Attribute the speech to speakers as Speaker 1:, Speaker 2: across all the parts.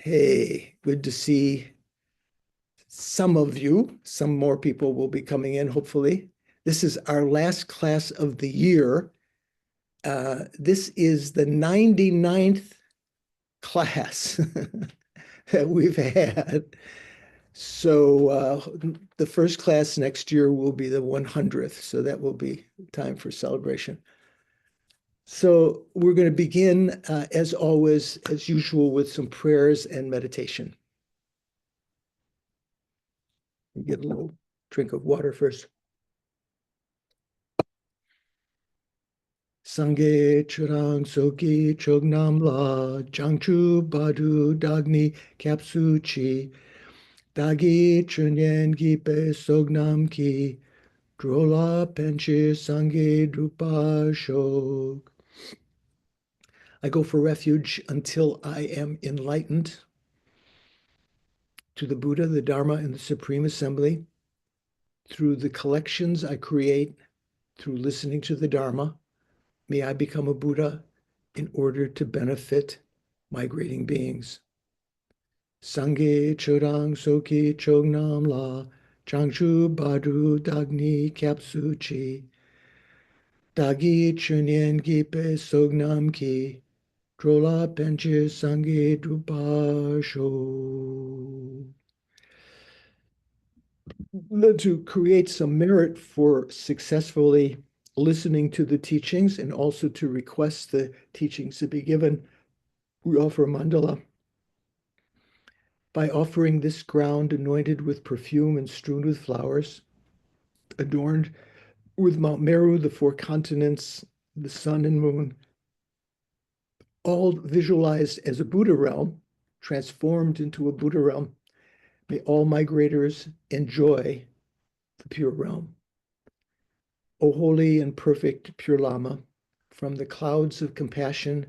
Speaker 1: Hey, good to see some of you. Some more people will be coming in, hopefully. This is our last class of the year. This is the 99th class that we've had. So the first class next year will be the 100th. So that will be time for celebration. So we're going to begin, as always, as usual, with some prayers and meditation. Get a little drink of water first. Sangye churang soki chognam la jangchu badu dagni kapsu chi dagi chunyen ki pe sognam ki drola penche sangye drupa shok. I go for refuge until I am enlightened to the Buddha, the Dharma, and the Supreme Assembly through the collections I create through listening to the Dharma. May I become a Buddha in order to benefit migrating beings. Sangye chodang soki chognam la changchu badu dagni kapsu chi dagi chunyen gipe sognam ki drola penche sangye drupasho. To create some merit for successfully listening to the teachings and also to request the teachings to be given, we offer a mandala. By offering this ground anointed with perfume and strewn with flowers, adorned with Mount Meru, the four continents, the sun and moon, all visualized as a Buddha realm, transformed into a Buddha realm, may all migrators enjoy the pure realm. O holy and perfect pure Lama, from the clouds of compassion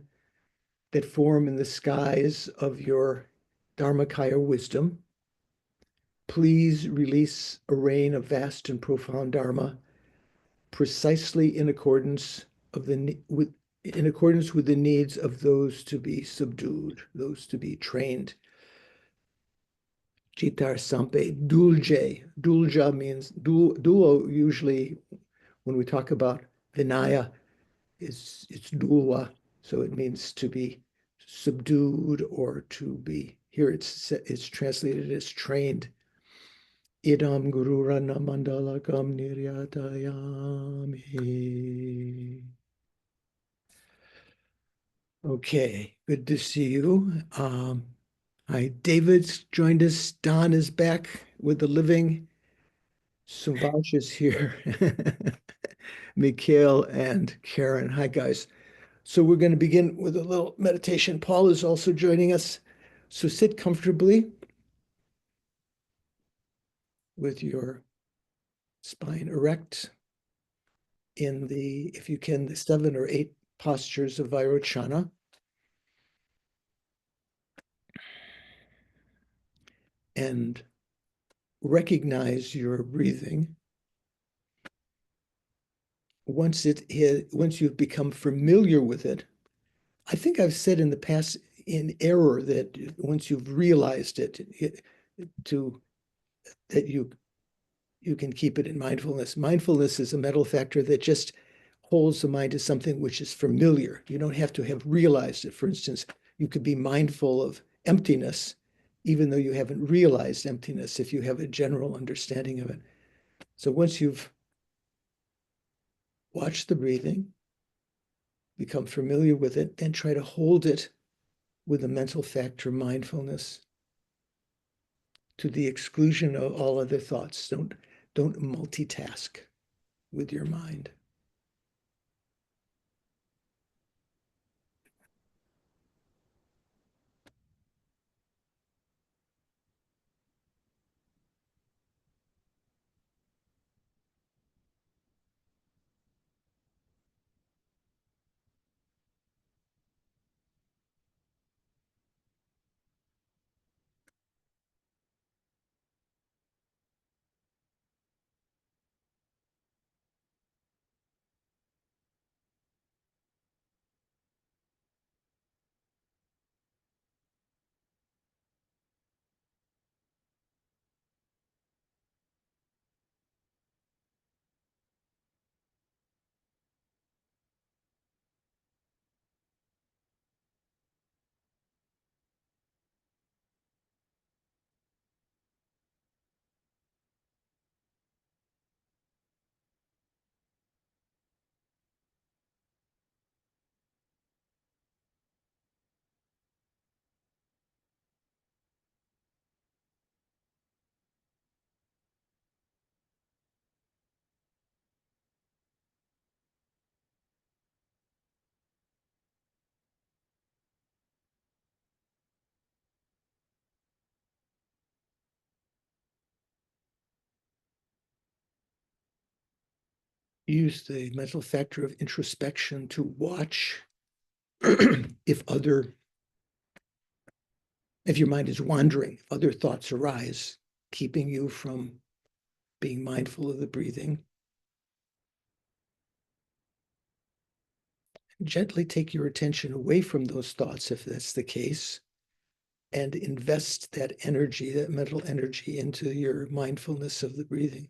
Speaker 1: that form in the skies of your Dharmakaya wisdom, please release a rain of vast and profound Dharma, precisely in accordance with the needs of those to be subdued, those to be trained. Chitar Sampe Dulje. Dulja means duo. Usually, when we talk about Vinaya, it's dulwa, so it means to be subdued or to be. Here it's translated as trained. Idam gururana mandalakam niryatayami. Okay, good to see you. Hi, David's joined us. Don is back with the living. Suvash is here. Mikhail and Karen. Hi, guys. So we're going to begin with a little meditation. Paul is also joining us. So sit comfortably with your spine erect in the, if you can, the 7 or 8 postures of Vairochana. And recognize your breathing. Once you've become familiar with it, I think I've said in the past in error that once you've realized it that you can keep it in mindfulness. Mindfulness is a mental factor that just holds the mind to something which is familiar. You don't have to have realized it. For instance, you could be mindful of emptiness, even though you haven't realized emptiness, if you have a general understanding of it. So once you've watched the breathing, become familiar with it, then try to hold it with the mental factor mindfulness to the exclusion of all other thoughts. Don't multitask with your mind. use the mental factor of introspection to watch if your mind is wandering, if other thoughts arise, keeping you from being mindful of the breathing. Gently take your attention away from those thoughts if that's the case, and invest that energy, that mental energy, into your mindfulness of the breathing.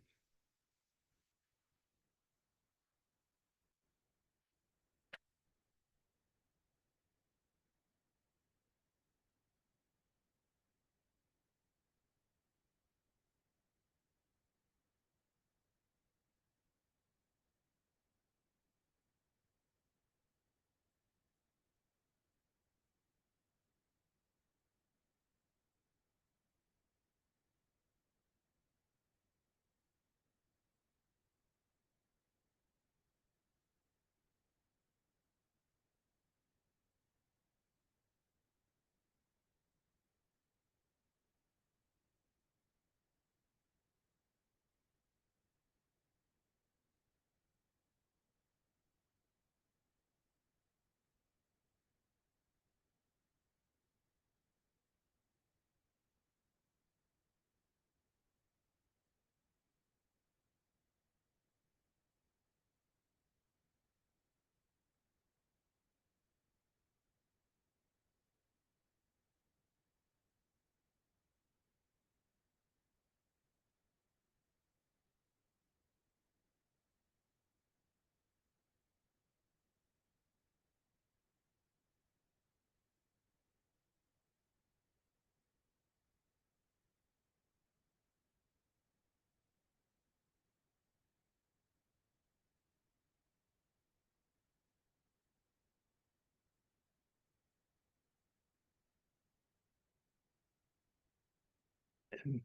Speaker 1: And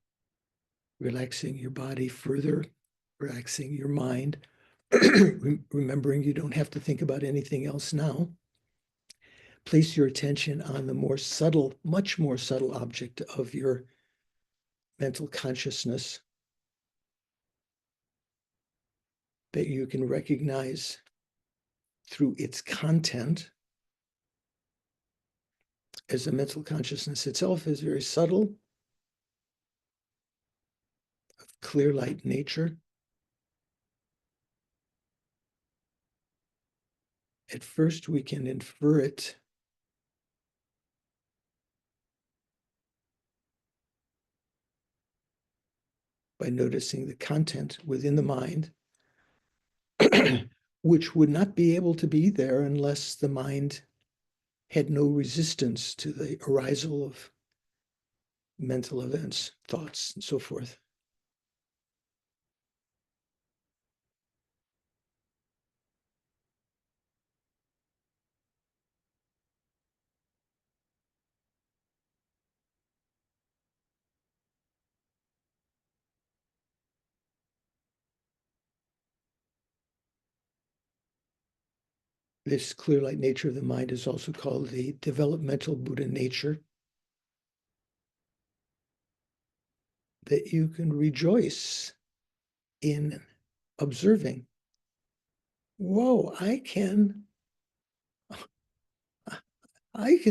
Speaker 1: relaxing your body further, relaxing your mind, remembering you don't have to think about anything else now. Place your attention on the more subtle, much more subtle object of your mental consciousness that you can recognize through its content, as the mental consciousness itself is very subtle, of clear light nature. At first, we can infer it by noticing the content within the mind, which would not be able to be there unless the mind had no resistance to the arisal of mental events, thoughts, and so forth. This clear light nature of the mind is also called the developmental Buddha nature, that you can rejoice in observing. Whoa, I can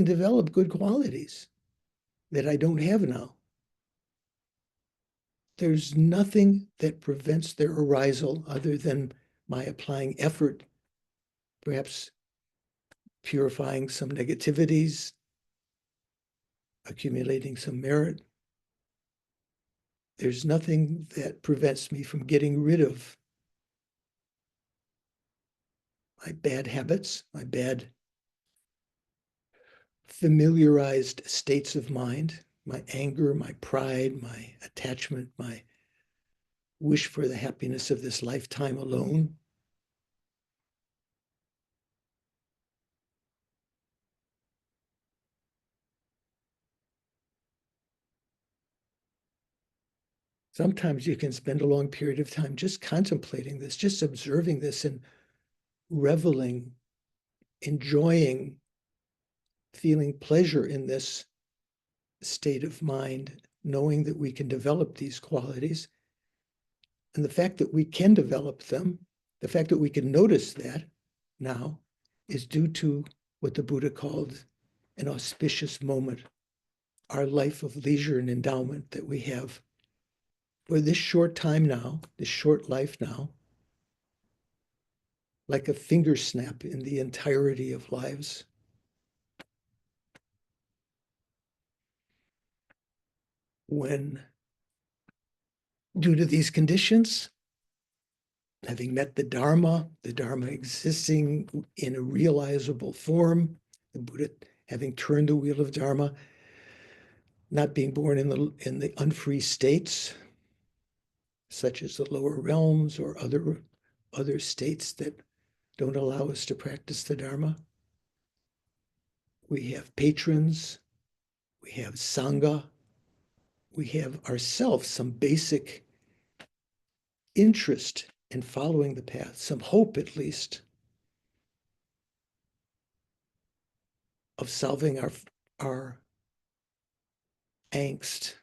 Speaker 1: develop good qualities that I don't have now. There's nothing that prevents their arisal other than my applying effort, perhaps purifying some negativities, accumulating some merit. There's nothing that prevents me from getting rid of my bad habits, my bad familiarized states of mind, my anger, my pride, my attachment, my wish for the happiness of this lifetime alone. Sometimes you can spend a long period of time just contemplating this, just observing this and reveling, enjoying, feeling pleasure in this state of mind, knowing that we can develop these qualities. And the fact that we can develop them The fact that we can notice that now is due to what the Buddha called an auspicious moment, our life of leisure and endowment that we have for this short time now, this short life now, like a finger snap in the entirety of lives. When, due to these conditions, having met the Dharma existing in a realizable form, the Buddha having turned the wheel of Dharma, not being born in the unfree states, such as the lower realms or other states that don't allow us to practice the Dharma. We have patrons, we have Sangha, we have ourselves some basic interest in following the path, some hope at least of solving our angst,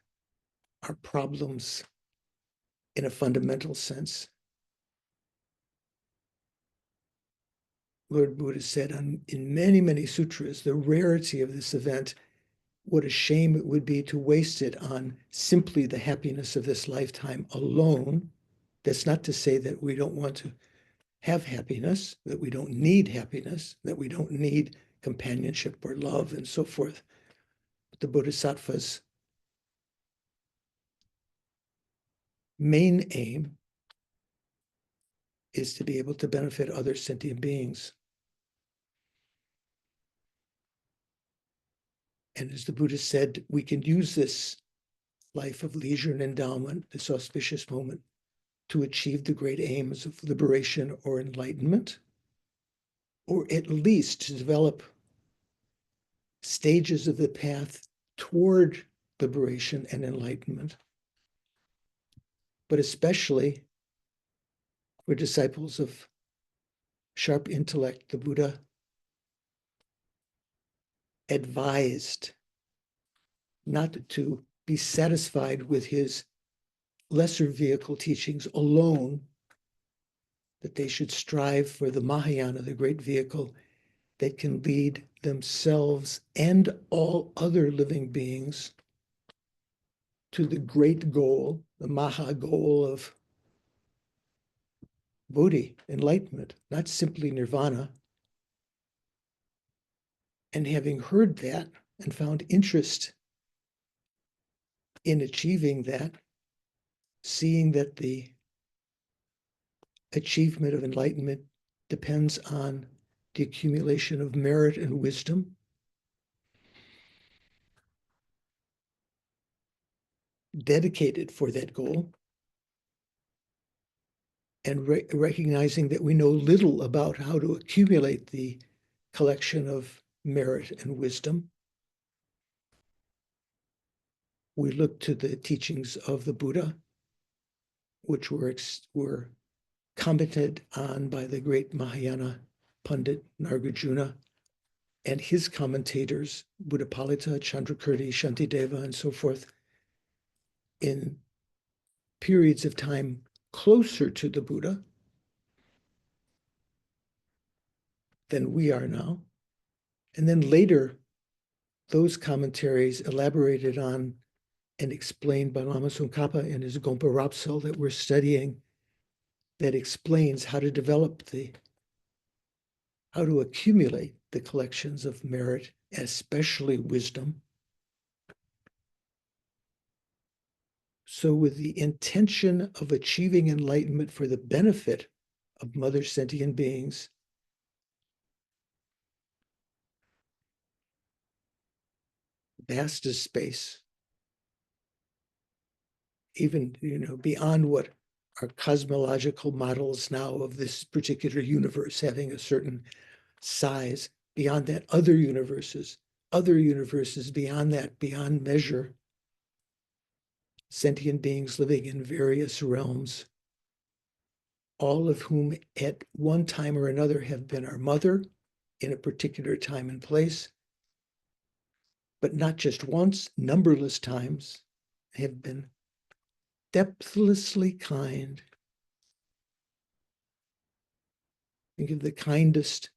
Speaker 1: our problems in a fundamental sense. Lord Buddha said in many, many sutras, the rarity of this event, what a shame it would be to waste it on simply the happiness of this lifetime alone. That's not to say that we don't want to have happiness, that we don't need happiness, that we don't need companionship or love and so forth. But the Bodhisattva's main aim is to be able to benefit other sentient beings. And as the Buddha said, we can use this life of leisure and endowment, this auspicious moment, to achieve the great aims of liberation or enlightenment, or at least to develop stages of the path toward liberation and enlightenment. But especially for disciples of sharp intellect, the Buddha advised not to be satisfied with his lesser vehicle teachings alone, that they should strive for the Mahayana, the great vehicle that can lead themselves and all other living beings to the great goal, the Maha goal of Bodhi, enlightenment, not simply nirvana. And having heard that and found interest in achieving that, seeing that the achievement of enlightenment depends on the accumulation of merit and wisdom, dedicated for that goal, and recognizing that we know little about how to accumulate the collection of merit and wisdom, we look to the teachings of the Buddha, which were commented on by the great Mahayana pundit Nagarjuna and his commentators, Buddhapalita, Chandrakirti, Shantideva, and so forth, in periods of time closer to the Buddha than we are now. And then later, those commentaries elaborated on and explained by Lama Tsongkhapa in his Gompa Rapsal that we're studying, that explains how to develop how to accumulate the collections of merit, especially wisdom. So with the intention of achieving enlightenment for the benefit of mother sentient beings, vast as space, even beyond what our cosmological models now of this particular universe having a certain size, beyond that, other universes beyond that, beyond measure, sentient beings living in various realms, all of whom at one time or another have been our mother in a particular time and place, but not just once, numberless times, have been depthlessly kind, Think of the kindest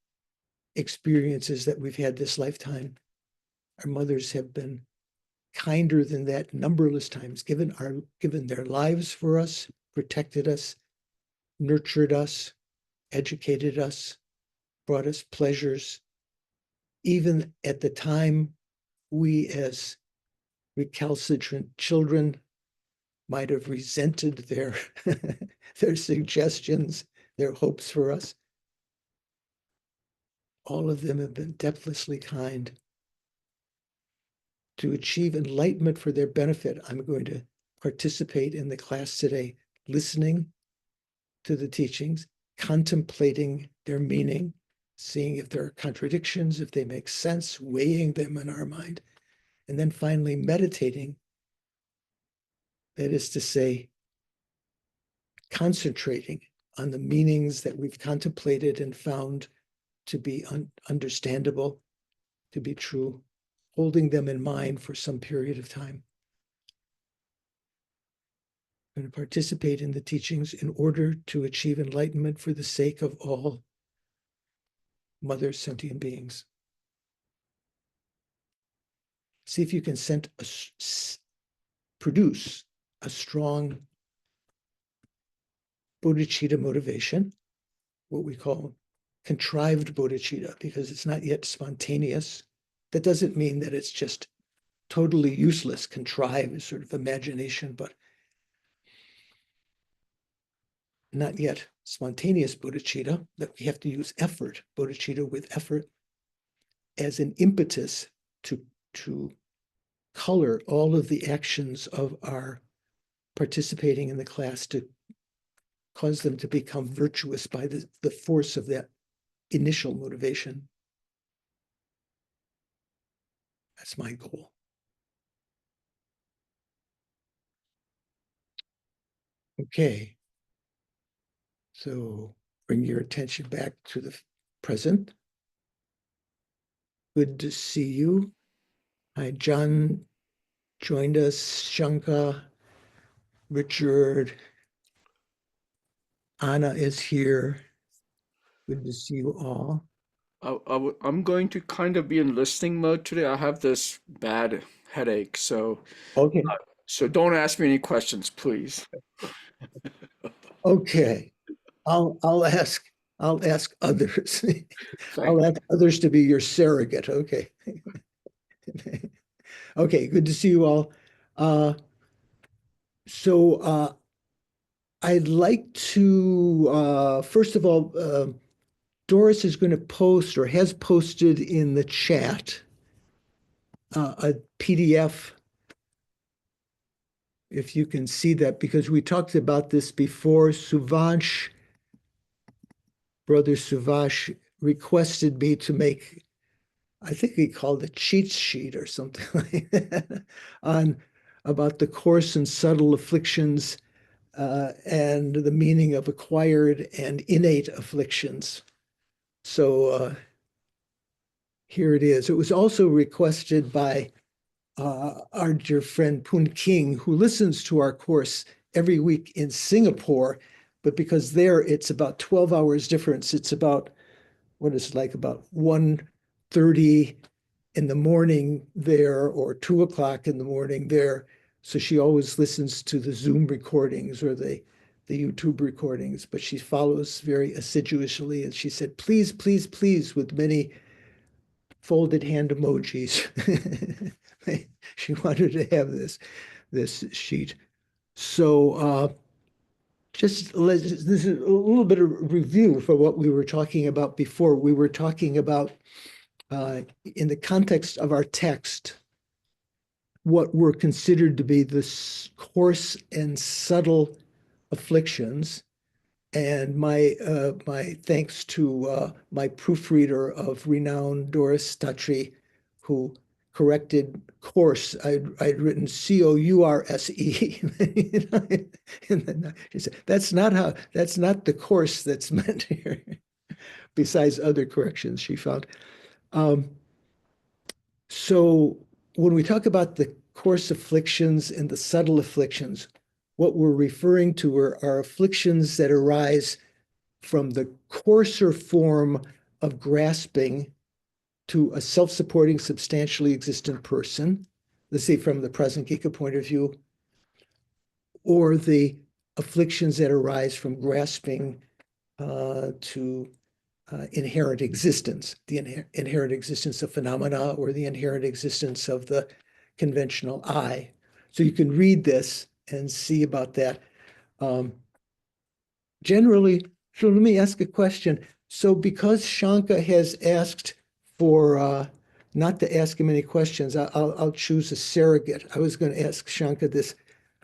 Speaker 1: experiences that we've had this lifetime. Our mothers have been kinder than that numberless times, given their lives for us, protected us, nurtured us, educated us, brought us pleasures. Even at the time, we as recalcitrant children might have resented their their suggestions, their hopes for us. All of them have been depthlessly kind. To achieve enlightenment for their benefit, I'm going to participate in the class today, listening to the teachings, contemplating their meaning, seeing if there are contradictions, if they make sense, weighing them in our mind, and then finally meditating. That is to say, concentrating on the meanings that we've contemplated and found to be understandable, to be true, holding them in mind for some period of time. I'm going to participate in the teachings in order to achieve enlightenment for the sake of all mother sentient beings. See if you can produce a strong bodhicitta motivation, what we call contrived bodhicitta, because it's not yet spontaneous. That doesn't mean that it's just totally useless. Contrived is sort of imagination, but not yet spontaneous bodhicitta, that we have to use effort, bodhicitta with effort, as an impetus to color all of the actions of our participating in the class, to cause them to become virtuous by the force of that initial motivation. That's my goal. Okay. So bring your attention back to the present. Good to see you. Hi, John joined us, Shanka, Richard, Anna is here. Good to see you all.
Speaker 2: I'm going to kind of be in listening mode today. I have this bad headache,
Speaker 1: Okay.
Speaker 2: so don't ask me any questions, please.
Speaker 1: Okay. I'll ask others.
Speaker 2: Thank
Speaker 1: I'll
Speaker 2: you.
Speaker 1: ask others to be your surrogate. Okay. Okay, good to see you all. So I'd like to first of all, Doris is going to post or has posted in the chat a PDF, if you can see that, because we talked about this before. Brother Suvash requested me to make, I think he called it a cheat sheet or something like that, on about the coarse and subtle afflictions and the meaning of acquired and innate afflictions. So here it is. It was also requested by our dear friend Poon King, who listens to our course every week in Singapore, but because there it's about 12 hours difference, it's about, what is it, like about 1:30 in the morning there, or 2 o'clock in the morning there. So she always listens to the Zoom recordings or the YouTube recordings, but she follows very assiduously. And she said, please, please, please, with many folded hand emojis. She wanted to have this sheet. So this is a little bit of review for what we were talking about before. We were talking about in the context of our text, what were considered to be the coarse and subtle afflictions. And my thanks to my proofreader of renown, Doris Tatri, who corrected course. I'd written COURSE. And then she said, that's not the course that's meant here, besides other corrections she found. So when we talk about the coarse afflictions and the subtle afflictions, what we're referring to are afflictions that arise from the coarser form of grasping to a self-supporting, substantially existent person, let's say from the Prasangika point of view, or the afflictions that arise from grasping to inherent existence, the inherent existence of phenomena or the inherent existence of the conventional I. So you can read this and see about that. Generally, so let me ask a question. So because Shanka has asked for not to ask him any questions, I'll choose a surrogate. I was going to ask Shanka this.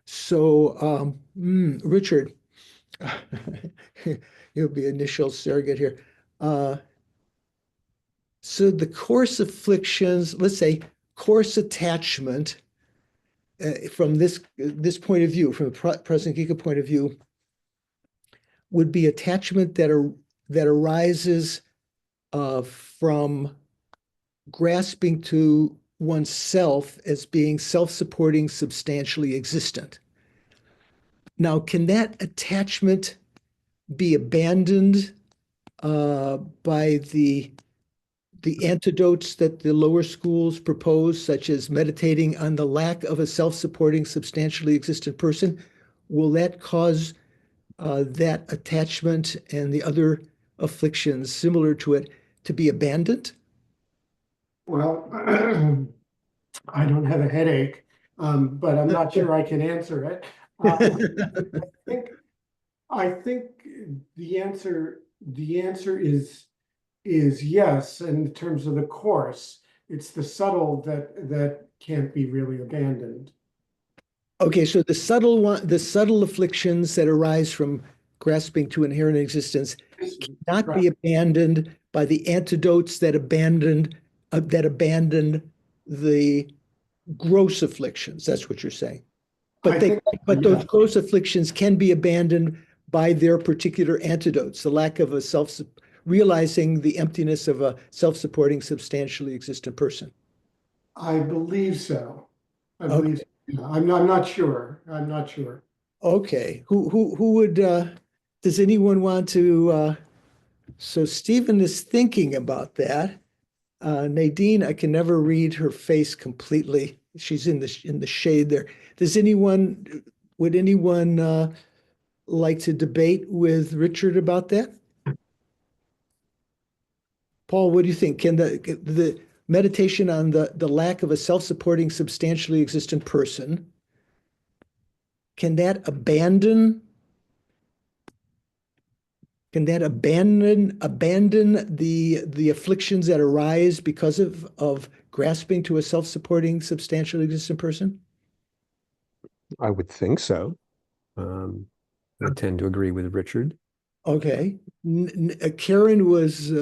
Speaker 1: So, Richard, you'll be initial surrogate here. So the coarse afflictions, let's say coarse attachment, from this point of view, from the Prasangika point of view, would be attachment that arises from grasping to oneself as being self-supporting, substantially existent. Now, can that attachment be abandoned by the antidotes that the lower schools propose, such as meditating on the lack of a self-supporting, substantially existent person? Will that cause that attachment and the other afflictions similar to it to be abandoned?
Speaker 3: Well, I don't have a headache, but I'm not sure I can answer it. I think I think the answer is yes in terms of the course. It's the subtle that can't be really abandoned.
Speaker 1: Okay, so the subtle afflictions that arise from grasping to inherent existence cannot
Speaker 3: Right.
Speaker 1: be abandoned by the antidotes that abandon the gross afflictions. That's what you're saying.
Speaker 3: I
Speaker 1: But
Speaker 3: think,
Speaker 1: those
Speaker 3: yeah,
Speaker 1: gross afflictions can be abandoned by their particular antidotes, the lack of a realizing the emptiness of a self-supporting, substantially existent person.
Speaker 3: I believe so. I believe,
Speaker 1: Okay.
Speaker 3: yeah, I'm not sure. I'm not sure.
Speaker 1: Okay. Who would does anyone want to so Stephen is thinking about that. Nadine, I can never read her face completely. She's in the shade there. Does anyone would anyone like to debate with Richard about that? Paul, what do you think? Can the meditation on the lack of a self-supporting, substantially existent person, can that abandon the afflictions that arise because of grasping to a self-supporting, substantially existent person?
Speaker 4: I would think so. I tend to agree with Richard.
Speaker 1: Okay. Karen was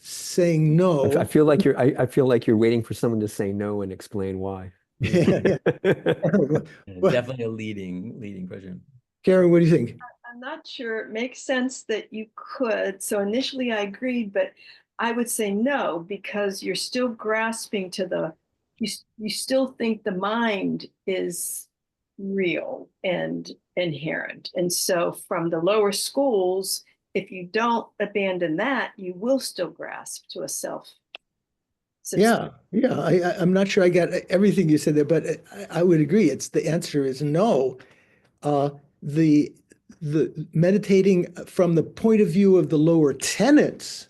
Speaker 1: saying
Speaker 4: I
Speaker 1: no.
Speaker 4: feel like I feel like you're waiting for someone to say no and explain why.
Speaker 1: Yeah, yeah. Well,
Speaker 5: Definitely a leading question.
Speaker 1: Karen, what do you think?
Speaker 6: I'm not sure it makes sense that you could. So initially I agreed, but I would say no, because you're still grasping to you still think the mind is real and inherent. And so from the lower schools, if you don't abandon that, you will still grasp to a self.
Speaker 1: Yeah, yeah. I'm not sure I got everything you said there, but I would agree. The answer is no. Uh, the the meditating from the point of view of the lower tenets,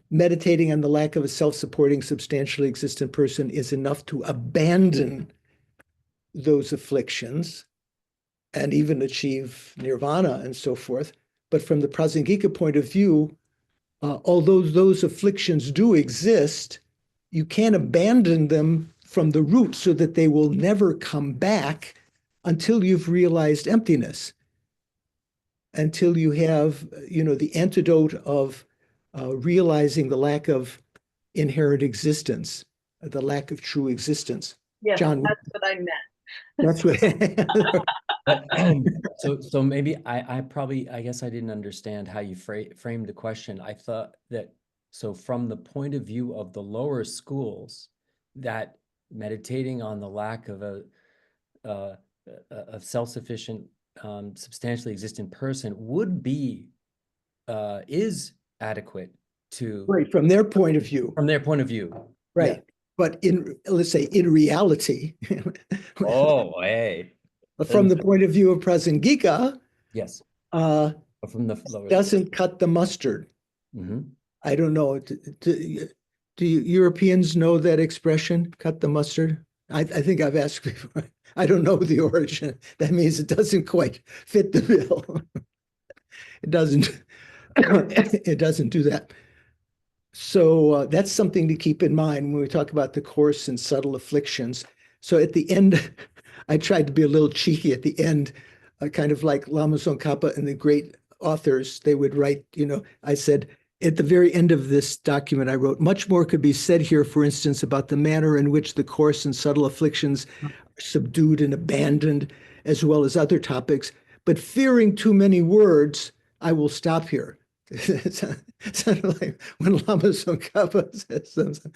Speaker 1: meditating on the lack of a self-supporting, substantially existent person is enough to abandon those afflictions and even achieve nirvana and so forth. But from the Prasangika point of view, although those afflictions do exist, you can't abandon them from the root so that they will never come back until you've realized emptiness, until you have, the antidote of realizing the lack of inherent existence, the lack of true existence.
Speaker 6: Yes,
Speaker 1: John,
Speaker 6: that's what I meant.
Speaker 1: that's what.
Speaker 5: But so maybe I probably, I guess I didn't understand how you framed the question. I thought that, so from the point of view of the lower schools, that meditating on the lack of a self-sufficient, substantially existent person would be is adequate to
Speaker 1: Right, from their point of view.
Speaker 5: from their point of view.
Speaker 1: Right. But let's say in reality,
Speaker 5: Oh, hey.
Speaker 1: from the point of view of Prasangika,
Speaker 5: Yes.
Speaker 1: uh,
Speaker 5: From the lower
Speaker 1: doesn't cut the mustard.
Speaker 5: Mhm.
Speaker 1: I don't know. Do Europeans know that expression, cut the mustard? I think I've asked before. I don't know the origin. That means it doesn't quite fit the bill. It doesn't. It doesn't do that. So that's something to keep in mind when we talk about the course and subtle afflictions. So at the end, I tried to be a little cheeky at the end, kind of like Lama Tsongkhapa and the great authors. They would write, I said, at the very end of this document, I wrote, much more could be said here, for instance, about the manner in which the coarse and subtle afflictions are subdued and abandoned, as well as other topics. But fearing too many words, I will stop here. It sounded like when Lama Tsongkhapa says something.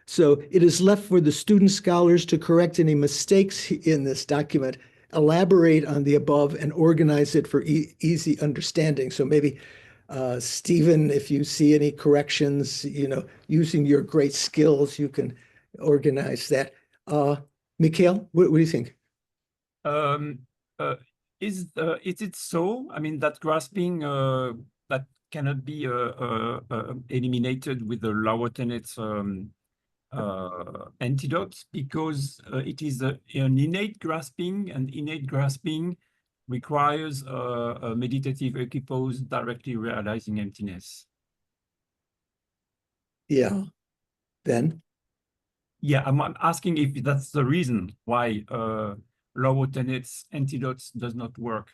Speaker 1: So it is left for the student scholars to correct any mistakes in this document, elaborate on the above, and organize it for easy understanding. So maybe Stephen, if you see any corrections, using your great skills, you can organize that. Mikhail, what do you think?
Speaker 7: Is it so? I mean, that grasping that cannot be eliminated with the lower tenets antidotes, because it is an innate grasping, and innate grasping requires a meditative equipoise directly realizing emptiness.
Speaker 1: Yeah. Then?
Speaker 7: Yeah, I'm asking if that's the reason why lower tenets antidotes does not work.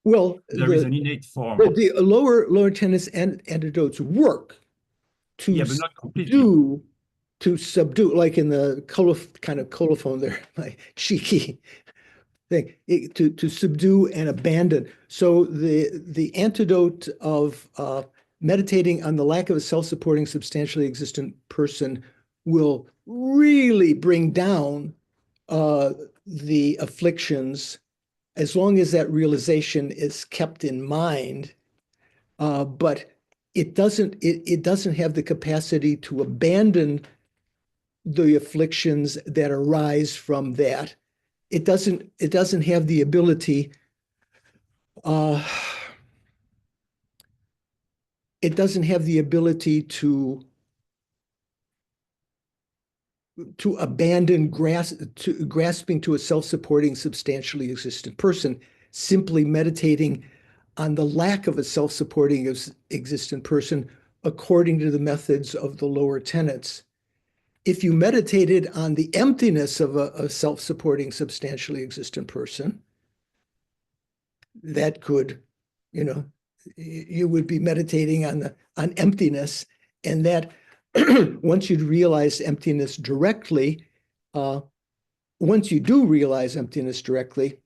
Speaker 1: Well,
Speaker 7: there is an innate form.
Speaker 1: The lower tenets antidotes work to
Speaker 7: but not completely.
Speaker 1: subdue, like in the kind of colophon there, my cheeky thing, to subdue and abandon. So the antidote of meditating on the lack of a self-supporting, substantially existent person will really bring down the afflictions, as long as that realization is kept in mind. But it doesn't have the capacity to abandon the afflictions that arise from that. It doesn't have the ability. It doesn't have the ability to abandon grasping to a self-supporting, substantially existent person, simply meditating on the lack of a self-supporting existent person according to the methods of the lower tenets. If you meditated on the emptiness of a self-supporting, substantially existent person, that could, you would be meditating on emptiness, and that once you'd realize emptiness directly, once you do realize emptiness directly,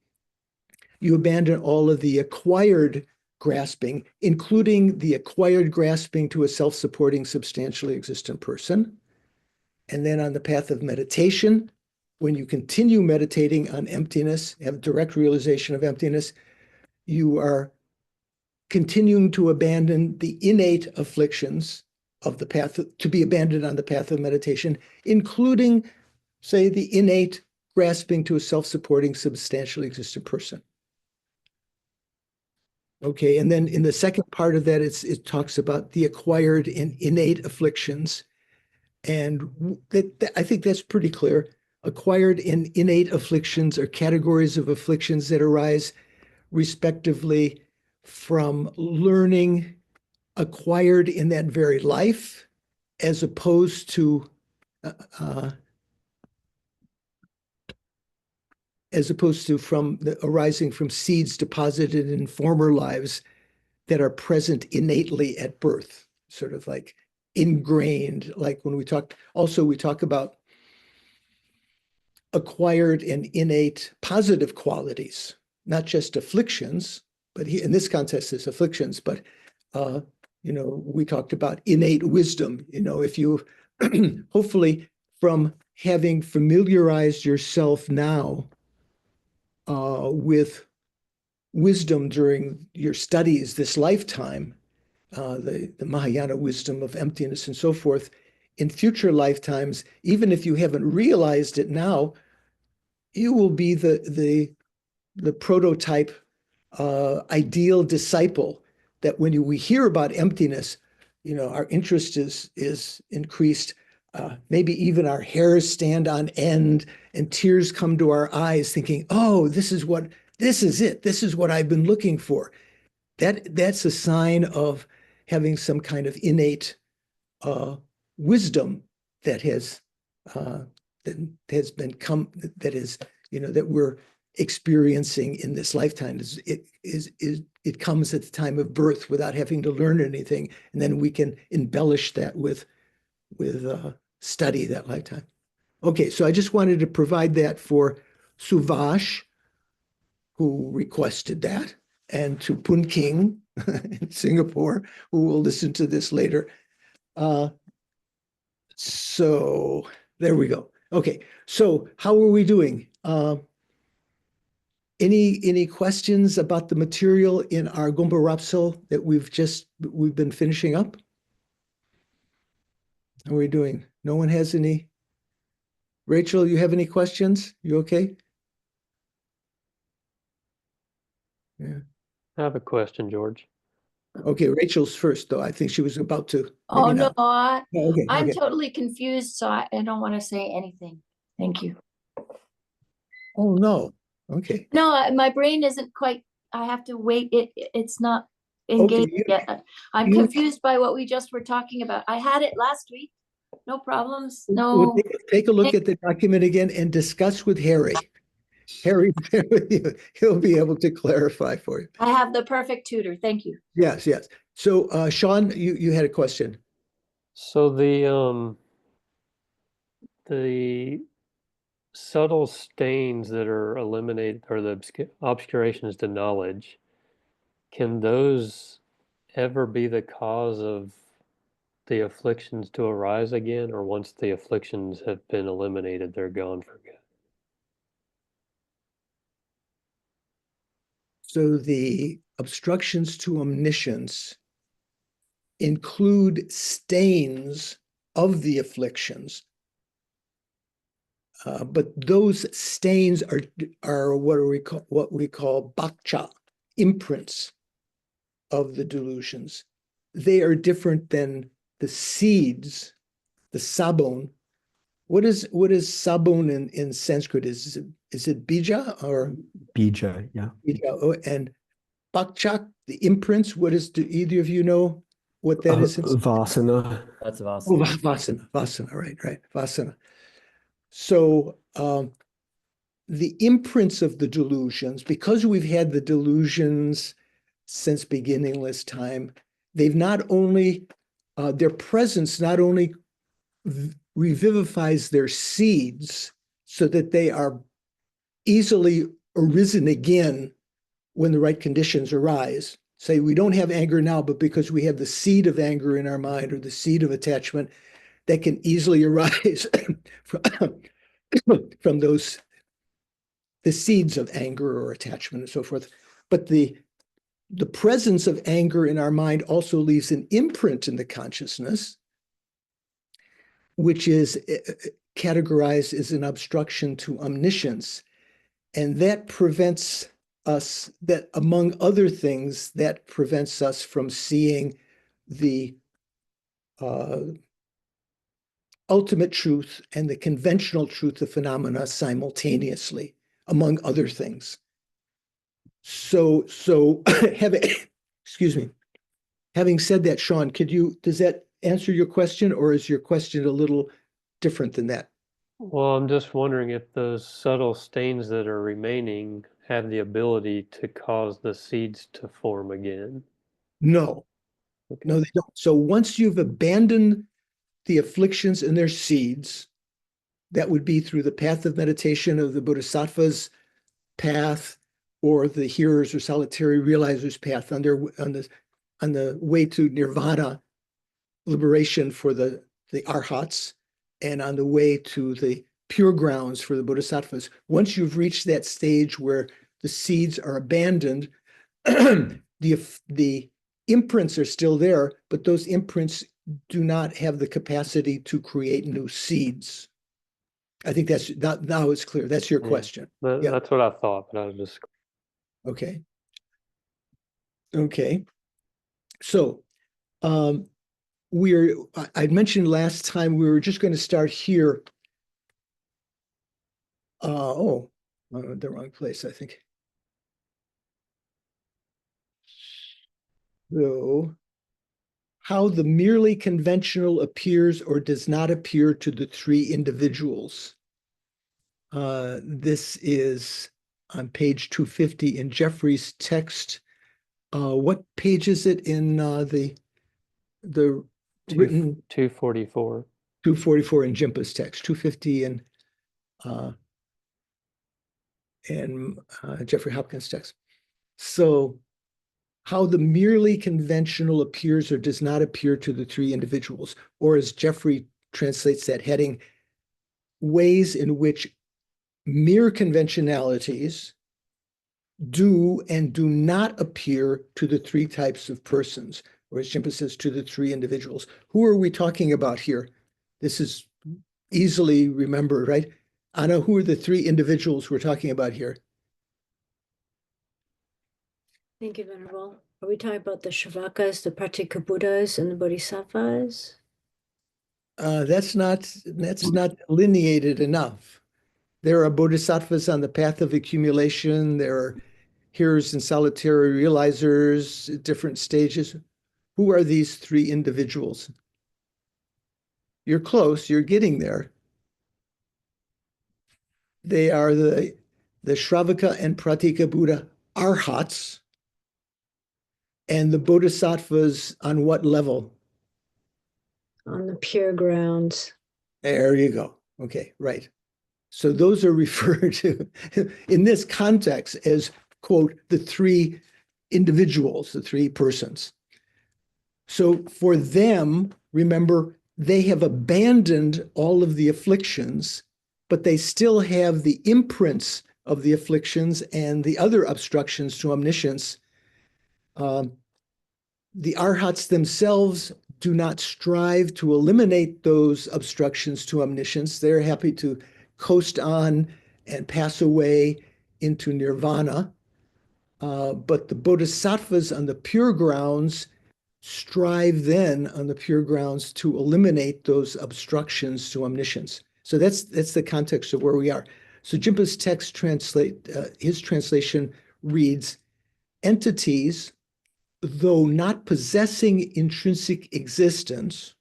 Speaker 1: you abandon all of the acquired grasping, including the acquired grasping to a self-supporting, substantially existent person. And then on the path of meditation, when you continue meditating on emptiness, have direct realization of emptiness, you are continuing to abandon the innate afflictions of the path, to be abandoned on the path of meditation, including, say, the innate grasping to a self-supporting, substantially existent person. Okay, and then in the second part of that, it talks about the acquired and innate afflictions. And I think that's pretty clear. Acquired and innate afflictions are categories of afflictions that arise respectively from learning acquired in that very life, as opposed to arising from seeds deposited in former lives that are present innately at birth, sort of like ingrained. Like when we talk about acquired and innate positive qualities, not just afflictions, but in this context it's afflictions, but we talked about innate wisdom. If you hopefully, from having familiarized yourself now with wisdom during your studies this lifetime, the Mahayana wisdom of emptiness and so forth, in future lifetimes, even if you haven't realized it now, you will be the prototype ideal disciple that when we hear about emptiness, our interest is increased. Maybe even our hairs stand on end and tears come to our eyes thinking, oh, this is it. This is what I've been looking for. That's a sign of having some kind of innate wisdom that has that we're experiencing in this lifetime. It comes at the time of birth without having to learn anything, and then we can embellish that with study that lifetime. Okay, so I just wanted to provide that for Suvash, who requested that, and to Pun King in Singapore, who will listen to this later. So there we go. Okay, so how are we doing? Any questions about the material in our Gompa Rapsal that we've been finishing up? How are we doing? No one has any? Rachel, you have any questions? You okay? Yeah.
Speaker 8: I have a question, George.
Speaker 1: Okay, Rachel's first, though. I think she was about to.
Speaker 9: Oh,
Speaker 1: Maybe
Speaker 9: no,
Speaker 1: not. Oh, okay,
Speaker 9: I'm
Speaker 1: okay.
Speaker 9: totally confused, so I don't want to say anything. Thank you.
Speaker 1: Oh, no. Okay.
Speaker 9: No, my brain isn't quite, I have to wait. It's not
Speaker 1: Okay,
Speaker 9: engaged yet. I'm
Speaker 1: you-
Speaker 9: confused by what we just were talking about. I had it last week. No problems.
Speaker 1: Well,
Speaker 9: No.
Speaker 1: take a look at the document again and discuss with Harry. Harry, he'll be able to clarify for you.
Speaker 9: I have the perfect tutor. Thank you.
Speaker 1: Yes, yes. So, Sean, you had a question.
Speaker 8: So the subtle stains that are eliminated, or the obscurations to knowledge, can those ever be the cause of the afflictions to arise again, or once the afflictions have been eliminated, they're gone for good?
Speaker 1: So the obstructions to omniscience include stains of the afflictions. But those stains are what we call bakcha, imprints of the delusions. They are different than the seeds, the sabon. What is sabon in Sanskrit? Is it bija or
Speaker 4: Bija, yeah.
Speaker 1: bija? Oh, and bakcha, the imprints. Do either of you know what that is?
Speaker 4: Vasana.
Speaker 5: That's
Speaker 1: Oh,
Speaker 5: awesome.
Speaker 1: vasana, right, vasana. So the imprints of the delusions, because we've had the delusions since beginningless time, they've not only, their presence not only revivifies their seeds so that they are easily arisen again when the right conditions arise. Say we don't have anger now, but because we have the seed of anger in our mind or the seed of attachment, that can easily arise from those, the seeds of anger or attachment and so forth. But the presence of anger in our mind also leaves an imprint in the consciousness, which is categorized as an obstruction to omniscience. And that prevents us, that among other things, that prevents us from seeing the ultimate truth and the conventional truth of phenomena simultaneously, among other things. So excuse me, having said that, Sean, does that answer your question, or is your question a little different than that?
Speaker 8: Well, I'm just wondering if those subtle stains that are remaining have the ability to cause the seeds to form again.
Speaker 1: No,
Speaker 8: Okay.
Speaker 1: no, they don't. So once you've abandoned the afflictions and their seeds, that would be through the path of meditation of the Bodhisattva's path, or the hearers or solitary realizers path on the way to nirvana, liberation for the arhats, and on the way to the pure grounds for the bodhisattvas. Once you've reached that stage where the seeds are abandoned, the imprints are still there, but those imprints do not have the capacity to create new seeds. I think that's now it's clear. That's your question. Yeah.
Speaker 8: That's what I thought, but I was just
Speaker 1: Okay. Okay. So I'd mentioned last time we were just going to start here. The wrong place, I think. So, how the merely conventional appears or does not appear to the three individuals. This is on page 250 in Jeffrey's text. What page is it in the written
Speaker 8: 244.
Speaker 1: 244 in Jimpa's text, 250 in Jeffrey Hopkins' text. So, how the merely conventional appears or does not appear to the three individuals, or as Jeffrey translates that heading, ways in which mere conventionalities do and do not appear to the three types of persons, or as Jimpa says, to the three individuals. Who are we talking about here? This is easily remembered, right? Anna, who are the three individuals we're talking about here?
Speaker 10: Thank you, Venerable. Are we talking about the Shravakas, the Pratika Buddhas, and the Bodhisattvas?
Speaker 1: That's not delineated enough. There are bodhisattvas on the path of accumulation. There are hearers and solitary realizers at different stages. Who are these three individuals? You're close, you're getting there. They are the Shravaka and Pratika Buddha arhats, and the bodhisattvas on what level?
Speaker 10: On the pure grounds.
Speaker 1: There you go. Okay, right. So those are referred to in this context as, quote, the three individuals, the three persons. So for them, remember, they have abandoned all of the afflictions, but they still have the imprints of the afflictions and the other obstructions to omniscience. The arhats themselves do not strive to eliminate those obstructions to omniscience. They're happy to coast on and pass away into nirvana. But the bodhisattvas on the pure grounds strive then on the pure grounds to eliminate those obstructions to omniscience. So that's the context of where we are. So Jimpa's text his translation reads, entities, though not possessing intrinsic existence,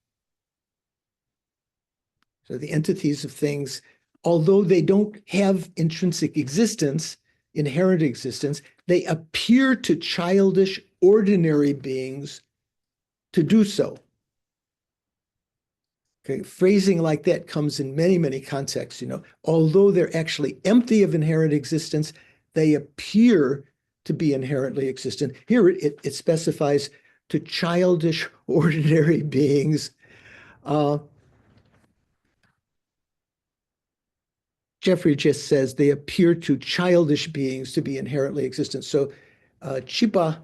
Speaker 1: so the entities of things, although they don't have intrinsic existence, inherent existence, they appear to childish, ordinary beings to do so. Okay, phrasing like that comes in many, many contexts. Although they're actually empty of inherent existence, they appear to be inherently existent. Here it specifies to childish, ordinary beings. Jeffrey just says they appear to childish beings to be inherently existent. So chipa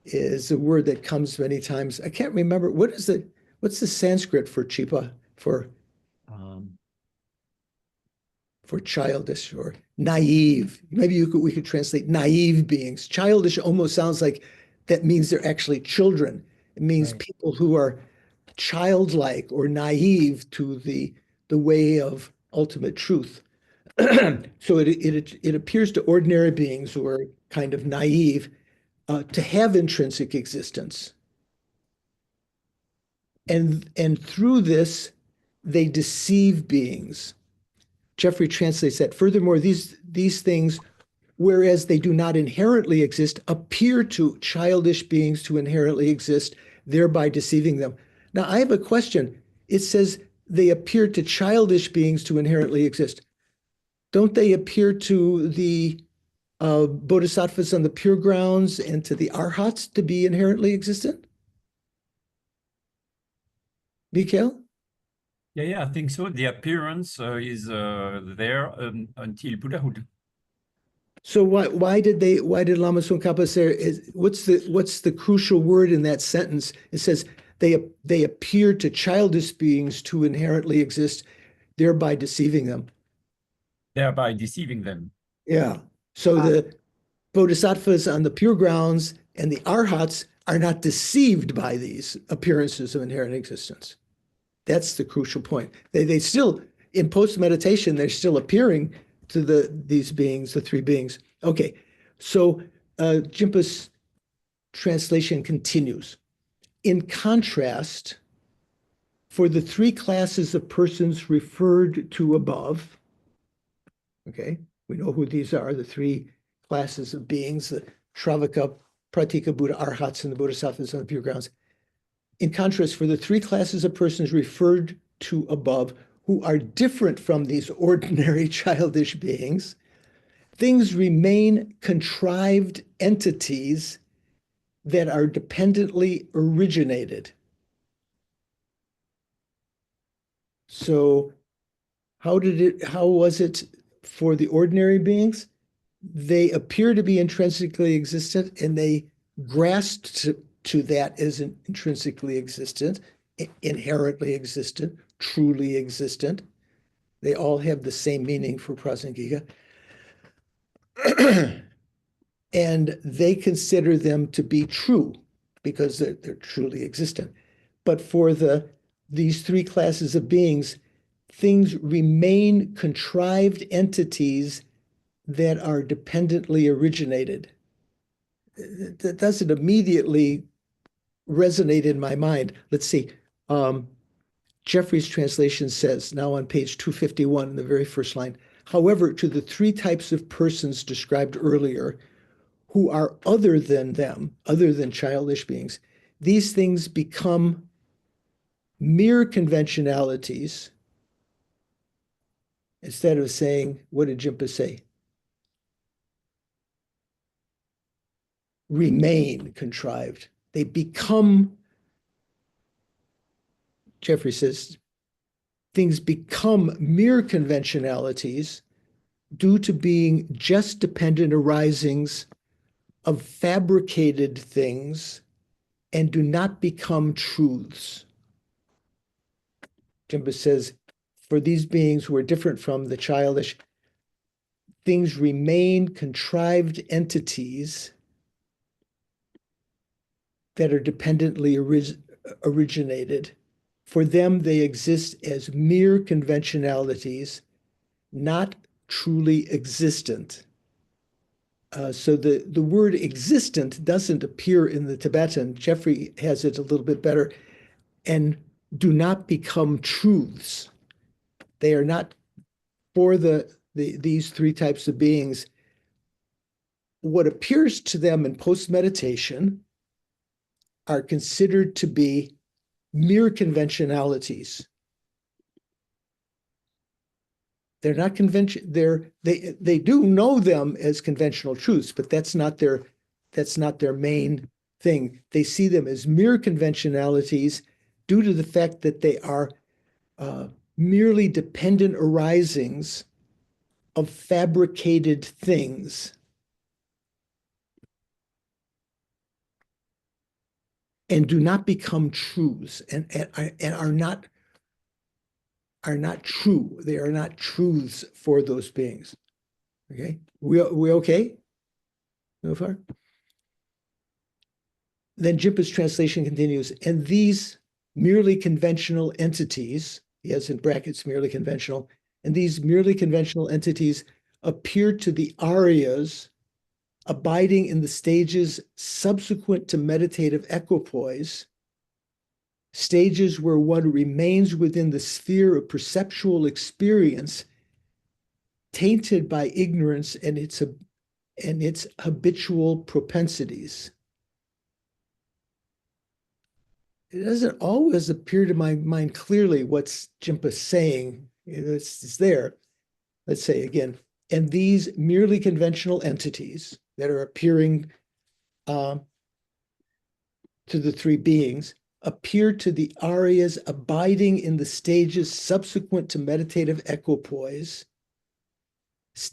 Speaker 1: is a word that comes many times. I can't remember. What's the Sanskrit for chipa, for childish or naive? Maybe we could translate naive beings. Childish almost sounds like that means they're actually children. It means people who are childlike or naive to the way of ultimate truth. So it appears to ordinary beings who are kind of naive to have intrinsic existence. And through this, they deceive beings. Jeffrey translates that. Furthermore, these things, whereas they do not inherently exist, appear to childish beings to inherently exist, thereby deceiving them. Now, I have a question. It says they appear to childish beings to inherently exist. Don't they appear to the bodhisattvas on the pure grounds and to the arhats to be inherently existent? Mikhail?
Speaker 7: Yeah, I think so. The appearance is there until Buddhahood.
Speaker 1: So why did Lama Tsongkhapa say, what's the crucial word in that sentence? It says they appear to childish beings to inherently exist, thereby deceiving them.
Speaker 7: Thereby deceiving them.
Speaker 1: Yeah. So the bodhisattvas on the pure grounds and the arhats are not deceived by these appearances of inherent existence. That's the crucial point. They still, in post-meditation, they're still appearing to these beings, the three beings. Okay, so Jimpa's translation continues. In contrast, for the three classes of persons referred to above, okay, we know who these are, the three classes of beings, the Shravaka, Pratika, Buddha, Arhats, and the Bodhisattvas on the pure grounds. In contrast, for the three classes of persons referred to above, who are different from these ordinary childish beings, things remain contrived entities that are dependently originated. So how was it for the ordinary beings? They appear to be intrinsically existent, and they grasped to that as intrinsically existent, inherently existent, truly existent. They all have the same meaning for Prasangika. And they consider them to be true because they're truly existent. But for these three classes of beings, things remain contrived entities that are dependently originated. That doesn't immediately resonate in my mind. Let's see. Jeffrey's translation says, now on page 251 in the very first line, however, to the three types of persons described earlier, who are other than them, other than childish beings, these things become mere conventionalities instead of saying, what did Jimpa say? Remain contrived. They become, Jeffrey says, things become mere conventionalities due to being just dependent arisings of fabricated things and do not become truths. Jimpa says, for these beings who are different from the childish, things remain contrived entities that are dependently originated. For them, they exist as mere conventionalities, not truly existent. So the word existent doesn't appear in the Tibetan. Jeffrey has it a little bit better. And do not become truths. They are not for these three types of beings. What appears to them in post-meditation are considered to be mere conventionalities. They're not convention. They do know them as conventional truths, but that's not their main thing. They see them as mere conventionalities due to the fact that they are merely dependent arisings of fabricated things. And do not become truths and are not true. They are not truths for those beings. Okay, we okay so far? Then Jimpa's translation continues, and these merely conventional entities, he has in brackets merely conventional, and these merely conventional entities appear to the Aryas abiding in the stages subsequent to meditative equipoise, stages where one remains within the sphere of perceptual experience, tainted by ignorance and its habitual propensities. It doesn't always appear to my mind clearly what's Jimpa saying. It's there. Let's say again, and these merely conventional entities that are appearing to the three beings appear to the Aryas abiding in the stages subsequent to meditative equipoise,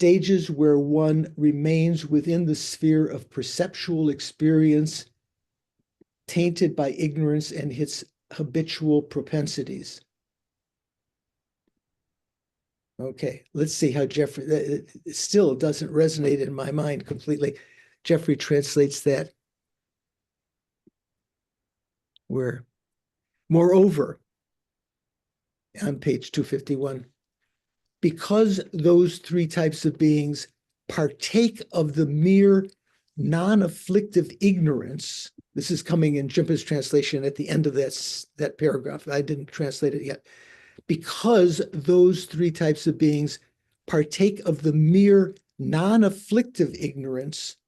Speaker 1: stages where one remains within the sphere of perceptual experience, tainted by ignorance and its habitual propensities. Okay, let's see how Jeffrey, it still doesn't resonate in my mind completely. Jeffrey translates that where, moreover, on page 251, because those three types of beings partake of the mere non-afflictive ignorance. This is coming in Jimpa's translation at the end of that paragraph. I didn't translate it yet. Because those three types of beings partake of the mere non-afflictive ignorance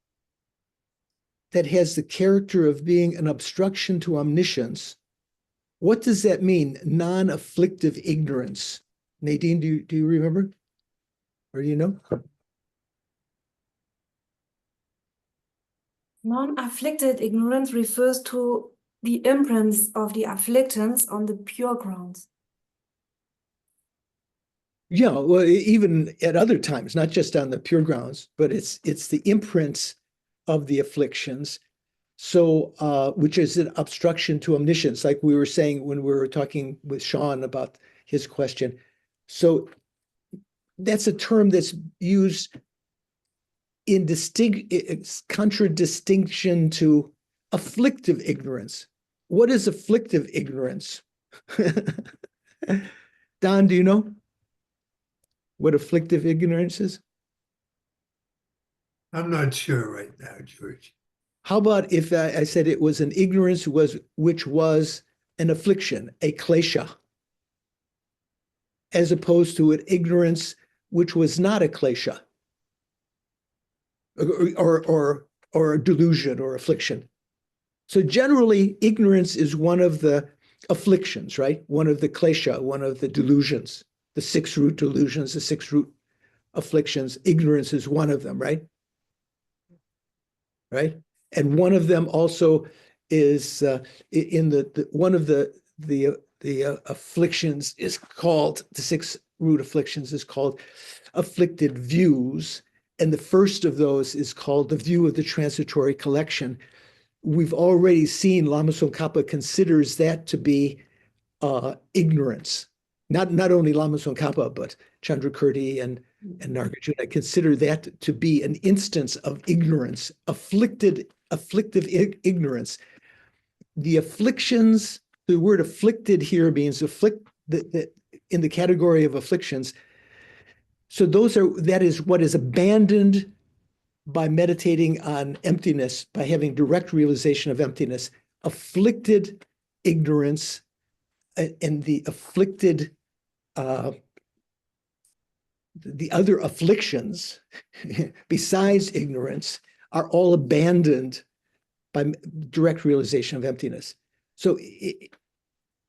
Speaker 1: that has the character of being an obstruction to omniscience. What does that mean, non-afflictive ignorance? Nadine, do you remember? Or do you know?
Speaker 11: Non-afflicted ignorance refers to the imprints of the afflictions on the pure grounds.
Speaker 1: Yeah, well, even at other times, not just on the pure grounds, but it's the imprints of the afflictions. So, which is an obstruction to omniscience, like we were saying when we were talking with Sean about his question. So that's a term that's used in contradistinction to afflictive ignorance. What is afflictive ignorance? Don, do you know what afflictive ignorance is?
Speaker 12: I'm not sure right now, George.
Speaker 1: How about if I said it was an ignorance which was an affliction, a klesha, as opposed to an ignorance which was not a klesha, or a delusion or affliction. So generally, ignorance is one of the afflictions, right? One of the klesha, one of the delusions, the 6 root delusions, the 6 root afflictions. Ignorance is one of them, right? Right? And one of them also is in one of the afflictions is called, the 6 root afflictions is called afflicted views. And the first of those is called the view of the transitory collection. We've already seen Lama Tsongkhapa considers that to be ignorance. Not only Lama Tsongkhapa, but Chandrakirti and Nagarjuna consider that to be an instance of ignorance, afflictive ignorance. The afflictions, the word afflicted here means in the category of afflictions. So that is what is abandoned by meditating on emptiness, by having direct realization of emptiness. Afflicted ignorance and the afflicted, the other afflictions besides ignorance are all abandoned by direct realization of emptiness. So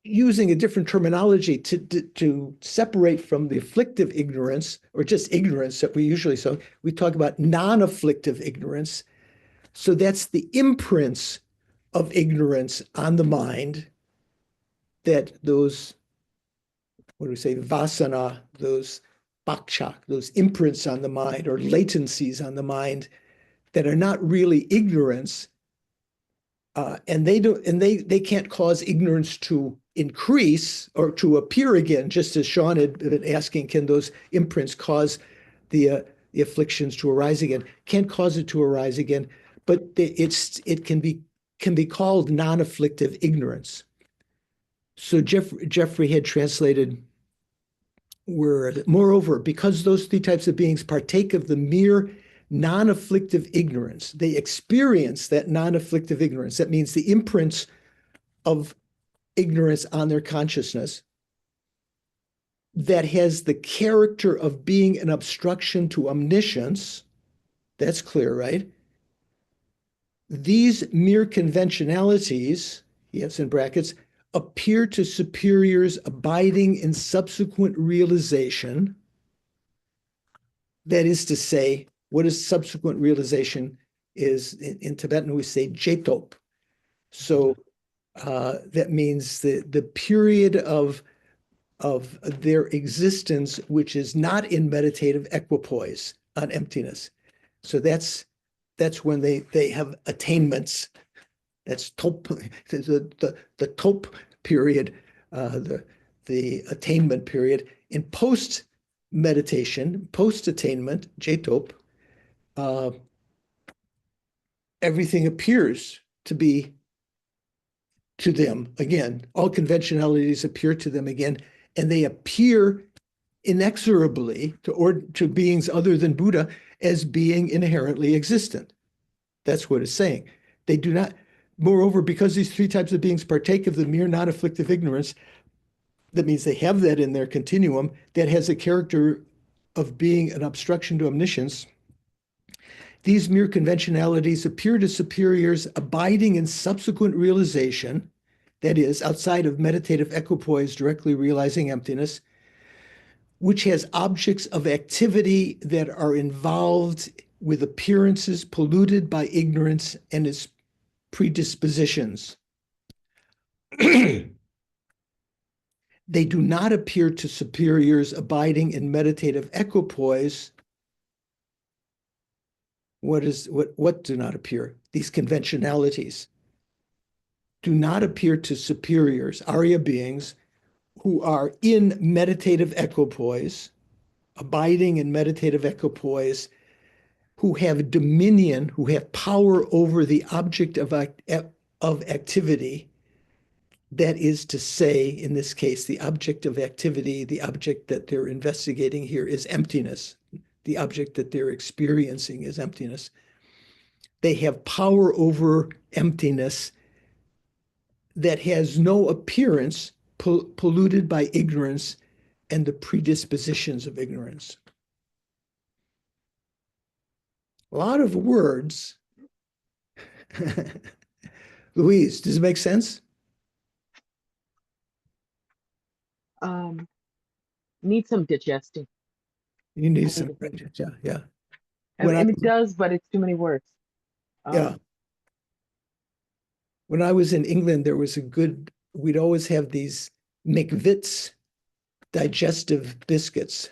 Speaker 1: using a different terminology to separate from the afflictive ignorance, or just ignorance that we usually say, we talk about non-afflictive ignorance. So that's the imprints of ignorance on the mind that those, what do we say, vasana, those bakchak, those imprints on the mind or latencies on the mind that are not really ignorance, and they can't cause ignorance to increase or to appear again, just as Sean had been asking, can those imprints cause the afflictions to arise again? Can't cause it to arise again, but it can be called non-afflictive ignorance. So Jeffrey had translated word, moreover, because those 3 types of beings partake of the mere non-afflictive ignorance, they experience that non-afflictive ignorance. That means the imprints of ignorance on their consciousness that has the character of being an obstruction to omniscience. That's clear, right? These mere conventionalities, he has in brackets, appear to superiors abiding in subsequent realization. That is to say, what is subsequent realization is, in Tibetan we say jetop. So that means the period of their existence which is not in meditative equipoise, on emptiness. So that's when they have attainments. That's top, the top period, the attainment period. In post meditation, post attainment, J-top, everything appears to be to them again. All conventionalities appear to them again, and they appear inexorably to beings other than Buddha as being inherently existent. That's what it's saying. They do not, moreover, because these three types of beings partake of the mere non-afflictive ignorance, that means they have that in their continuum that has a character of being an obstruction to omniscience. These mere conventionalities appear to superiors abiding in subsequent realization, that is, outside of meditative equipoise directly realizing emptiness, which has objects of activity that are involved with appearances polluted by ignorance and its predispositions. They do not appear to superiors abiding in meditative equipoise. What do not appear? These conventionalities do not appear to superiors, Arya beings, who are in meditative equipoise, abiding in meditative equipoise, who have dominion, who have power over the object of activity. That is to say, in this case, the object of activity, the object that they're investigating here is emptiness. The object that they're experiencing is emptiness. They have power over emptiness that has no appearance polluted by ignorance and the predispositions of ignorance. A lot of words. Louise, does it make sense?
Speaker 13: Need some digesting.
Speaker 1: You need
Speaker 13: I
Speaker 1: some,
Speaker 13: need to think.
Speaker 1: yeah.
Speaker 13: And it does, but it's too many words.
Speaker 1: Yeah. When I was in England, there was we'd always have these McVitie's digestive biscuits.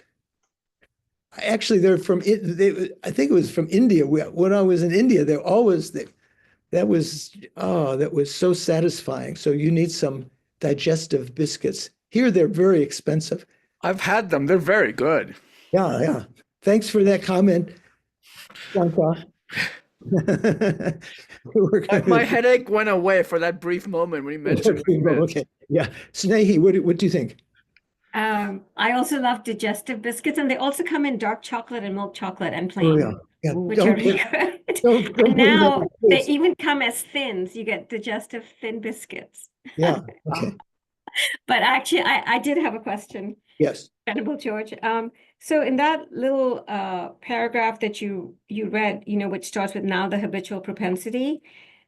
Speaker 1: Actually, they're from, I think it was from India. When I was in India, that was so satisfying. So you need some digestive biscuits. Here, they're very expensive.
Speaker 2: I've had them. They're very good.
Speaker 1: Yeah. Thanks for that comment, Shankar.
Speaker 2: My headache went away for that brief moment when you mentioned it.
Speaker 1: Okay, yeah. Snehi, what do you think?
Speaker 14: I also love digestive biscuits, and they also come in dark chocolate and milk chocolate and plain, which are really good. And now they even come as thins. You get digestive thin biscuits.
Speaker 1: Yeah. Okay.
Speaker 14: But actually, I did have a question.
Speaker 1: Yes.
Speaker 14: Venerable George. So in that little paragraph that you read, which starts with now the habitual propensity,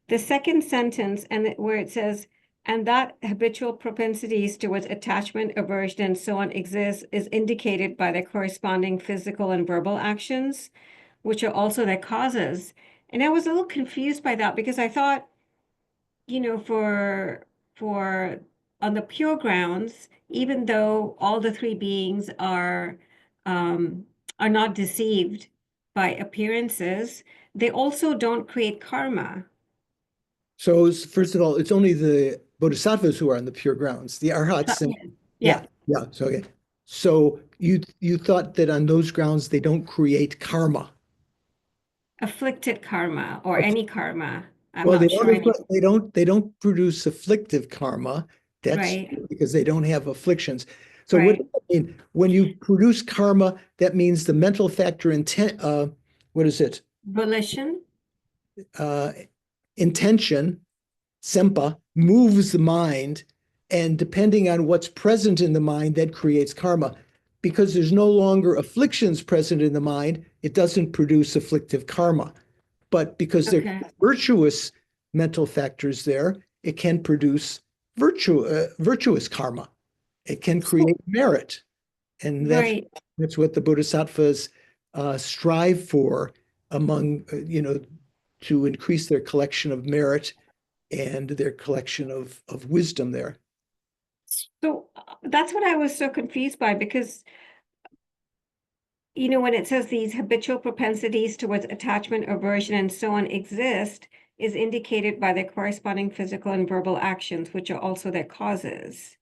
Speaker 14: the second sentence where it says, and that habitual propensities towards attachment, aversion, and so on exists is indicated by their corresponding physical and verbal actions, which are also their causes. And I was a little confused by that because I thought, for on the pure grounds, even though all the three beings are not deceived by appearances, they also don't create karma.
Speaker 1: So first of all, it's only the bodhisattvas who are on the pure grounds. The arhats. Yeah. So okay. So you thought that on those grounds they don't create karma.
Speaker 14: Afflicted karma or any karma.
Speaker 1: They don't produce afflictive karma. That's right. Because they don't have afflictions. So what does that mean? When you produce karma, that means the mental factor what is it?
Speaker 14: Volition.
Speaker 1: Intention, sempa, moves the mind, and depending on what's present in the mind, that creates karma. Because there's no longer afflictions present in the mind, it doesn't produce afflictive karma. But because there are virtuous mental factors there, it can produce virtuous karma. It can create merit. And that's what the bodhisattvas strive for among, to increase their collection of merit and their collection of wisdom there.
Speaker 14: So that's what I was so confused by, because you know, when it says these habitual propensities towards attachment, aversion, and so on exist, is indicated by their corresponding physical and verbal actions, which are also their causes.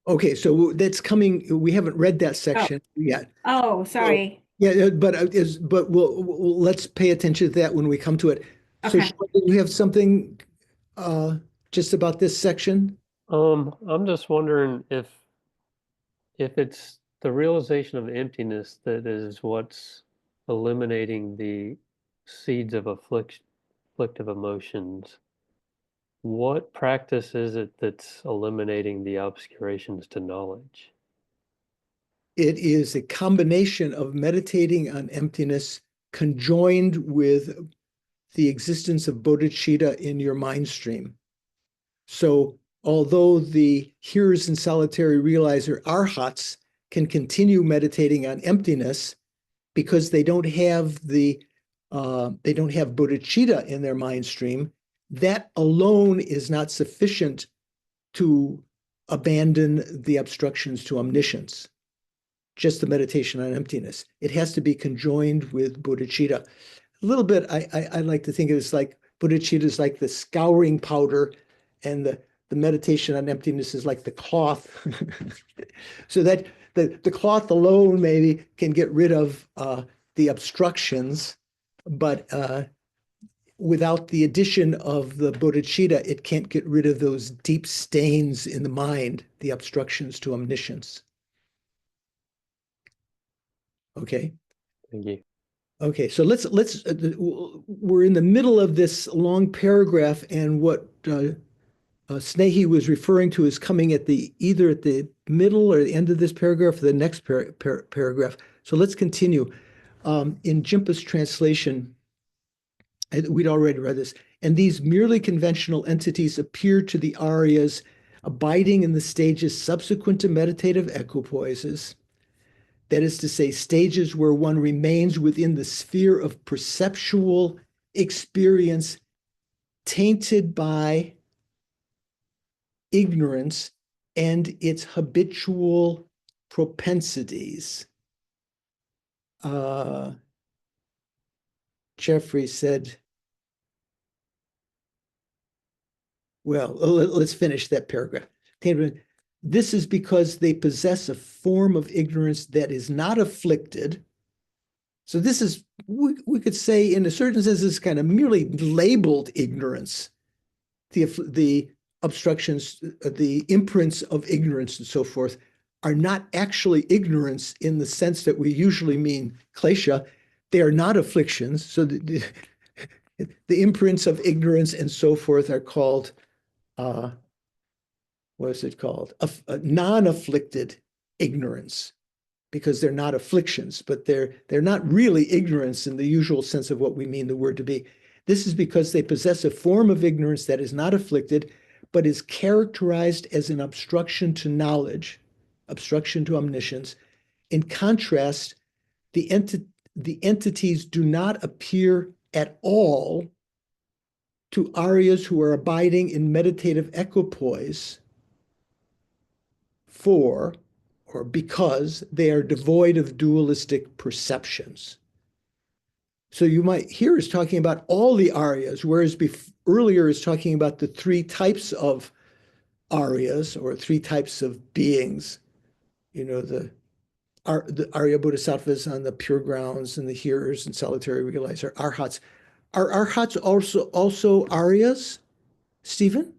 Speaker 1: Okay, so that's coming. We haven't read that section yet.
Speaker 14: Oh, sorry.
Speaker 1: Yeah, but let's pay attention to that when we come to it. So,
Speaker 14: Okay.
Speaker 1: Sean, do you have something just about this section?
Speaker 8: I'm just wondering if it's the realization of emptiness that is what's eliminating the seeds of afflictive emotions. What practice is it that's eliminating the obscurations to knowledge?
Speaker 1: It is a combination of meditating on emptiness conjoined with the existence of bodhicitta in your mind stream. So, although the hearers and solitary realizer arhats can continue meditating on emptiness because they don't have bodhicitta in their mind stream, that alone is not sufficient to abandon the obstructions to omniscience. Just the meditation on emptiness. It has to be conjoined with bodhicitta. A little bit, I like to think of it as like bodhicitta is like the scouring powder, and the meditation on emptiness is like the cloth. So that the cloth alone maybe can get rid of the obstructions, but without the addition of the bodhicitta, it can't get rid of those deep stains in the mind, the obstructions to omniscience. Okay.
Speaker 8: Thank you.
Speaker 1: Okay, so let's we're in the middle of this long paragraph, and what Snehi was referring to is coming at either at the middle or the end of this paragraph or the next paragraph. So let's continue. In Jimpa's translation, we'd already read this, and these merely conventional entities appear to the Aryas abiding in the stages subsequent to meditative equipoises. That is to say, stages where one remains within the sphere of perceptual experience tainted by ignorance and its habitual propensities. Jeffrey said, well, let's finish that paragraph. This is because they possess a form of ignorance that is not afflicted. So this is, we could say in a certain sense, this kind of merely labeled ignorance. The obstructions, the imprints of ignorance and so forth are not actually ignorance in the sense that we usually mean klesha. They are not afflictions. So the imprints of ignorance and so forth are called what is it called? A non-afflicted ignorance, because they're not afflictions, but they're not really ignorance in the usual sense of what we mean the word to be. This is because they possess a form of ignorance that is not afflicted, but is characterized as an obstruction to knowledge, obstruction to omniscience. In contrast, the entities do not appear at all to Aryas who are abiding in meditative equipoise, for or because they are devoid of dualistic perceptions. So you might hear is talking about all the Aryas, whereas earlier is talking about the three types of Aryas or three types of beings. You know, the Arya Bodhisattvas on the pure grounds and the hearers and solitary realizer, Arhats. Are Arhats also Aryas, Stephen?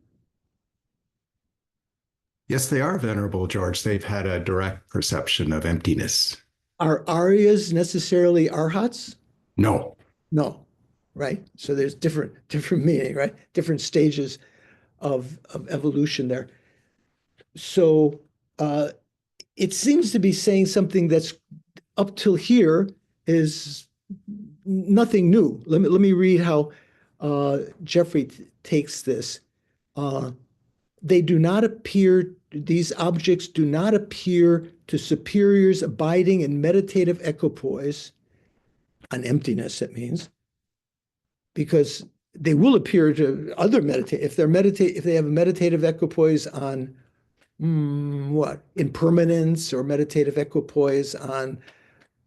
Speaker 15: Yes, they are, Venerable George. They've had a direct perception of emptiness.
Speaker 1: Are Aryas necessarily Arhats?
Speaker 15: No.
Speaker 1: No, right? So there's different meaning, right? Different stages of evolution there. So it seems to be saying something that's up till here is nothing new. Let me read how Jeffrey takes this. They do not appear, these objects do not appear to superiors abiding in meditative equipoise, on emptiness, it means, because they will appear to other if they have a meditative equipoise on what? Impermanence, or meditative equipoise on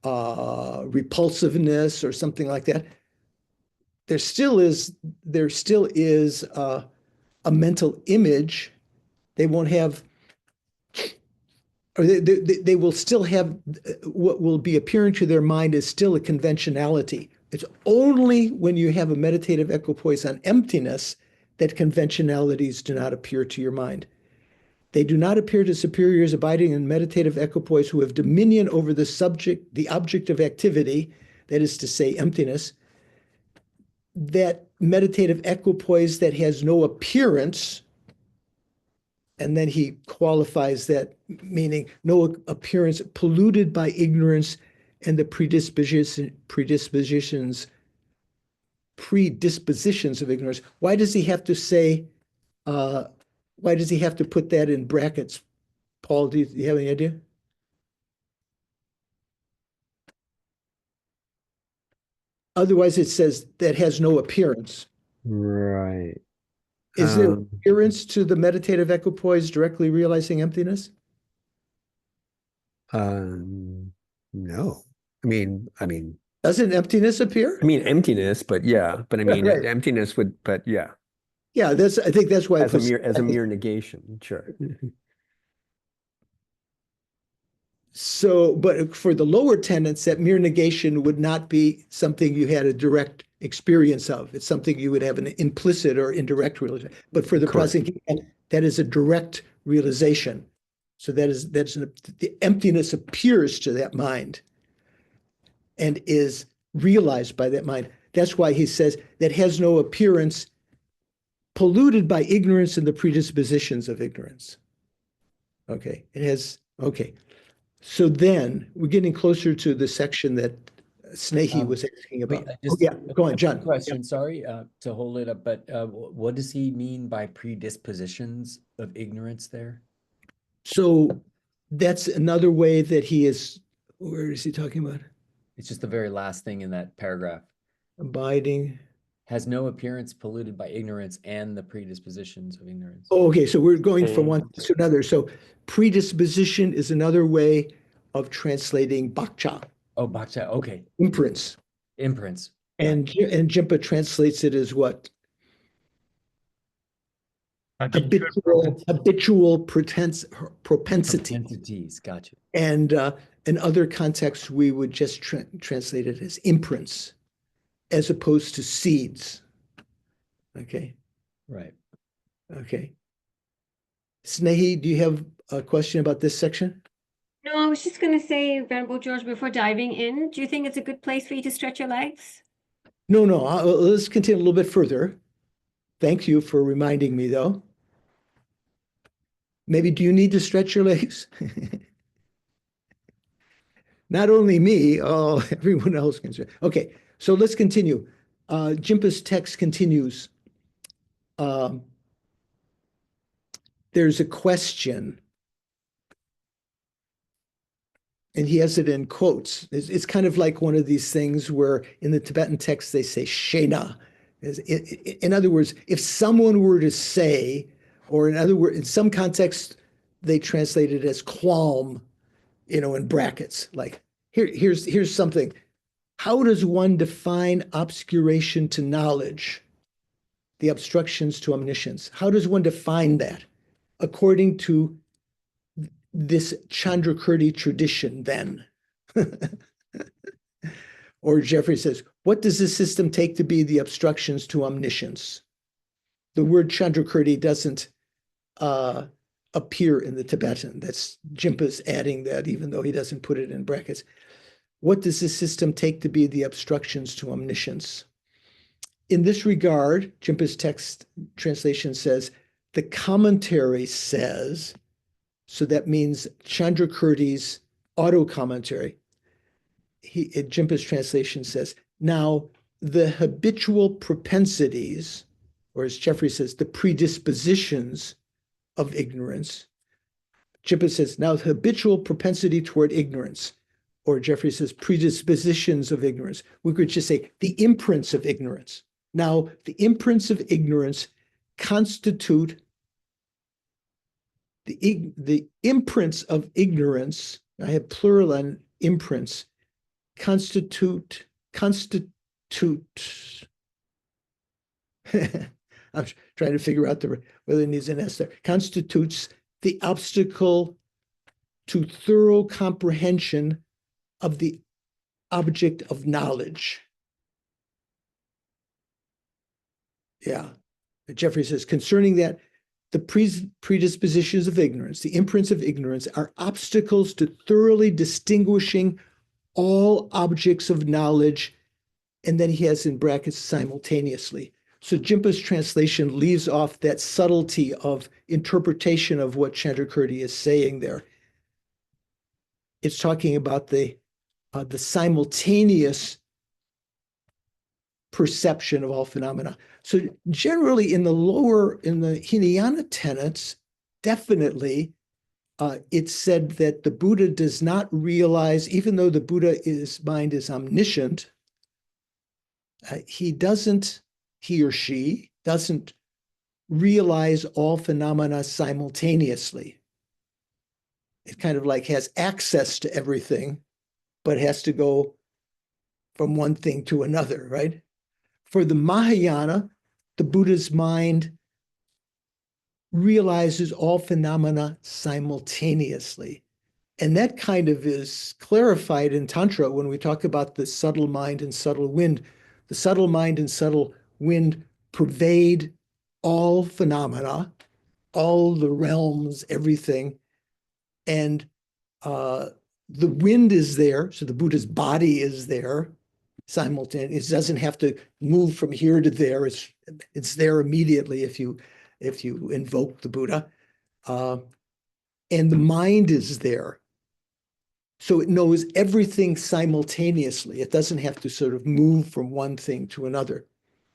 Speaker 1: repulsiveness or something like that, there still is a mental image. They won't have, or they will still have what will be appearing to their mind is still a conventionality. It's only when you have a meditative equipoise on emptiness that conventionalities do not appear to your mind. They do not appear to superiors abiding in meditative equipoise who have dominion over the subject, the object of activity, that is to say, emptiness. That meditative equipoise that has no appearance, and then he qualifies that meaning no appearance, polluted by ignorance and the predispositions of ignorance. Why does he have to say, why does he have to put that in brackets? Paul, do you have any idea? Otherwise, it says that has no appearance.
Speaker 4: Right.
Speaker 1: Is there appearance to the meditative equipoise directly realizing emptiness?
Speaker 4: No. I mean,
Speaker 1: doesn't emptiness appear?
Speaker 4: I mean, emptiness, but yeah, but I mean,
Speaker 1: Right.
Speaker 4: emptiness would, but yeah.
Speaker 1: Yeah, I think that's why
Speaker 4: as a mere negation, sure.
Speaker 1: So, but for the lower tenets, that mere negation would not be something you had a direct experience of. It's something you would have an implicit or indirect realization. But for the present, that is a direct realization. So the emptiness appears to that mind and is realized by that mind. That's why he says that has no appearance, polluted by ignorance and the predispositions of ignorance. Okay, it has, okay. So then we're getting closer to the section that Snehi was asking about. Go on, John.
Speaker 5: Question, sorry to hold it up, but what does he mean by predispositions of ignorance there?
Speaker 1: So that's another way that he is, where is he talking about?
Speaker 5: It's just the very last thing in that paragraph.
Speaker 1: Abiding.
Speaker 5: Has no appearance, polluted by ignorance and the predispositions of ignorance.
Speaker 1: Oh, okay, so we're going from one to another. So predisposition is another way of translating bhakcha.
Speaker 5: Oh, bhakcha, okay.
Speaker 1: Imprints.
Speaker 5: Imprints.
Speaker 1: And Jimpa translates it as what? Habitual propensity.
Speaker 5: Propensities, gotcha.
Speaker 1: And in other contexts, we would just translate it as imprints, as opposed to seeds. Okay.
Speaker 5: Right.
Speaker 1: Okay. Snehi, do you have a question about this section?
Speaker 14: No, I was just going to say, Venerable George, before diving in, do you think it's a good place for you to stretch your legs?
Speaker 1: No, let's continue a little bit further. Thank you for reminding me, though. Maybe do you need to stretch your legs? Not only me, everyone else can stretch. Okay, so let's continue. Jimpa's text continues. There's a question, and he has it in quotes. It's kind of like one of these things where in the Tibetan text they say shena. In other words, if someone were to say, or in other words, in some context, they translate it as qualm, in brackets. Like here's something. How does one define obscuration to knowledge? The obstructions to omniscience. How does one define that? According to this Chandrakirti tradition, then. Or Jeffrey says, what does this system take to be the obstructions to omniscience? The word Chandrakirti doesn't appear in the Tibetan. That's Jimpa's adding that, even though he doesn't put it in brackets. What does this system take to be the obstructions to omniscience? In this regard, Jimpa's text translation says, the commentary says, so that means Chandrakirti's auto-commentary. Jimpa's translation says, now the habitual propensities, or as Jeffrey says, the predispositions of ignorance. Jimpa says, now the habitual propensity toward ignorance, or Jeffrey says, predispositions of ignorance. We could just say the imprints of ignorance. Now, the imprints of ignorance constitute the imprints of ignorance. I have plural on imprints. constitute I'm trying to figure out whether it needs an S there. Constitutes the obstacle to thorough comprehension of the object of knowledge. Yeah. Jeffrey says, concerning that, the predispositions of ignorance, the imprints of ignorance, are obstacles to thoroughly distinguishing all objects of knowledge. And then he has in brackets simultaneously. So Jimpa's translation leaves off that subtlety of interpretation of what Chandrakirti is saying there. It's talking about the simultaneous perception of all phenomena. So generally in the Hinayana tenets, definitely it's said that the Buddha does not realize, even though the Buddha's mind is omniscient, he or she doesn't realize all phenomena simultaneously. It kind of like has access to everything, but has to go from one thing to another, right? For the Mahayana, the Buddha's mind realizes all phenomena simultaneously. And that kind of is clarified in Tantra when we talk about the subtle mind and subtle wind. The subtle mind and subtle wind pervade all phenomena, all the realms, everything. And the wind is there, so the Buddha's body is there simultaneously. It doesn't have to move from here to there. It's there immediately if you invoke the Buddha. And the mind is there. So it knows everything simultaneously. It doesn't have to sort of move from one thing to another.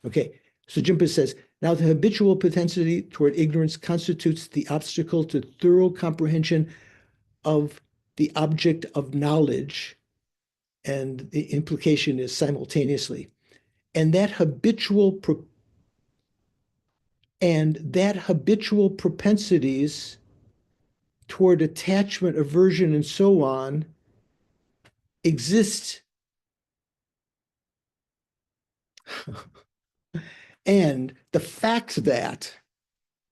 Speaker 1: Okay, so Jimpa says, now the habitual propensity toward ignorance constitutes the obstacle to thorough comprehension of the object of knowledge. And the implication is simultaneously. And that habitual propensities toward attachment, aversion, and so on exist. And the fact that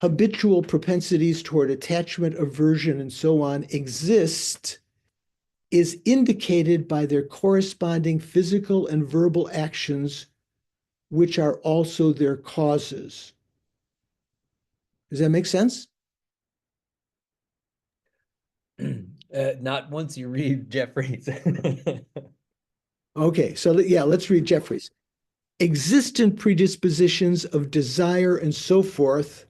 Speaker 1: habitual propensities toward attachment, aversion, and so on exist is indicated by their corresponding physical and verbal actions, which are also their causes. Does that make sense?
Speaker 5: Not once you read Jeffrey's.
Speaker 1: Okay, so yeah, let's read Jeffrey's. Existent predispositions of desire and so forth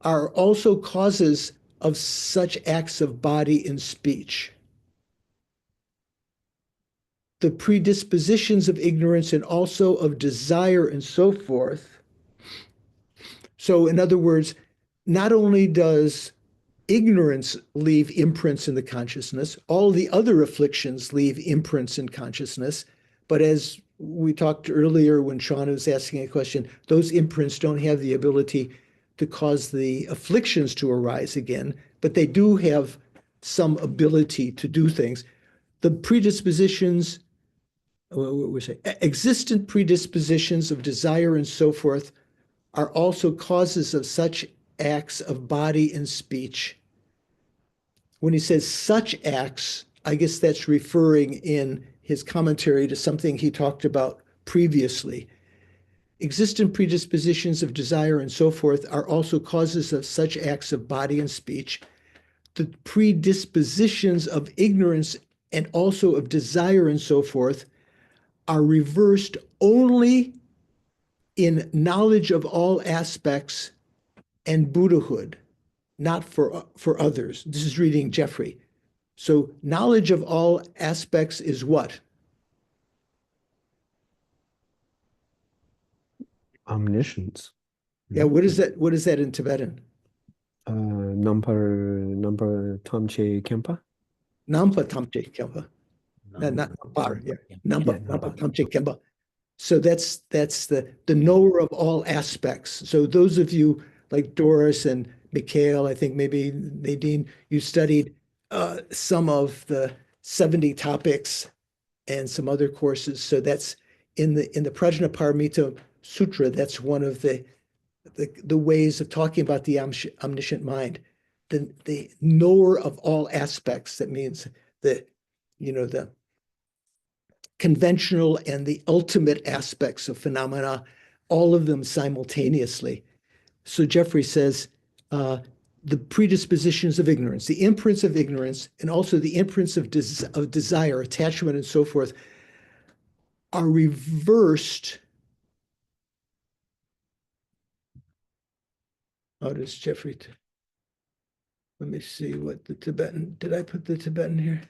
Speaker 1: are also causes of such acts of body and speech. The predispositions of ignorance and also of desire and so forth. So in other words, not only does ignorance leave imprints in the consciousness, all the other afflictions leave imprints in consciousness. But as we talked earlier when Sean was asking a question, those imprints don't have the ability to cause the afflictions to arise again, but they do have some ability to do things. The predispositions, existent predispositions of desire and so forth are also causes of such acts of body and speech. When he says such acts, I guess that's referring in his commentary to something he talked about previously. Existent predispositions of desire and so forth are also causes of such acts of body and speech. The predispositions of ignorance and also of desire and so forth are reversed only in knowledge of all aspects and Buddhahood, not for others. This is reading Jeffrey. So knowledge of all aspects is what?
Speaker 4: Omniscience.
Speaker 1: Yeah, what is that? What is that in Tibetan?
Speaker 4: Nampa Tamche Kempa.
Speaker 1: Nampa Tamche Kempa. Not Nampar, yeah. Nampa Tamche Kempa. So that's the knower of all aspects. So those of you like Doris and Mikhail, I think maybe Nadine, you studied some of the 70 topics and some other courses. So that's in the Prajnaparamita Sutra. That's one of the ways of talking about the omniscient mind, the knower of all aspects. That means the conventional and the ultimate aspects of phenomena, all of them simultaneously. So Jeffrey says, the predispositions of ignorance, the imprints of ignorance, and also the imprints of desire, attachment, and so forth, are reversed. How does Jeffrey? Let me see what the Tibetan, did I put the Tibetan here?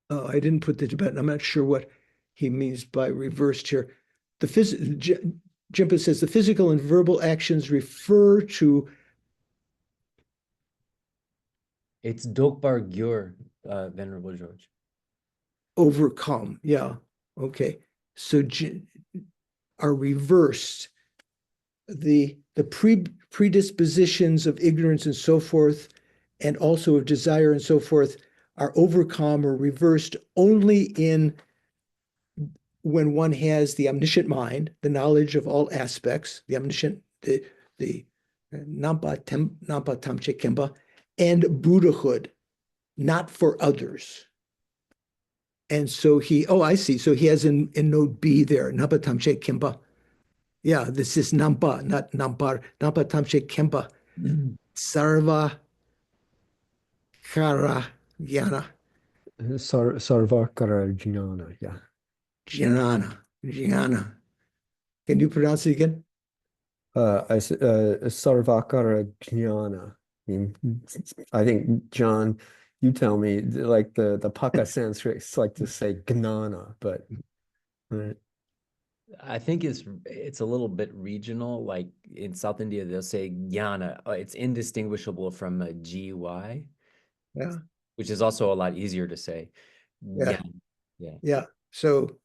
Speaker 1: Oh, I didn't put the Tibetan. I'm not sure what he means by reversed here. Jimpa says the physical and verbal actions refer to.
Speaker 5: It's Dokbar Gyur, Venerable George.
Speaker 1: Overcome, yeah. Okay. So are reversed. The predispositions of ignorance and so forth, and also of desire and so forth, are overcome or reversed only when one has the omniscient mind, the knowledge of all aspects, the omniscient, the Nampa Tamche Kempa, and Buddhahood, not for others. And so I see. So he has in note B there, Nampa Tamche Kempa. Yeah, this is Nampa, not Nampar. Nampa Tamche Kempa. Sarva Kara Jnana.
Speaker 4: Sarvakara Jnana, yeah.
Speaker 1: Jnana. Can you pronounce it again?
Speaker 4: Sarvakara Jnana. I think, John, you tell me, like the Paka Sanskrits like to say Gnana, but right.
Speaker 5: I think it's a little bit regional. Like in South India, they'll say jnana. It's indistinguishable from a GY.
Speaker 1: Yeah.
Speaker 5: Which is also a lot easier to say.
Speaker 1: Yeah.
Speaker 5: Yeah.
Speaker 1: Yeah. So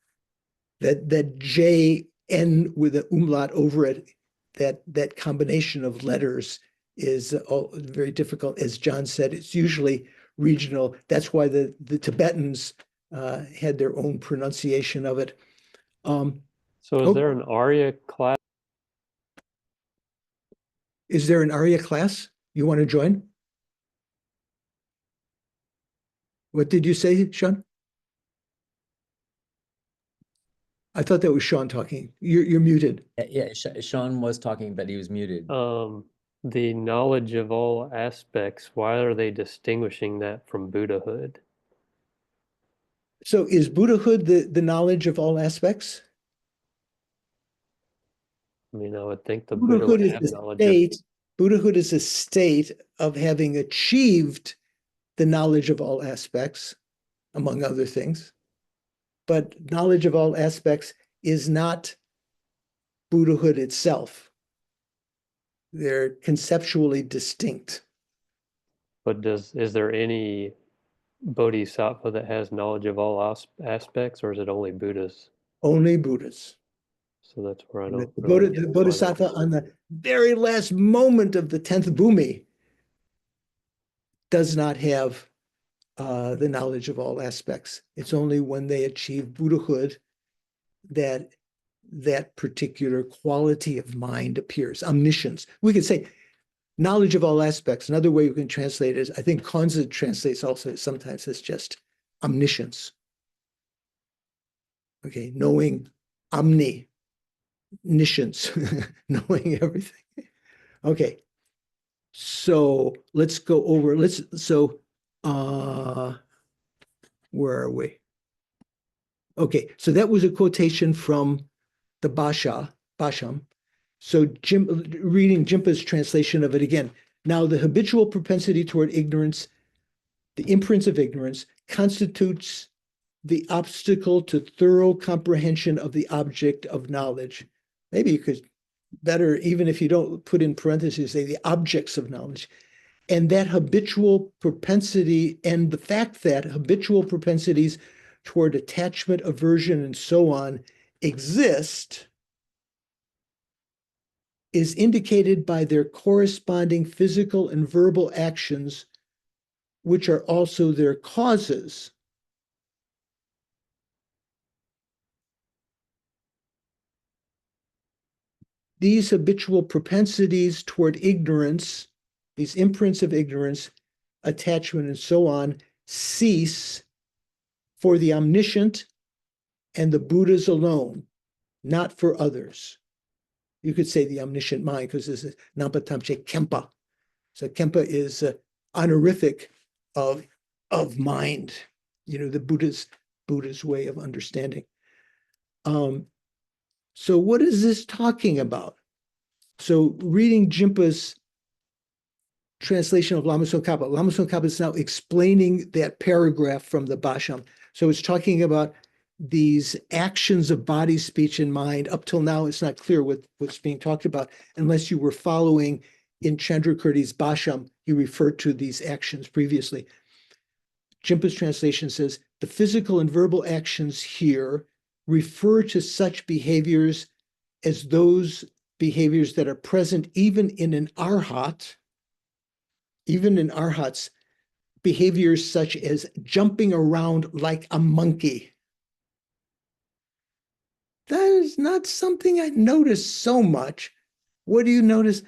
Speaker 1: that JN with an umlaut over it, that combination of letters is very difficult. As John said, it's usually regional. That's why the Tibetans had their own pronunciation of it.
Speaker 8: So is there an Arya class?
Speaker 1: Is there an Arya class you want to join? What did you say, Sean? I thought that was Sean talking. You're muted.
Speaker 5: Yeah, Sean was talking, but he was muted.
Speaker 8: The knowledge of all aspects, why are they distinguishing that from Buddhahood?
Speaker 1: So is Buddhahood the knowledge of all aspects?
Speaker 8: I mean, I would think the Buddha
Speaker 1: Buddhahood
Speaker 8: would
Speaker 1: is
Speaker 8: have
Speaker 1: the
Speaker 8: knowledge
Speaker 1: state. Buddhahood is a state of having achieved the knowledge of all aspects, among other things. But knowledge of all aspects is not Buddhahood itself. They're conceptually distinct.
Speaker 8: But is there any bodhisattva that has knowledge of all aspects, or is it only Buddhas?
Speaker 1: Only Buddhas.
Speaker 8: So that's where I don't
Speaker 1: The
Speaker 8: really get why
Speaker 1: Bodhisattva on the very last moment of the 10th bhumi does not have the knowledge of all aspects. It's only when they achieve Buddhahood that that particular quality of mind appears, omniscience. We could say knowledge of all aspects. Another way we can translate it is, I think Kanza translates also sometimes as just omniscience. Okay, knowing omniscience, knowing everything. Okay, so let's go over, where are we? Okay, so that was a quotation from the Basham. So reading Jimpa's translation of it again. Now, the habitual propensity toward ignorance, the imprints of ignorance, constitutes the obstacle to thorough comprehension of the object of knowledge. Maybe you could better, even if you don't put in parentheses, say the objects of knowledge. And that habitual propensity, and the fact that habitual propensities toward attachment, aversion, and so on exist is indicated by their corresponding physical and verbal actions, which are also their causes. These habitual propensities toward ignorance, these imprints of ignorance, attachment, and so on, cease for the omniscient and the Buddhas alone, not for others. You could say the omniscient mind, because this is Nampatamche Kempa. So Kempa is honorific of mind, the Buddha's way of understanding. So what is this talking about? So reading Jinpa's translation of Lama Tsong Khapa, Lama Tsong Khapa is now explaining that paragraph from the Basham. So it's talking about these actions of body, speech, and mind. Up till now, it's not clear what's being talked about, unless you were following in Chandrakirti's Basham, he referred to these actions previously. Jinpa's translation says, the physical and verbal actions here refer to such behaviors as those behaviors that are present even in an arhat, even in arhats, behaviors such as jumping around like a monkey. That is not something I notice so much. What do you notice?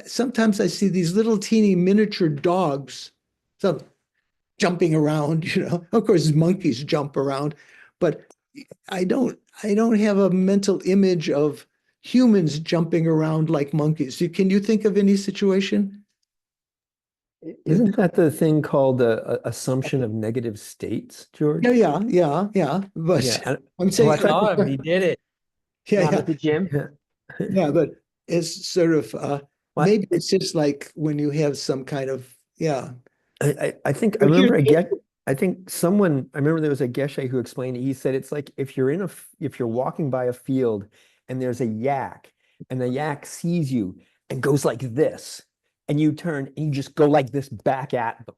Speaker 1: Sometimes I see these little teeny miniature dogs, some jumping around, Of course, monkeys jump around, but I don't have a mental image of humans jumping around like monkeys. Can you think of any situation?
Speaker 4: Isn't that the thing called the assumption of negative states, George?
Speaker 1: Yeah. But
Speaker 4: Yeah,
Speaker 1: I'm saying,
Speaker 5: He did it.
Speaker 1: yeah.
Speaker 13: At the gym.
Speaker 1: Yeah, but it's sort of maybe it's just like when you have some kind of
Speaker 4: I think I
Speaker 1: But
Speaker 4: remember
Speaker 1: here's-
Speaker 4: I remember there was a geshe who explained it. He said it's like if you're walking by a field and there's a yak and the yak sees you and goes like this, and you turn and you just go like this back at them.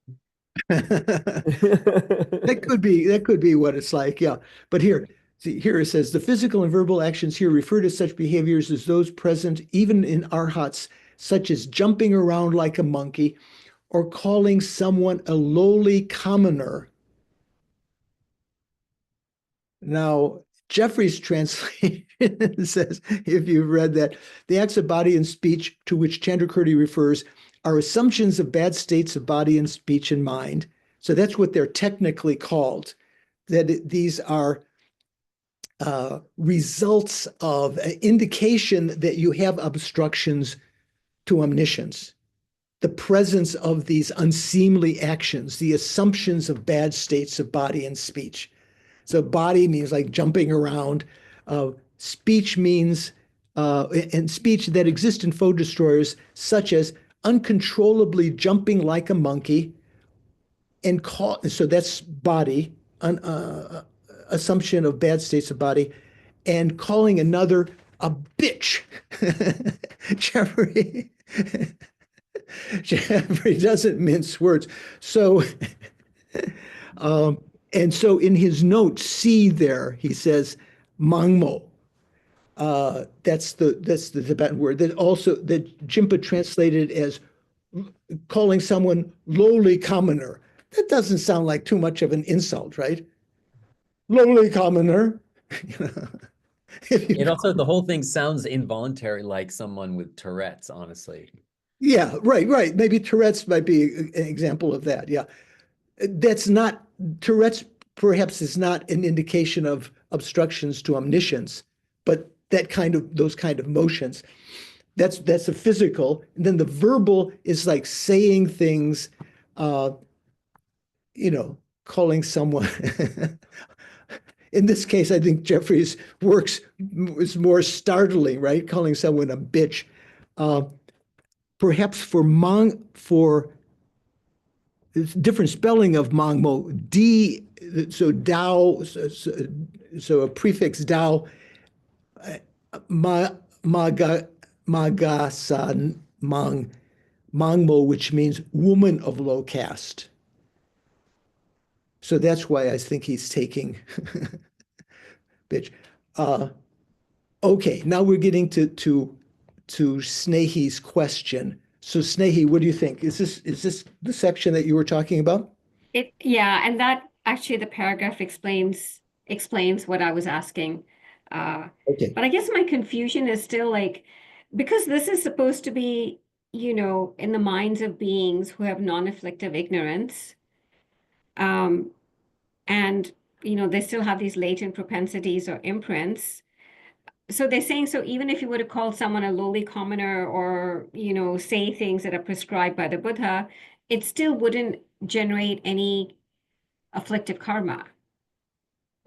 Speaker 1: that could be what it's like, yeah. But here it says the physical and verbal actions here refer to such behaviors as those present even in arhats, such as jumping around like a monkey or calling someone a lowly commoner. Now, Jeffrey's translation says, if you've read that, the acts of body and speech to which Chandrakirti refers are assumptions of bad states of body and speech and mind. So that's what they're technically called, that these are results of indication that you have obstructions to omniscience, the presence of these unseemly actions, the assumptions of bad states of body and speech. So body means like jumping around. Speech means, and speech that exists in foe destroyers, such as uncontrollably jumping like a monkey, and so that's body, assumption of bad states of body, and calling another a bitch. Jeffrey doesn't mince words. So, and so in his note C there, he says mangmo. That's the Tibetan word that Jinpa translated as calling someone lowly commoner. That doesn't sound like too much of an insult, right? Lowly commoner.
Speaker 5: It also, the whole thing sounds involuntary, like someone with Tourette's, honestly.
Speaker 1: Yeah, right. Maybe Tourette's might be an example of that. Yeah. That's not, Tourette's perhaps is not an indication of obstructions to omniscience, but those kind of motions. That's a physical. And then the verbal is like saying things, calling someone. In this case, I think Jeffrey's works is more startling, right? Calling someone a bitch. Perhaps for different spelling of mangmo, D, so Dao, so a prefix Dao, magasan mangmo, which means woman of low caste. So that's why I think he's taking bitch. Okay, now we're getting to to Snehi's question. So Snehi, what do you think? Is this the section that you were talking about?
Speaker 14: Yeah, and that actually the paragraph explains what I was asking.
Speaker 1: Okay.
Speaker 14: But I guess my confusion is still like, because this is supposed to be, in the minds of beings who have non-afflictive ignorance, and they still have these latent propensities or imprints. So they're saying, so even if you were to call someone a lowly commoner or, say things that are prescribed by the Buddha, it still wouldn't generate any afflictive karma.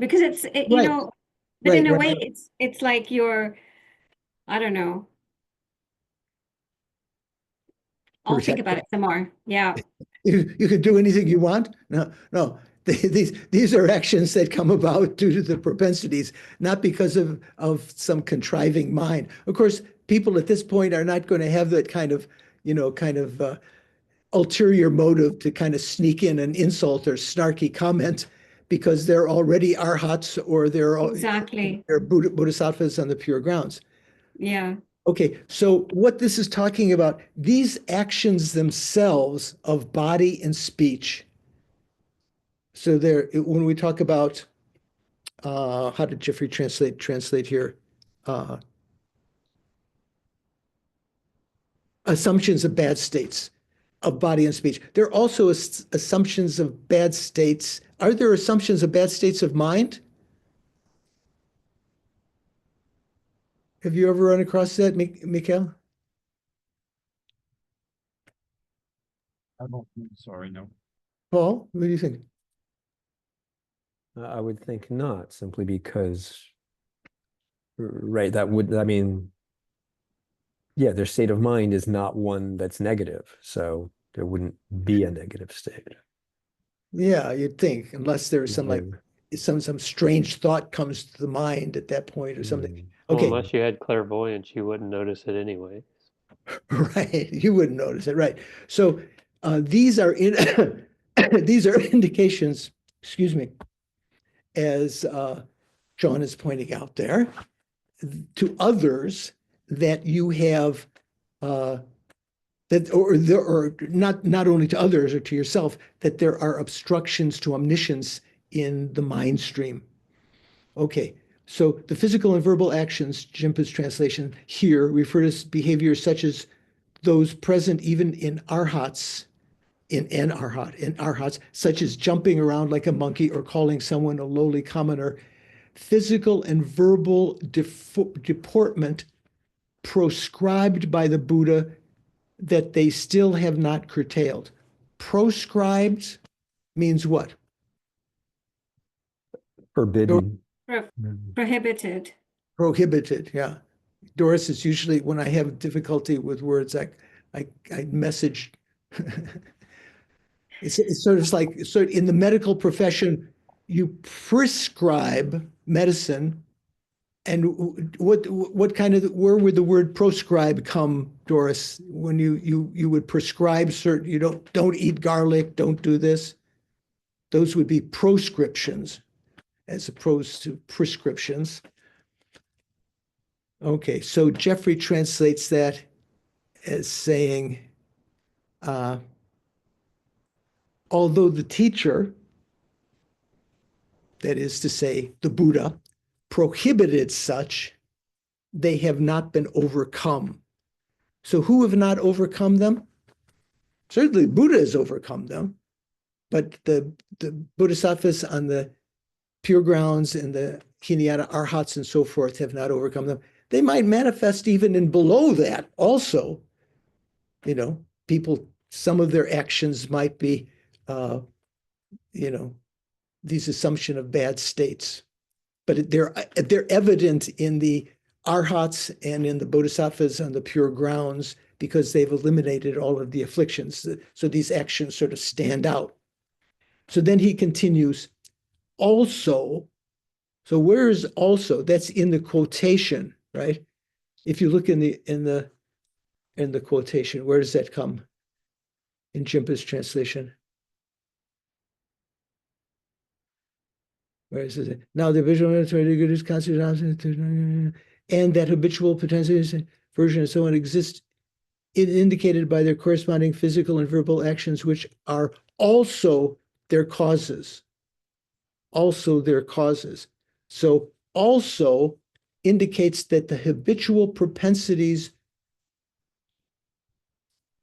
Speaker 14: Because
Speaker 1: Right.
Speaker 14: but in a
Speaker 1: Right.
Speaker 14: way, it's like I don't know. I'll think about it some more. Yeah.
Speaker 1: You can do anything you want? No. These are actions that come about due to the propensities, not because of some contriving mind. Of course, people at this point are not going to have that kind of ulterior motive to kind of sneak in an insult or snarky comment because they're already arhats or
Speaker 14: Exactly.
Speaker 1: they're bodhisattvas on the pure grounds.
Speaker 14: Yeah.
Speaker 1: Okay, so what this is talking about, these actions themselves of body and speech. So when we talk about, how did Jeffrey translate here? Assumptions of bad states of body and speech. There are also assumptions of bad states. Are there assumptions of bad states of mind? Have you ever run across that, Mikhail?
Speaker 7: Sorry, no.
Speaker 1: Paul, what do you think?
Speaker 4: I would think not, simply because, right, yeah, their state of mind is not one that's negative, so there wouldn't be a negative state.
Speaker 1: Yeah, you'd think, unless there's some strange thought comes to the mind at that point or something.
Speaker 8: Well,
Speaker 1: Okay,
Speaker 8: unless you had clairvoyance, you wouldn't notice it anyway.
Speaker 1: right. You wouldn't notice it, right? So these are these are indications, excuse me, as John is pointing out there, to others that you have that or not only to others or to yourself, that there are obstructions to omniscience in the mind stream. Okay, so the physical and verbal actions, Jimpa's translation here, refer to behaviors such as those present even in arhats, in arhats, such as jumping around like a monkey or calling someone a lowly commoner. Physical and verbal deportment proscribed by the Buddha that they still have not curtailed. Proscribed means what?
Speaker 4: Forbidden.
Speaker 14: Prohibited.
Speaker 1: Prohibited, yeah. Doris is usually, when I have difficulty with words, I message. It's sort of like, so in the medical profession, you prescribe medicine. And what kind of, where would the word proscribe come, Doris? When you would prescribe certain, you don't eat garlic, don't do this. Those would be proscriptions as opposed to prescriptions. Okay, so Jeffrey translates that as saying, although the teacher, that is to say, the Buddha, prohibited such, they have not been overcome. So who have not overcome them? Certainly Buddha has overcome them, but the bodhisattvas on the pure grounds and the Hinayana arhats and so forth have not overcome them. They might manifest even in below that also. People, some of their actions might be, these assumption of bad states, but they're evident in the arhats and in the bodhisattvas on the pure grounds because they've eliminated all of the afflictions. So these actions sort of stand out. So then he continues, also, so where is also? That's in the quotation, right? If you look in the quotation, where does that come in Jimpa's translation? Where is it? Now the visual good is constituted and that habitual potential is version and so on exist indicated by their corresponding physical and verbal actions, which are also their causes. Also their causes. So also indicates that the habitual propensities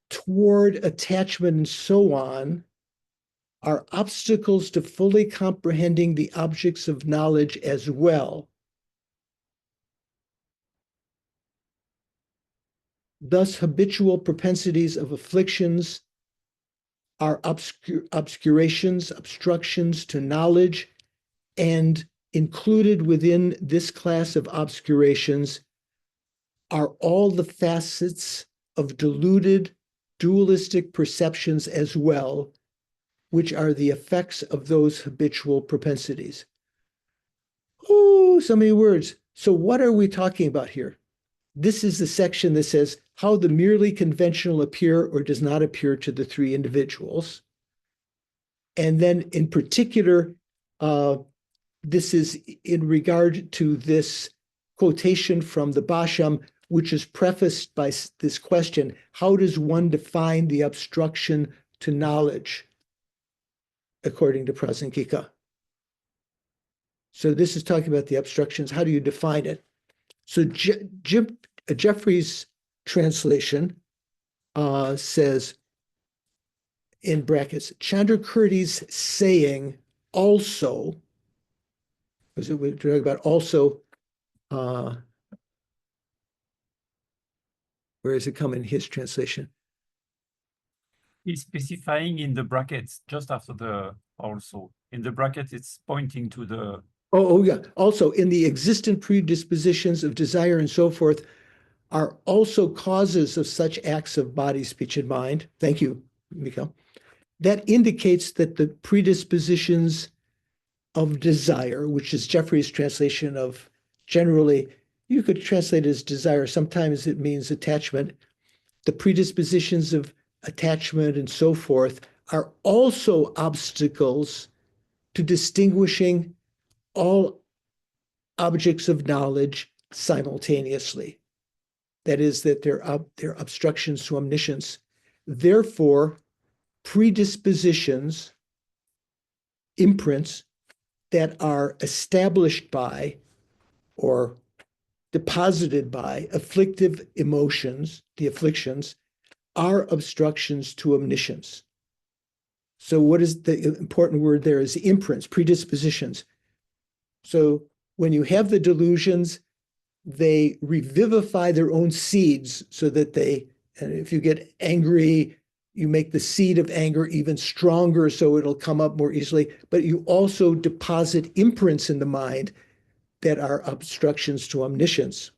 Speaker 1: toward attachment and so on are obstacles to fully comprehending the objects of knowledge as well. Thus, habitual propensities of afflictions are obscurations, obstructions to knowledge, and included within this class of obscurations are all the facets of deluded, dualistic perceptions as well, which are the effects of those habitual propensities. Oh, so many words. So what are we talking about here? This is the section that says how the merely conventional appear or does not appear to the three individuals. And then in particular, this is in regard to this quotation from the Bhasham, which is prefaced by this question, how does one define the obstruction to knowledge, according to Prasangika? So this is talking about the obstructions. How do you define it? So Jeffrey's translation says, in brackets, Chandrakirti's saying also, because we're talking about also, where does it come in his translation?
Speaker 7: He's specifying in the brackets just after the also. In the brackets, it's pointing to the.
Speaker 1: Oh, yeah. Also, in the existent predispositions of desire and so forth are also causes of such acts of body, speech, and mind. Thank you, Mikhail. That indicates that the predispositions of desire, which is Jeffrey's translation of generally, you could translate it as desire. Sometimes it means attachment. The predispositions of attachment and so forth are also obstacles to distinguishing all objects of knowledge simultaneously. That is, that they're obstructions to omniscience. Therefore, predispositions, imprints that are established by or deposited by afflictive emotions, the afflictions, are obstructions to omniscience. So what is the important word there is imprints, predispositions. So when you have the delusions, they revivify their own seeds so that and if you get angry, you make the seed of anger even stronger so it'll come up more easily, but you also deposit imprints in the mind that are obstructions to omniscience.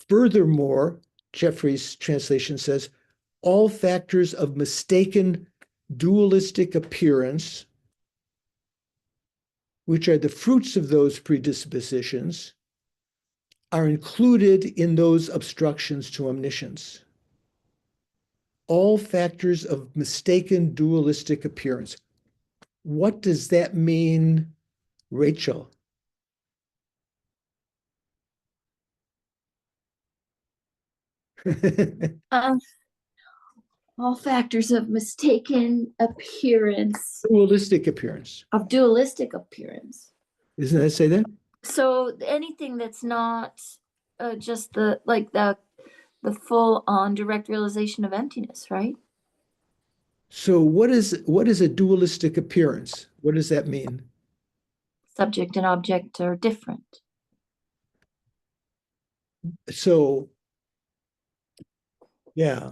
Speaker 1: Furthermore, Jeffrey's translation says, all factors of mistaken dualistic appearance, which are the fruits of those predispositions, are included in those obstructions to omniscience. All factors of mistaken dualistic appearance. What does that mean, Rachel?
Speaker 9: All factors of mistaken appearance.
Speaker 1: Dualistic appearance.
Speaker 9: Of dualistic appearance.
Speaker 1: Doesn't that say that?
Speaker 9: So anything that's not just the full on direct realization of emptiness, right?
Speaker 1: So what is a dualistic appearance? What does that mean?
Speaker 9: Subject and object are different.
Speaker 1: So yeah,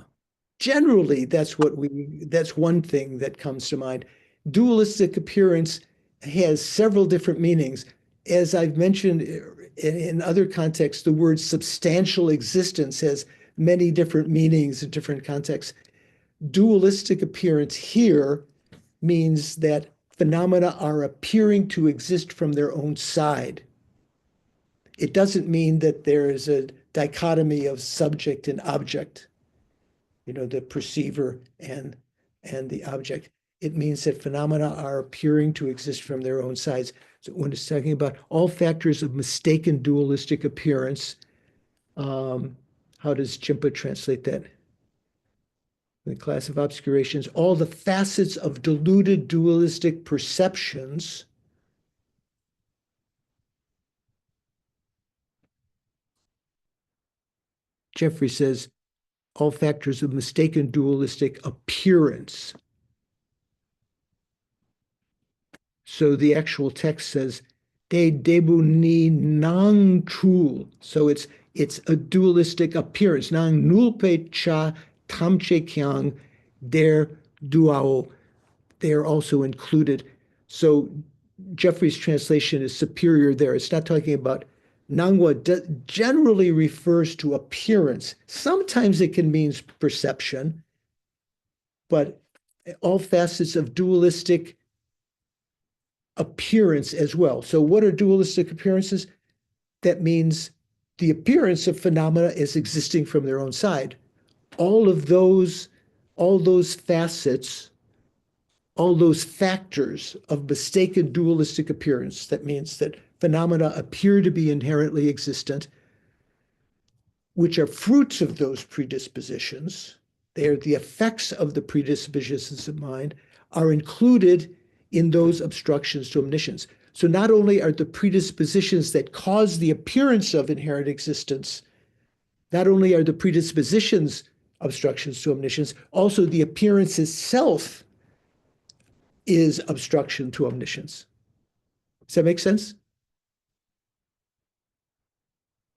Speaker 1: generally that's one thing that comes to mind. Dualistic appearance has several different meanings. As I've mentioned in other contexts, the word substantial existence has many different meanings in different contexts. Dualistic appearance here means that phenomena are appearing to exist from their own side. It doesn't mean that there is a dichotomy of subject and object, the perceiver and the object. It means that phenomena are appearing to exist from their own sides. So when it's talking about all factors of mistaken dualistic appearance, How does Chimpa translate that? The class of obscurations, all the facets of deluded dualistic perceptions Jeffrey says, all factors of mistaken dualistic appearance. So the actual text says, de debu ni nang chul. So it's a dualistic appearance. Nang nulpe cha tamche kyang der duao. They are also included. So Jeffrey's translation is superior there. It's not talking about Nangwa generally refers to appearance. Sometimes it can mean perception, but all facets of dualistic appearance as well. So what are dualistic appearances? That means the appearance of phenomena is existing from their own side. All those facets, all those factors of mistaken dualistic appearance, that means that phenomena appear to be inherently existent, which are fruits of those predispositions, they are the effects of the predispositions of mind, are included in those obstructions to omniscience. So not only are the predispositions that cause the appearance of inherent existence, not only are the predispositions obstructions to omniscience, also the appearance itself is obstruction to omniscience. Does that make sense?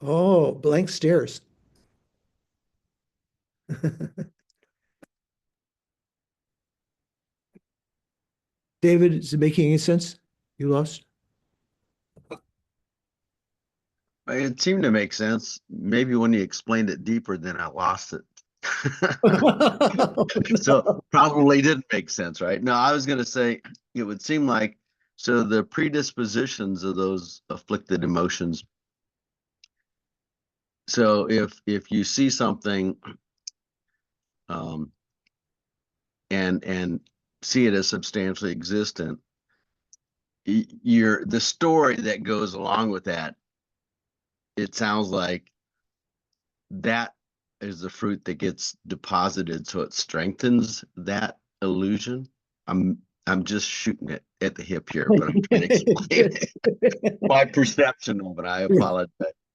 Speaker 1: Oh, blank stares. David, is it making any sense? You lost?
Speaker 16: It seemed to make sense. Maybe when you explained it deeper, then I lost it. So probably didn't make sense, right? No, I was going to say it would seem like so the predispositions of those afflicted emotions. So if you see something and see it as substantially existent, the story that goes along with that, it sounds like that is the fruit that gets deposited, so it strengthens that illusion. I'm just shooting it at the hip here, but I'm trying to explain my perception of it. I apologize.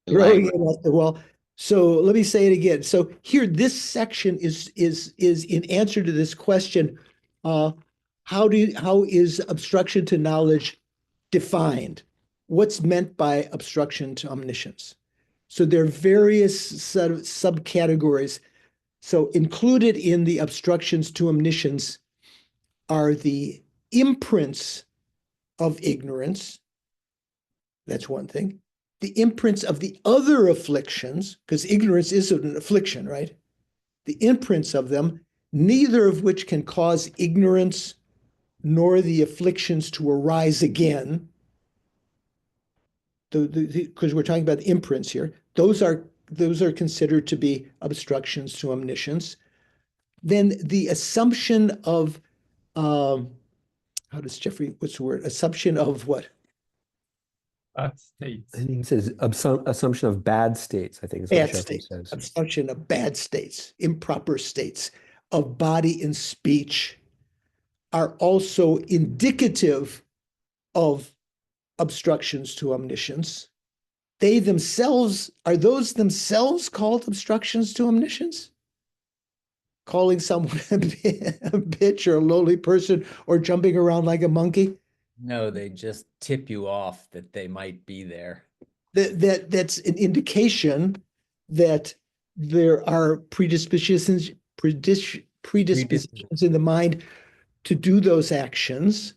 Speaker 1: Well, so let me say it again. So here, this section is in answer to this question. How is obstruction to knowledge defined? What's meant by obstruction to omniscience? So there are various subcategories. So included in the obstructions to omniscience are the imprints of ignorance. That's one thing. The imprints of the other afflictions, because ignorance is an affliction, right? The imprints of them, neither of which can cause ignorance nor the afflictions to arise again. Because we're talking about imprints here. Those are considered to be obstructions to omniscience. Then the assumption of, how does Jeffrey, what's the word? Assumption of what?
Speaker 7: Bad states.
Speaker 4: I think it says assumption of bad states, I think is what
Speaker 1: Bad
Speaker 4: Jeffrey
Speaker 1: states.
Speaker 4: says.
Speaker 1: Assumption of bad states, improper states of body and speech are also indicative of obstructions to omniscience. They themselves, are those themselves called obstructions to omniscience? Calling someone a bitch or a lowly person or jumping around like a monkey?
Speaker 5: No, they just tip you off that they might be there.
Speaker 1: That's an indication that there are predispositions in the mind to do those actions.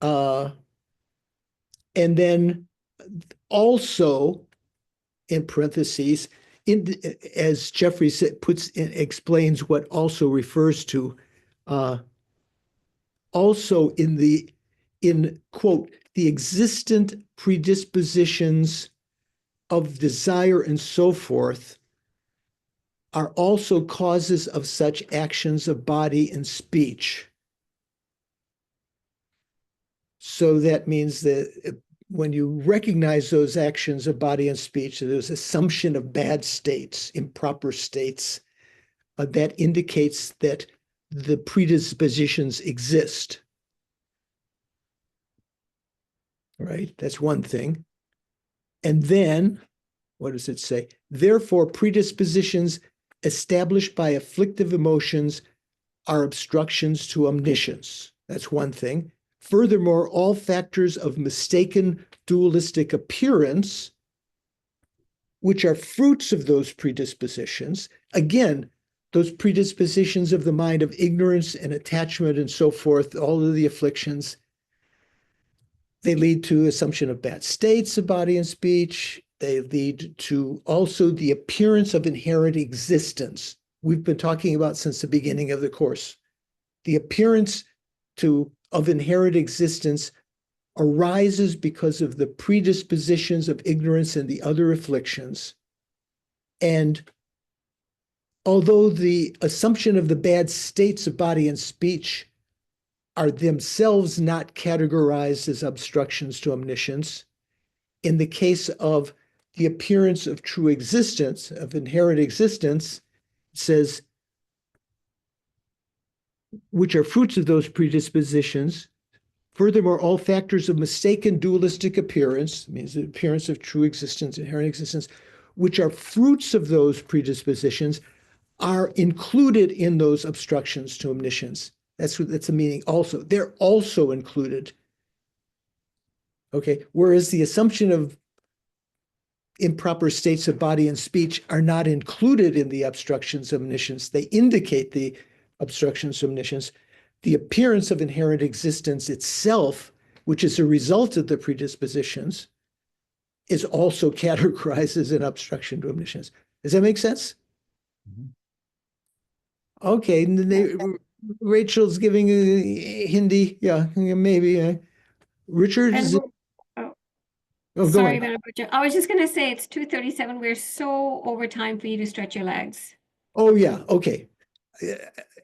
Speaker 1: And then also, in parentheses, as Jeffrey explains what also refers to, also in quote, the existent predispositions of desire and so forth are also causes of such actions of body and speech. So that means that when you recognize those actions of body and speech, there's assumption of bad states, improper states, that indicates that the predispositions exist. Right? That's one thing. And then, what does it say? Therefore, predispositions established by afflictive emotions are obstructions to omniscience. That's one thing. Furthermore, all factors of mistaken dualistic appearance, which are fruits of those predispositions, again, those predispositions of the mind of ignorance and attachment and so forth, all of the afflictions, they lead to assumption of bad states of body and speech. They lead to also the appearance of inherent existence. We've been talking about since the beginning of the course. The appearance of inherent existence arises because of the predispositions of ignorance and the other afflictions. And although the assumption of the bad states of body and speech are themselves not categorized as obstructions to omniscience, in the case of the appearance of true existence, of inherent existence, it says, which are fruits of those predispositions. Furthermore, all factors of mistaken dualistic appearance, means the appearance of true existence, inherent existence, which are fruits of those predispositions, are included in those obstructions to omniscience. That's the meaning also. They're also included. Okay, whereas the assumption of improper states of body and speech are not included in the obstructions of omniscience. They indicate the obstructions of omniscience. The appearance of inherent existence itself, which is a result of the predispositions, is also categorized as an obstruction to omniscience. Does that make sense? Okay, Rachel's giving a Hindi. Yeah, maybe. Richard, is it?
Speaker 14: Oh,
Speaker 1: go
Speaker 14: sorry,
Speaker 1: ahead.
Speaker 14: I was just going to say it's 2:37. We're so over time for you to stretch your legs.
Speaker 1: Oh, yeah. Okay.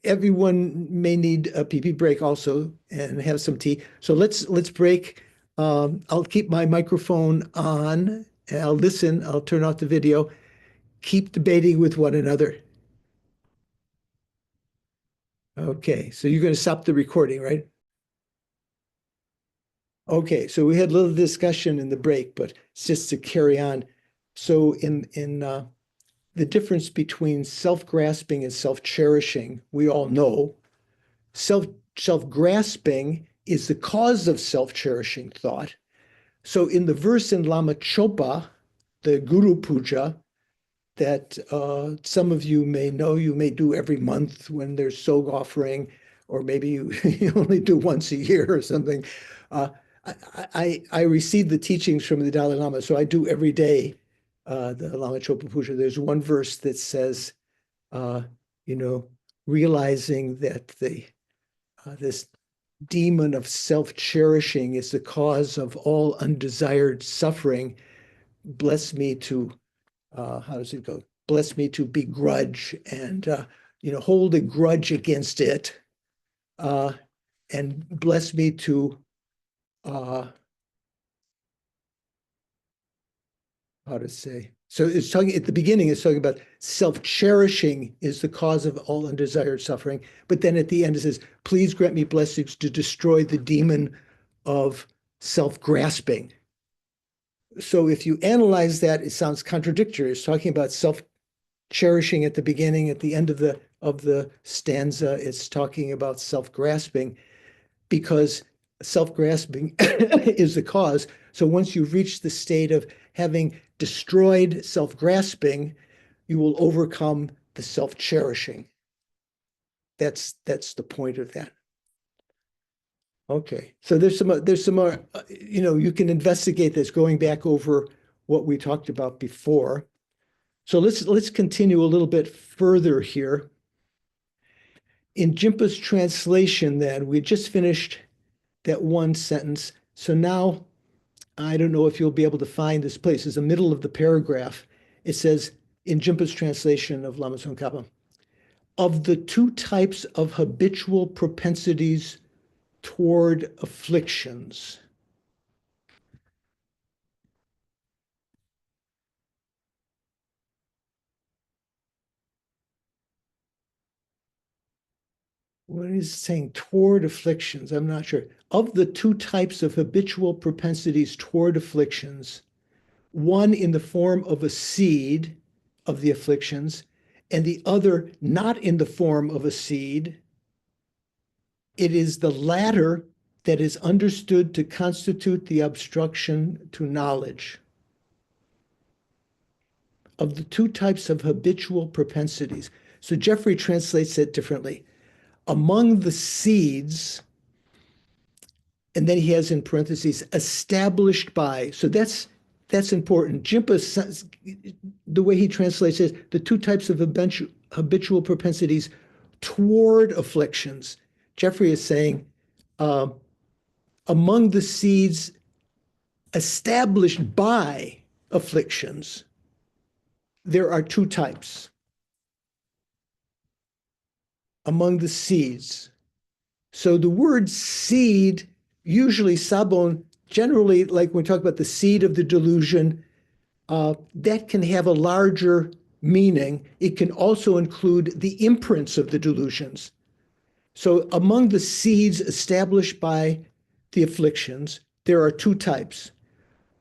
Speaker 1: Everyone may need a pee break also and have some tea. So let's break. I'll keep my microphone on. I'll listen. I'll turn off the video. Keep debating with one another. Okay. So you're going to stop the recording, right? Okay. So we had a little discussion in the break, but it's just to carry on. So in the difference between self-grasping and self-cherishing, we all know. Self-grasping is the cause of self-cherishing thought. So in the verse in Lama Chopa, the Guru Puja, that some of you may know, you may do every month when there's Sog offering, or maybe you, you only do once a year or something. I received the teachings from the Dalai Lama, so I do every day the Lama Chopa Puja. There's one verse that says, realizing that this demon of self-cherishing is the cause of all undesired suffering. Bless me to, how does it go? Bless me to begrudge and, hold a grudge against it. And bless me to, how to say? So it's talking at the beginning, it's talking about self-cherishing is the cause of all undesired suffering. But then at the end, it says, please grant me blessings to destroy the demon of self-grasping. So if you analyze that, it sounds contradictory. It's talking about self-cherishing at the beginning. At the end of the stanza, it's talking about self-grasping, because self-grasping is the cause. So once you've reached the state of having destroyed self-grasping, you will overcome the self-cherishing. That's the point of that. Okay, so there's some more, you can investigate this going back over what we talked about before. So let's continue a little bit further here. In Jimpa's translation, then, we just finished that one sentence. So now, I don't know if you'll be able to find this place. It's the middle of the paragraph. It says, in Jimpa's translation of Lama Tsong Khapa, of the two types of habitual propensities toward afflictions. what is saying toward afflictions? I'm not sure. Of the two types of habitual propensities toward afflictions, one in the form of a seed of the afflictions, and the other not in the form of a seed, it is the latter that is understood to constitute the obstruction to knowledge. Of the two types of habitual propensities. So Jeffrey translates it differently. Among the seeds, and then he has in parentheses, established by. So that's important. Jimpa, the way he translates it, the two types of habitual propensities toward afflictions. Jeffrey is saying, among the seeds established by afflictions, there are two types. Among the seeds. So the word seed, usually sabon, generally, like when we talk about the seed of the delusion, that can have a larger meaning. It can also include the imprints of the delusions. So among the seeds established by the afflictions, there are two types.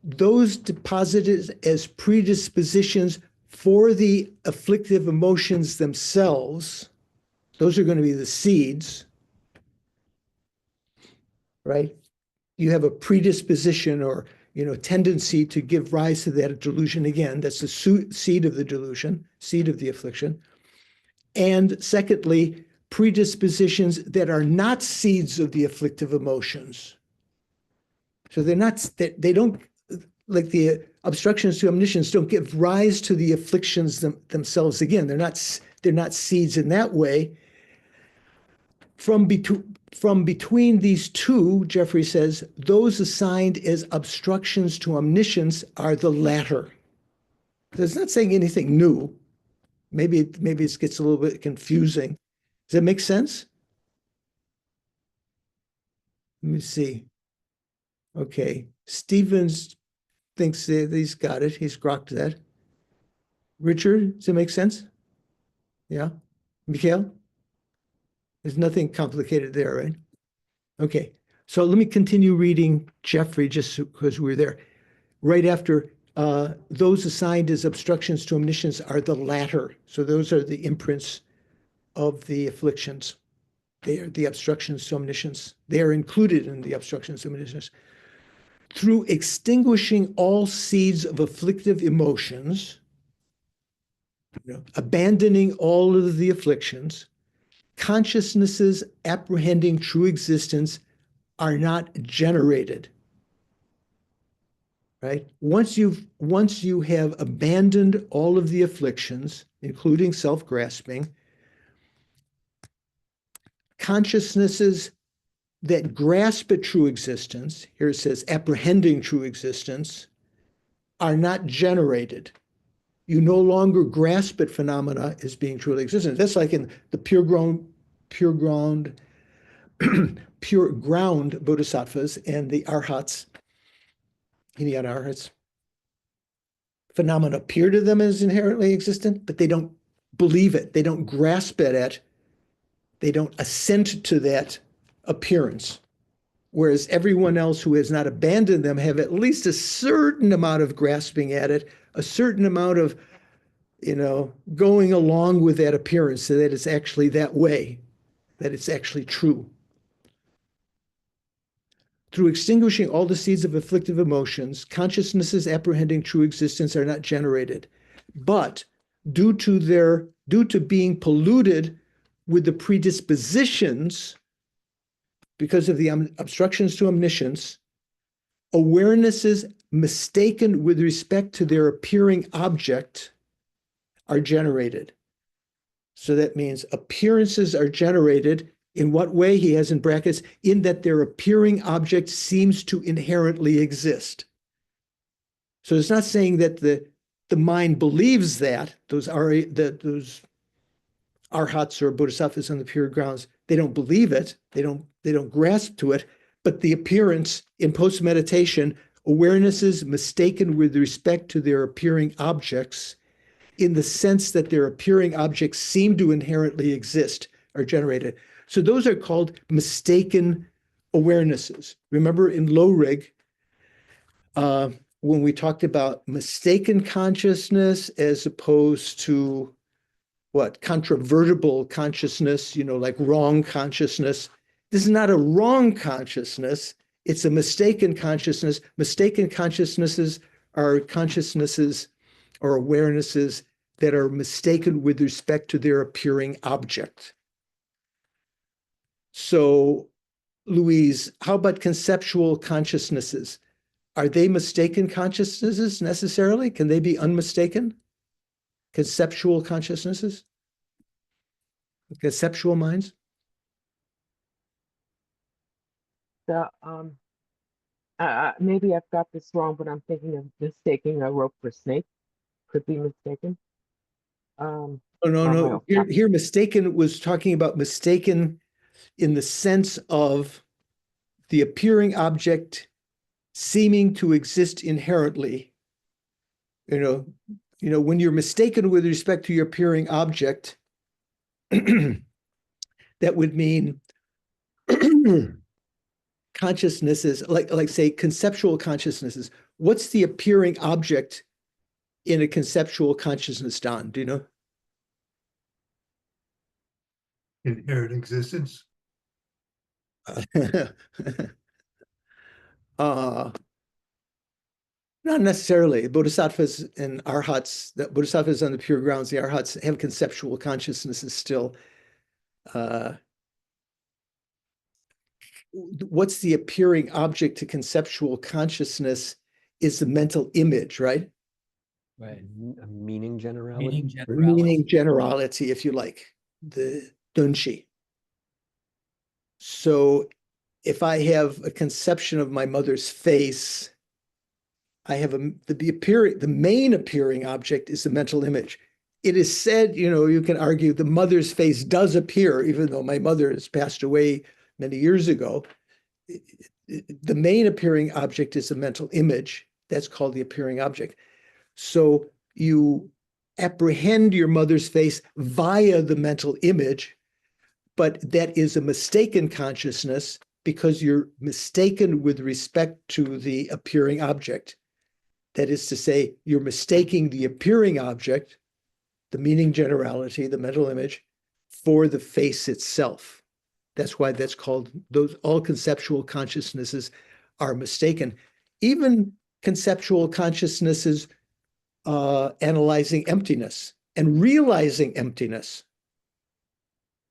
Speaker 1: Those deposited as predispositions for the afflictive emotions themselves, those are going to be the seeds, right? You have a predisposition or tendency to give rise to that delusion again. That's the seed of the delusion, seed of the affliction. And secondly, predispositions that are not seeds of the afflictive emotions. So they're not, they don't, like the obstructions to omniscience don't give rise to the afflictions themselves again. They're not seeds in that way. From between these two, Jeffrey says, those assigned as obstructions to omniscience are the latter. It's not saying anything new. Maybe it gets a little bit confusing. Does that make sense? Let me see. Okay. Stevens thinks that he's got it. He's grokked that. Richard, does it make sense? Yeah. Mikhail? There's nothing complicated there, right? Okay. So let me continue reading Jeffrey just because we're there. Right after those assigned as obstructions to omniscience are the latter. So those are the imprints of the afflictions. They are the obstructions to omniscience. They are included in the obstructions to omniscience. Through extinguishing all seeds of afflictive emotions, abandoning all of the afflictions, consciousnesses apprehending true existence are not generated. Right? Once you have abandoned all of the afflictions, including self-grasping, consciousnesses that grasp at true existence, here it says apprehending true existence, are not generated. You no longer grasp at phenomena as being truly existent. That's like in the pure ground bodhisattvas and the arhats, Hinayana arhats. Phenomena appear to them as inherently existent, but they don't believe it. They don't grasp at it. They don't assent to that appearance. Whereas everyone else who has not abandoned them have at least a certain amount of grasping at it, a certain amount of, going along with that appearance so that it's actually that way, that it's actually true. Through extinguishing all the seeds of afflictive emotions, consciousnesses apprehending true existence are not generated. But due to being polluted with the predispositions, because of the obstructions to omniscience, awarenesses mistaken with respect to their appearing object are generated. So that means appearances are generated. In what way? He has in brackets, in that their appearing object seems to inherently exist. So it's not saying that the mind believes that, those arhats or bodhisattvas on the pure grounds, they don't believe it, they don't grasp to it, but the appearance in post-meditation, awarenesses mistaken with respect to their appearing objects, in the sense that their appearing objects seem to inherently exist, are generated. So those are called mistaken awarenesses. Remember in low rig, when we talked about mistaken consciousness as opposed to what, controvertible consciousness, like wrong consciousness. This is not a wrong consciousness. It's a mistaken consciousness. Mistaken consciousnesses are consciousnesses or awarenesses that are mistaken with respect to their appearing object. So, Louise, how about conceptual consciousnesses? Are they mistaken consciousnesses necessarily? Can they be unmistaken? Conceptual consciousnesses? Conceptual minds?
Speaker 13: The maybe I've got this wrong, but I'm thinking of mistaking a rope for snake. Could be mistaken.
Speaker 1: Oh,
Speaker 13: or am I
Speaker 1: no.
Speaker 13: off
Speaker 1: Here,
Speaker 13: topic?
Speaker 1: here, mistaken was talking about mistaken in the sense of the appearing object seeming to exist inherently. When you're mistaken with respect to your appearing object, that would mean consciousnesses, like say conceptual consciousnesses. What's the appearing object in a conceptual consciousness, Don? Do you know?
Speaker 12: Inherent existence.
Speaker 1: Not necessarily. Bodhisattvas and arhats, the bodhisattvas on the pure grounds, the arhats have conceptual consciousnesses still. What's the appearing object to conceptual consciousness is the mental image, right?
Speaker 5: Right.
Speaker 4: A meaning generality.
Speaker 5: Meaning generality.
Speaker 1: Meaning generality, if you like, the dunshi. So if I have a conception of my mother's face, I have the main appearing object is the mental image. It is said, you can argue the mother's face does appear, even though my mother has passed away many years ago. The main appearing object is the mental image. That's called the appearing object. So you apprehend your mother's face via the mental image, but that is a mistaken consciousness because you're mistaken with respect to the appearing object. That is to say, you're mistaking the appearing object, the meaning generality, the mental image, for the face itself. That's why that's called, all conceptual consciousnesses are mistaken. Even conceptual consciousnesses analyzing emptiness and realizing emptiness.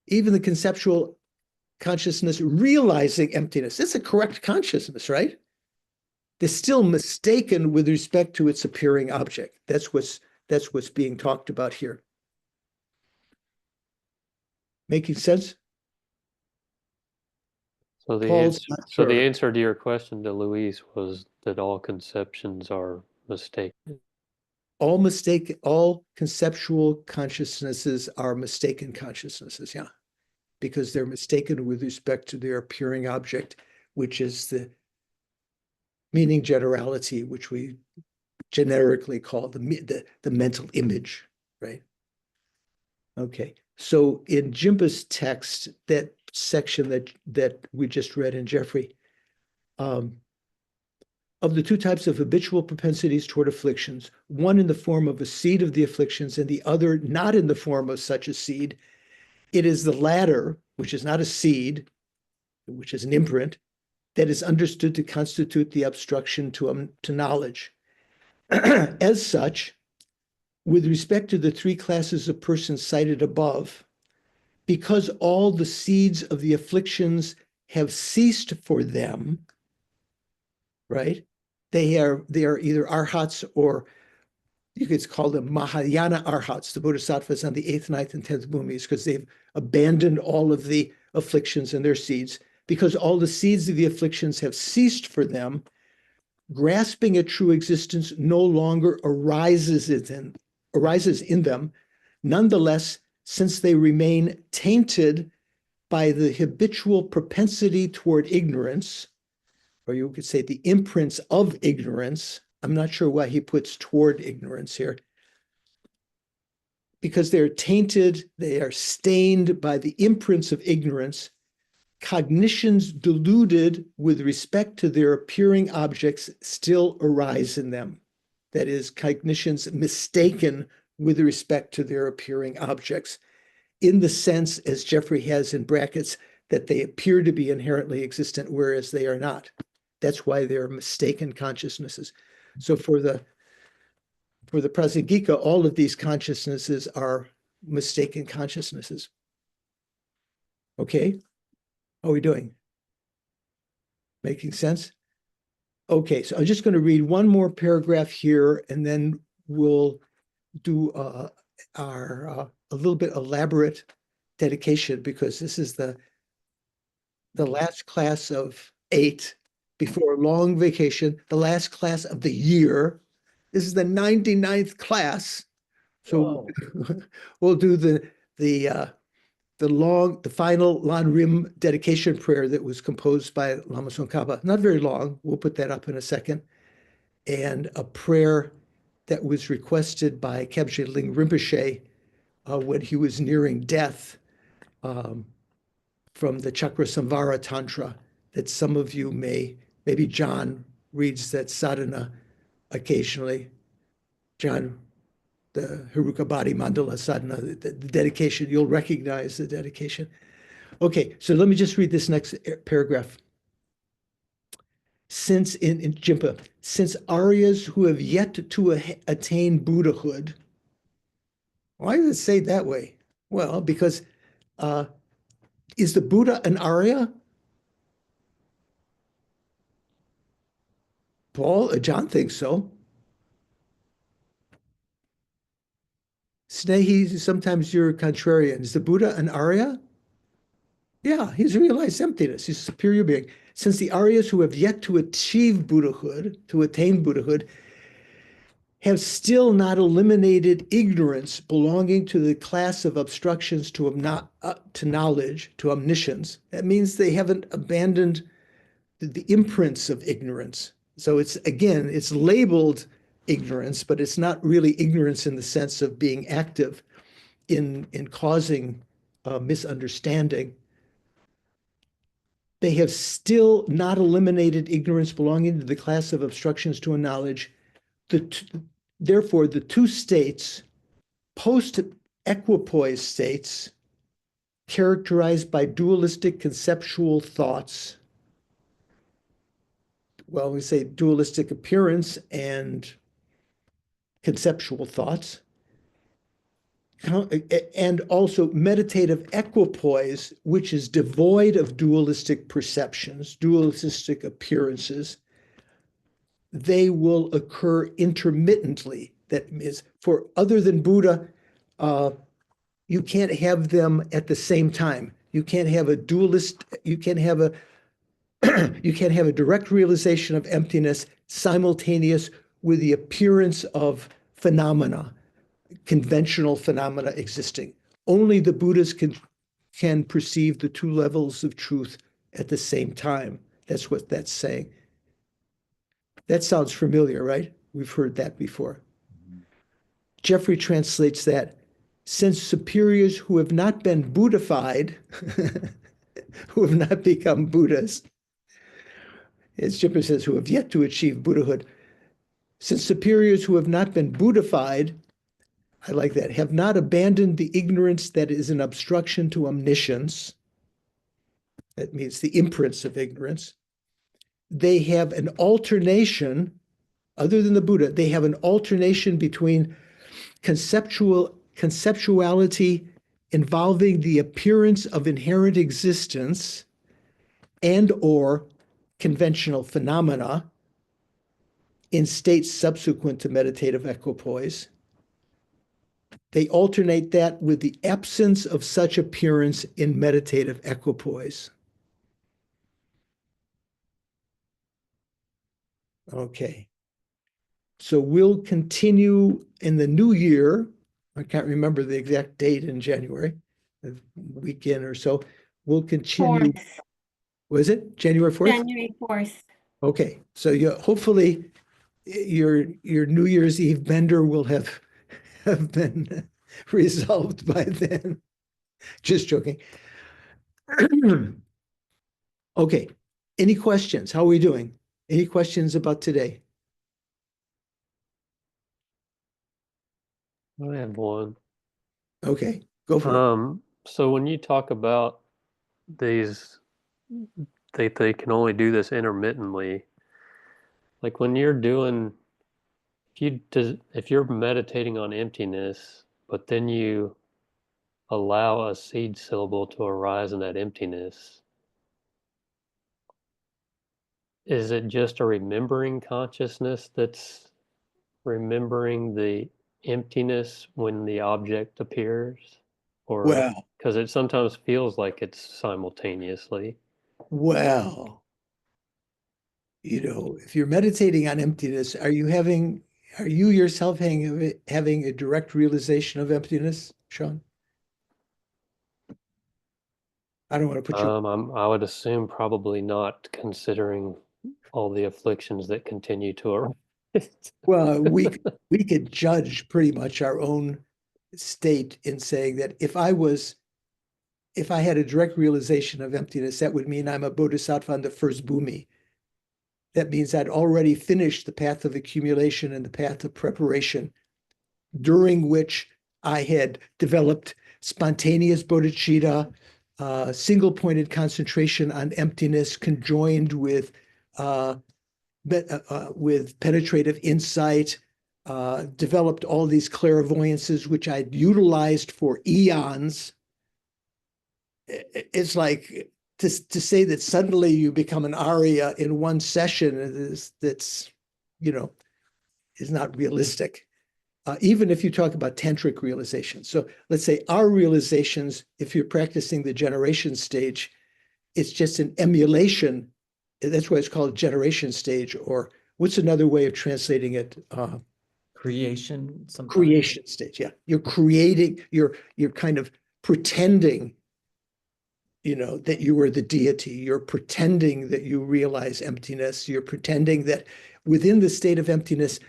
Speaker 1: Even the conceptual consciousness realizing emptiness. It's a correct consciousness, right? They're still mistaken with respect to its appearing object. That's what's being talked about here. Making sense?
Speaker 8: So the
Speaker 1: Paul's
Speaker 8: answer,
Speaker 1: not
Speaker 8: so the
Speaker 1: sure.
Speaker 8: answer to your question to Louise was that all conceptions are mistaken.
Speaker 1: All conceptual consciousnesses are mistaken consciousnesses, yeah, because they're mistaken with respect to their appearing object, which is the meaning generality, which we generically call the mental image, right? Okay, so in Jimba's text, that section that we just read in Jeffrey, of the two types of habitual propensities toward afflictions, one in the form of a seed of the afflictions and the other not in the form of such a seed, it is the latter, which is not a seed, which is an imprint, that is understood to constitute the obstruction to knowledge. As such, with respect to the three classes of persons cited above, because all the seeds of the afflictions have ceased for them, right? They are either arhats or you could call them Mahayana arhats, the bodhisattvas on the 8th, 9th, and 10th bhumis, because they've abandoned all of the afflictions and their seeds. Because all the seeds of the afflictions have ceased for them, grasping at true existence no longer arises in them. Nonetheless, since they remain tainted by the habitual propensity toward ignorance, or you could say the imprints of ignorance. I'm not sure why he puts toward ignorance here. because they're tainted, they are stained by the imprints of ignorance, cognitions deluded with respect to their appearing objects still arise in them. That is, cognitions mistaken with respect to their appearing objects, in the sense, as Jeffrey has in brackets, that they appear to be inherently existent, whereas they are not. That's why they're mistaken consciousnesses. So for the Prasangika, all of these consciousnesses are mistaken consciousnesses. Okay, how are we doing? Making sense? Okay, so I'm just going to read one more paragraph here, and then we'll do a little bit elaborate dedication, because this is the last class of 8 before a long vacation, the last class of the year. This is the 99th class. So we'll do the final Lan Rim dedication prayer that was composed by Lama Tsongkhapa. Not very long. We'll put that up in a second. And a prayer that was requested by Kebje Ling Rinpoche when he was nearing death, from the Chakra Samvara Tantra, that some of you maybe John reads that sadhana occasionally. John, the Haruka Body Mandala sadhana, the dedication, you'll recognize the dedication. Okay, so let me just read this next paragraph. Since in Jimpa, since Aryas who have yet to attain Buddhahood, why does it say it that way? Well, because is the Buddha an Arya? John thinks so. Snehi, sometimes you're contrarian. Is the Buddha an Arya? Yeah, he's realized emptiness. He's a superior being. Since the Aryas who have yet to achieve Buddhahood, to attain Buddhahood, have still not eliminated ignorance belonging to the class of obstructions to knowledge, to omniscience. That means they haven't abandoned the imprints of ignorance. So it's labeled ignorance, but it's not really ignorance in the sense of being active in causing misunderstanding. They have still not eliminated ignorance belonging to the class of obstructions to a knowledge. Therefore, the two states, post-equipoise states, characterized by dualistic conceptual thoughts, well, we say dualistic appearance and conceptual thoughts, and also meditative equipoise, which is devoid of dualistic perceptions, dualistic appearances, they will occur intermittently. That is, for other than Buddha, you can't have them at the same time. You can't have a dualist, you can't have a direct realization of emptiness simultaneous with the appearance of phenomena, conventional phenomena existing. Only the Buddhas can perceive the two levels of truth at the same time. That's what that's saying. That sounds familiar, right? We've heard that before. Jeffrey translates that, since superiors who have not been Buddhified, who have not become Buddhas, as Jeffrey says, who have yet to achieve Buddhahood, since superiors who have not been Buddhified, I like that, have not abandoned the ignorance that is an obstruction to omniscience, that means the imprints of ignorance, they have an alternation, other than the Buddha, they have an alternation between conceptuality involving the appearance of inherent existence and or conventional phenomena in states subsequent to meditative equipoise. They alternate that with the absence of such appearance in meditative equipoise. Okay. So we'll continue in the new year. I can't remember the exact date in January, a weekend or so. We'll continue.
Speaker 14: 4th.
Speaker 1: Was it January 4th?
Speaker 14: January 4th.
Speaker 1: Okay. So hopefully your New Year's Eve bender will have been resolved by then. Just joking. Okay. Any questions? How are we doing? Any questions about today?
Speaker 8: I have one.
Speaker 1: Okay, go for it.
Speaker 8: So when you talk about these, they can only do this intermittently. Like when you're doing, if you're meditating on emptiness, but then you allow a seed syllable to arise in that emptiness, is it just a remembering consciousness that's remembering the emptiness when the object appears? Or
Speaker 1: Well,
Speaker 8: because it sometimes feels like it's simultaneously.
Speaker 1: well, if you're meditating on emptiness, are you yourself having a direct realization of emptiness, Sean? I don't want to put you.
Speaker 8: I would assume probably not, considering all the afflictions that continue to arise.
Speaker 1: Well, we could judge pretty much our own state in saying that if I had a direct realization of emptiness, that would mean I'm a bodhisattva on the first bhumi. That means I'd already finished the path of accumulation and the path of preparation, during which I had developed spontaneous bodhicitta, single-pointed concentration on emptiness, conjoined with penetrative insight, developed all these clairvoyances, which I'd utilized for eons. It's like to say that suddenly you become an Arya in one session is not realistic. Even if you talk about tantric realizations. So let's say our realizations, if you're practicing the generation stage, it's just an emulation. That's why it's called generation stage, or what's another way of translating it?
Speaker 5: Creation, sometimes.
Speaker 1: Creation stage, yeah. You're creating, you're kind of pretending, that you are the deity. You're pretending that you realize emptiness. You're pretending that within the state of emptiness,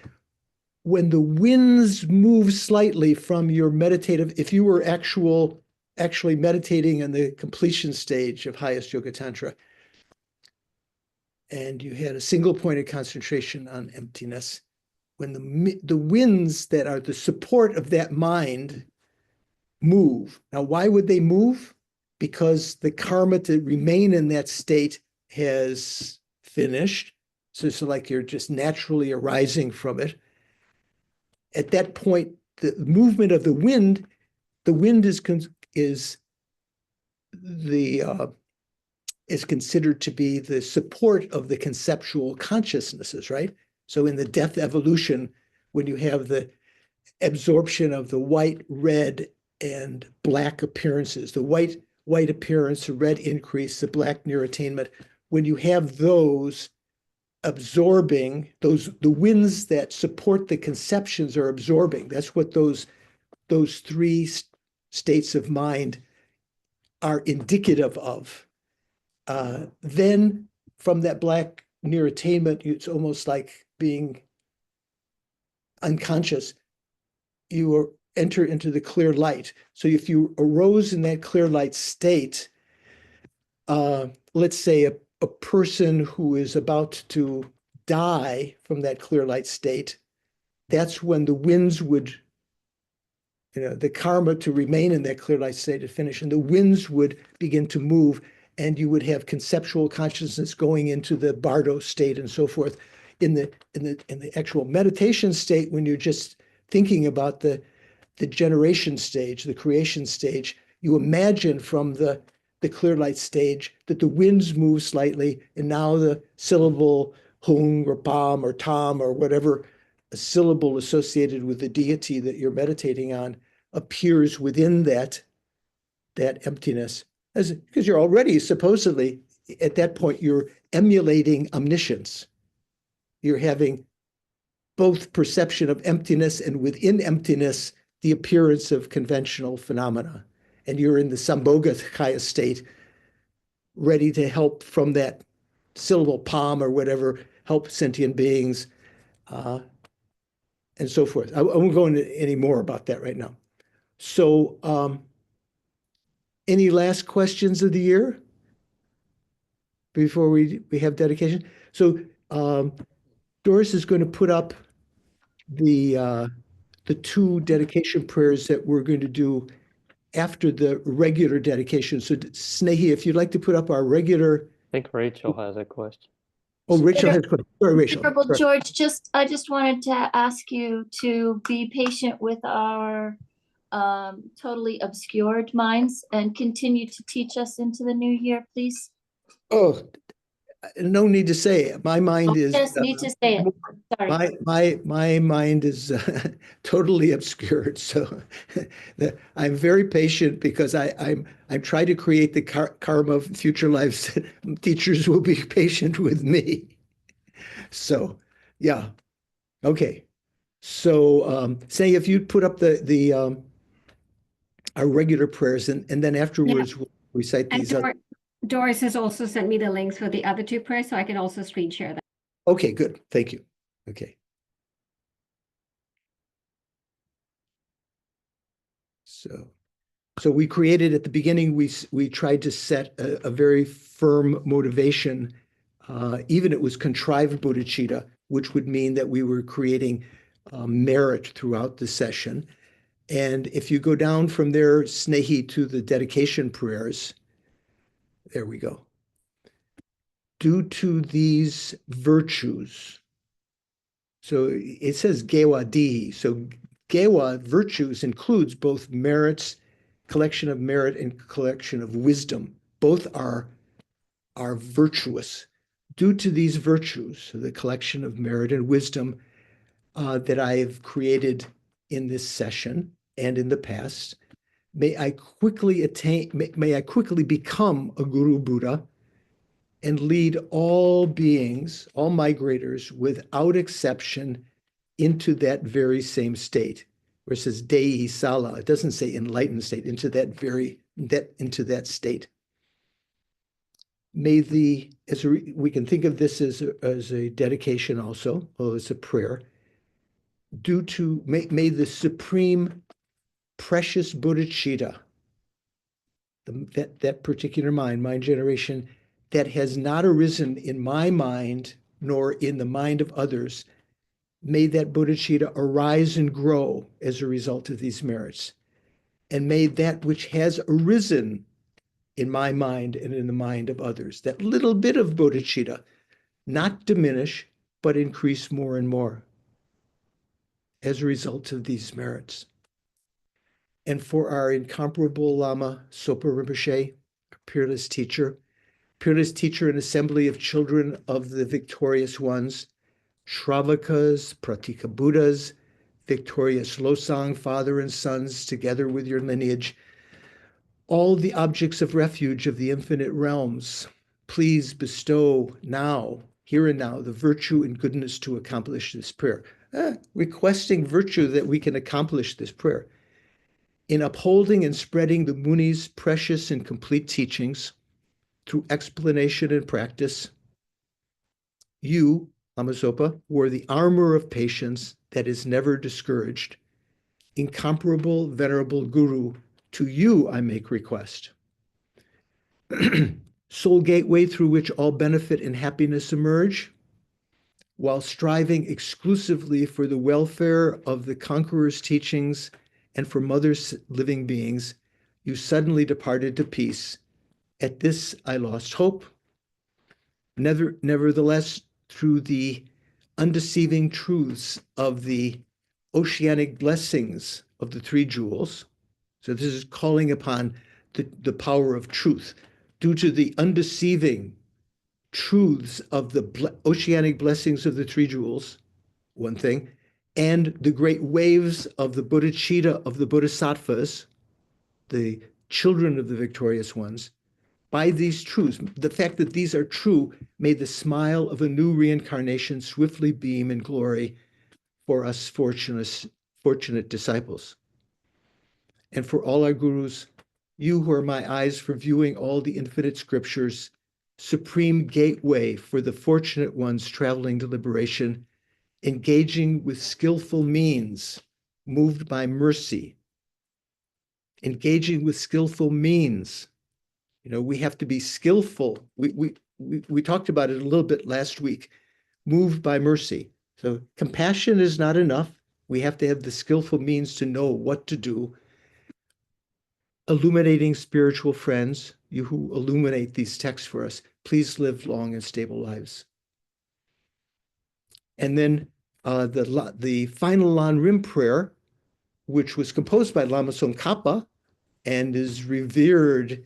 Speaker 1: when the winds move slightly from your meditative, if you were actually meditating in the completion stage of highest yoga tantra, and you had a single pointed concentration on emptiness, when the winds that are the support of that mind move. Now, why would they move? Because the karma to remain in that state has finished. So it's like you're just naturally arising from it. At that point, the movement of the wind is considered to be the support of the conceptual consciousnesses, right? So in the death evolution, when you have the absorption of the white, red, and black appearances, the white appearance, the red increase, the black near attainment, when you have those absorbing, the winds that support the conceptions are absorbing. That's what those three states of mind are indicative of. Then from that black near attainment, it's almost like being unconscious. You enter into the clear light. So if you arose in that clear light state, let's say a person who is about to die from that clear light state, that's when the winds would, the karma to remain in that clear light state to finish, and the winds would begin to move, and you would have conceptual consciousness going into the bardo state and so forth. In the actual meditation state, when you're just thinking about the generation stage, the creation stage, you imagine from the clear light stage that the winds move slightly, and now the syllable hung or pam or tam or whatever a syllable associated with the deity that you're meditating on appears within that emptiness. Because you're already supposedly, at that point, you're emulating omniscience. You're having both perception of emptiness and within emptiness, the appearance of conventional phenomena. And you're in the Sambhogakaya state, ready to help from that syllable palm or whatever, help sentient beings, and so forth. I won't go into any more about that right now. So, any last questions of the year before we have dedication? So, Doris is going to put up the two dedication prayers that we're going to do after the regular dedication. So, Snehi, if you'd like to put up our regular.
Speaker 8: I think Rachel has a question.
Speaker 1: Oh, Rachel has a question. Sorry, Rachel.
Speaker 9: Venerable
Speaker 1: Sorry.
Speaker 9: George, I just wanted to ask you to be patient with our totally obscured minds and continue to teach us into the new year, please.
Speaker 1: Oh, no need to say it. My mind is.
Speaker 9: Just need to say it. Sorry.
Speaker 1: My mind is totally obscured. So I'm very patient because I'm trying to create the karma of future lives. Teachers will be patient with me. So yeah, okay. So say if you'd put up the our regular prayers and then afterwards we'll recite
Speaker 14: And
Speaker 1: these other.
Speaker 14: Doris has also sent me the links for the other two prayers, so I can also screen share them.
Speaker 1: Okay, good. Thank you. Okay. So we created at the beginning, we tried to set a very firm motivation, even it was contrived bodhicitta, which would mean that we were creating merit throughout the session. And if you go down from there, Snehi, to the dedication prayers, there we go. Due to these virtues, so it says gewa dihi. So gewa, virtues, includes both merits, collection of merit, and collection of wisdom. Both are virtuous. Due to these virtues, the collection of merit and wisdom that I have created in this session and in the past, may I quickly become a Guru Buddha and lead all beings, all migrators, without exception, into that very same state. Where it says Dei Sala, it doesn't say enlightened state, into that state. May we can think of this as a dedication also, as a prayer. May the supreme precious bodhicitta, that particular mind generation, that has not arisen in my mind nor in the mind of others, may that bodhicitta arise and grow as a result of these merits. And may that which has arisen in my mind and in the mind of others, that little bit of bodhicitta, not diminish, but increase more and more as a result of these merits. And for our incomparable Lama, Sopa Rinpoche, peerless teacher and assembly of children of the victorious ones, Shravakas, Pratika Buddhas, victorious Losang, father and sons, together with your lineage, all the objects of refuge of the infinite realms, please bestow now, here and now, the virtue and goodness to accomplish this prayer. Requesting virtue that we can accomplish this prayer. In upholding and spreading the Muni's precious and complete teachings through explanation and practice, you, Lama Zopa, wore the armor of patience that is never discouraged. Incomparable, venerable Guru, to you I make request. Sole gateway through which all benefit and happiness emerge, while striving exclusively for the welfare of the conqueror's teachings and for mother's living beings, you suddenly departed to peace. At this I lost hope. Nevertheless, through the undeceiving truths of the oceanic blessings of the three jewels, so this is calling upon the power of truth, due to the undeceiving truths of the oceanic blessings of the three jewels, one thing, and the great waves of the bodhicitta of the bodhisattvas, the children of the victorious ones. By these truths, the fact that these are true, may the smile of a new reincarnation swiftly beam in glory for us fortunate disciples. And for all our gurus, you who are my eyes for viewing all the infinite scriptures, supreme gateway for the fortunate ones traveling to liberation, engaging with skillful means, moved by mercy, engaging with skillful means. You know, we have to be skillful. We talked about it a little bit last week, moved by mercy. So compassion is not enough. We have to have the skillful means to know what to do. Illuminating spiritual friends, you who illuminate these texts for us, please live long and stable lives. And then the final Lan Rim prayer, which was composed by Lama Tsongkhapa and is revered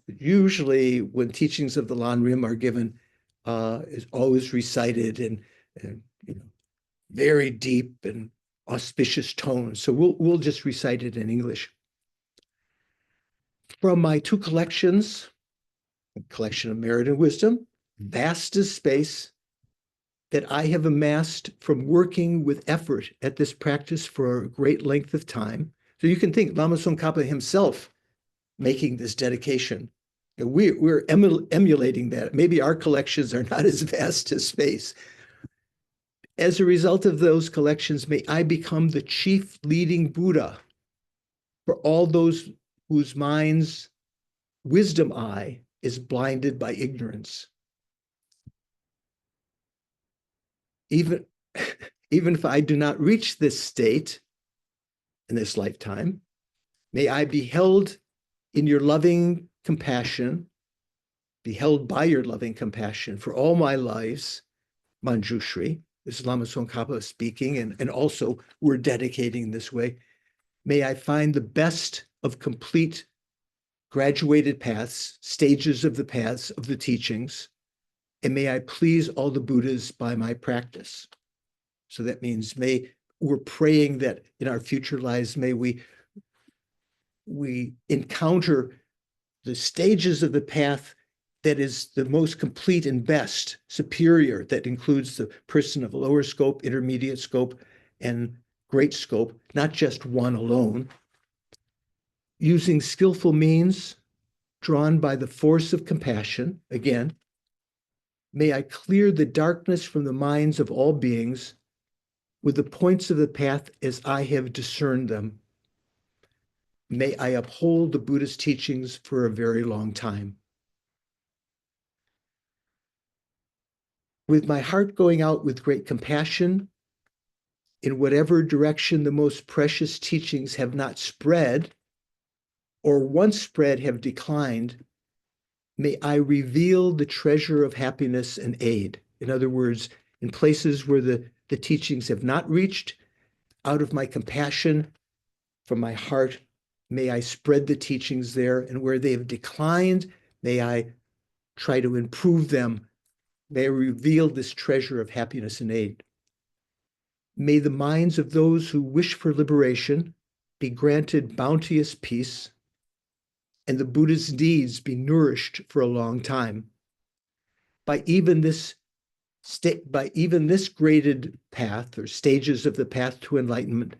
Speaker 1: usually when teachings of the Lan Rim are given, is always recited in you know, very deep and auspicious tones. So we'll just recite it in English. From my two collections, a collection of merit and wisdom, vast is space that I have amassed from working with effort at this practice for a great length of time. So you can think Lama Tsongkhapa himself making this dedication. And we're emulating that. Maybe our collections are not as vast as space. As a result of those collections, may I become the chief leading Buddha for all those whose minds' wisdom eye is blinded by ignorance. Even if I do not reach this state in this lifetime, may I be held in your loving compassion, be held by your loving compassion for all my lives, Manjushri. This is Lama Tsongkhapa speaking, and also we're dedicating this way. May I find the best of complete graduated paths, stages of the paths of the teachings, and may I please all the Buddhas by my practice. So that means we're praying that in our future lives, may we encounter the stages of the path that is the most complete and best, superior, that includes the person of lower scope, intermediate scope, and great scope, not just one alone. Using skillful means drawn by the force of compassion, again, may I clear the darkness from the minds of all beings with the points of the path as I have discerned them. May I uphold the Buddhist teachings for a very long time. With my heart going out with great compassion, in whatever direction the most precious teachings have not spread, or once spread have declined, may I reveal the treasure of happiness and aid. In other words, in places where the teachings have not reached, out of my compassion from my heart, may I spread the teachings there, and where they have declined, may I try to improve them. May I reveal this treasure of happiness and aid. May the minds of those who wish for liberation be granted bounteous peace, and the Buddha's deeds be nourished for a long time. By even this graded path or stages of the path to enlightenment,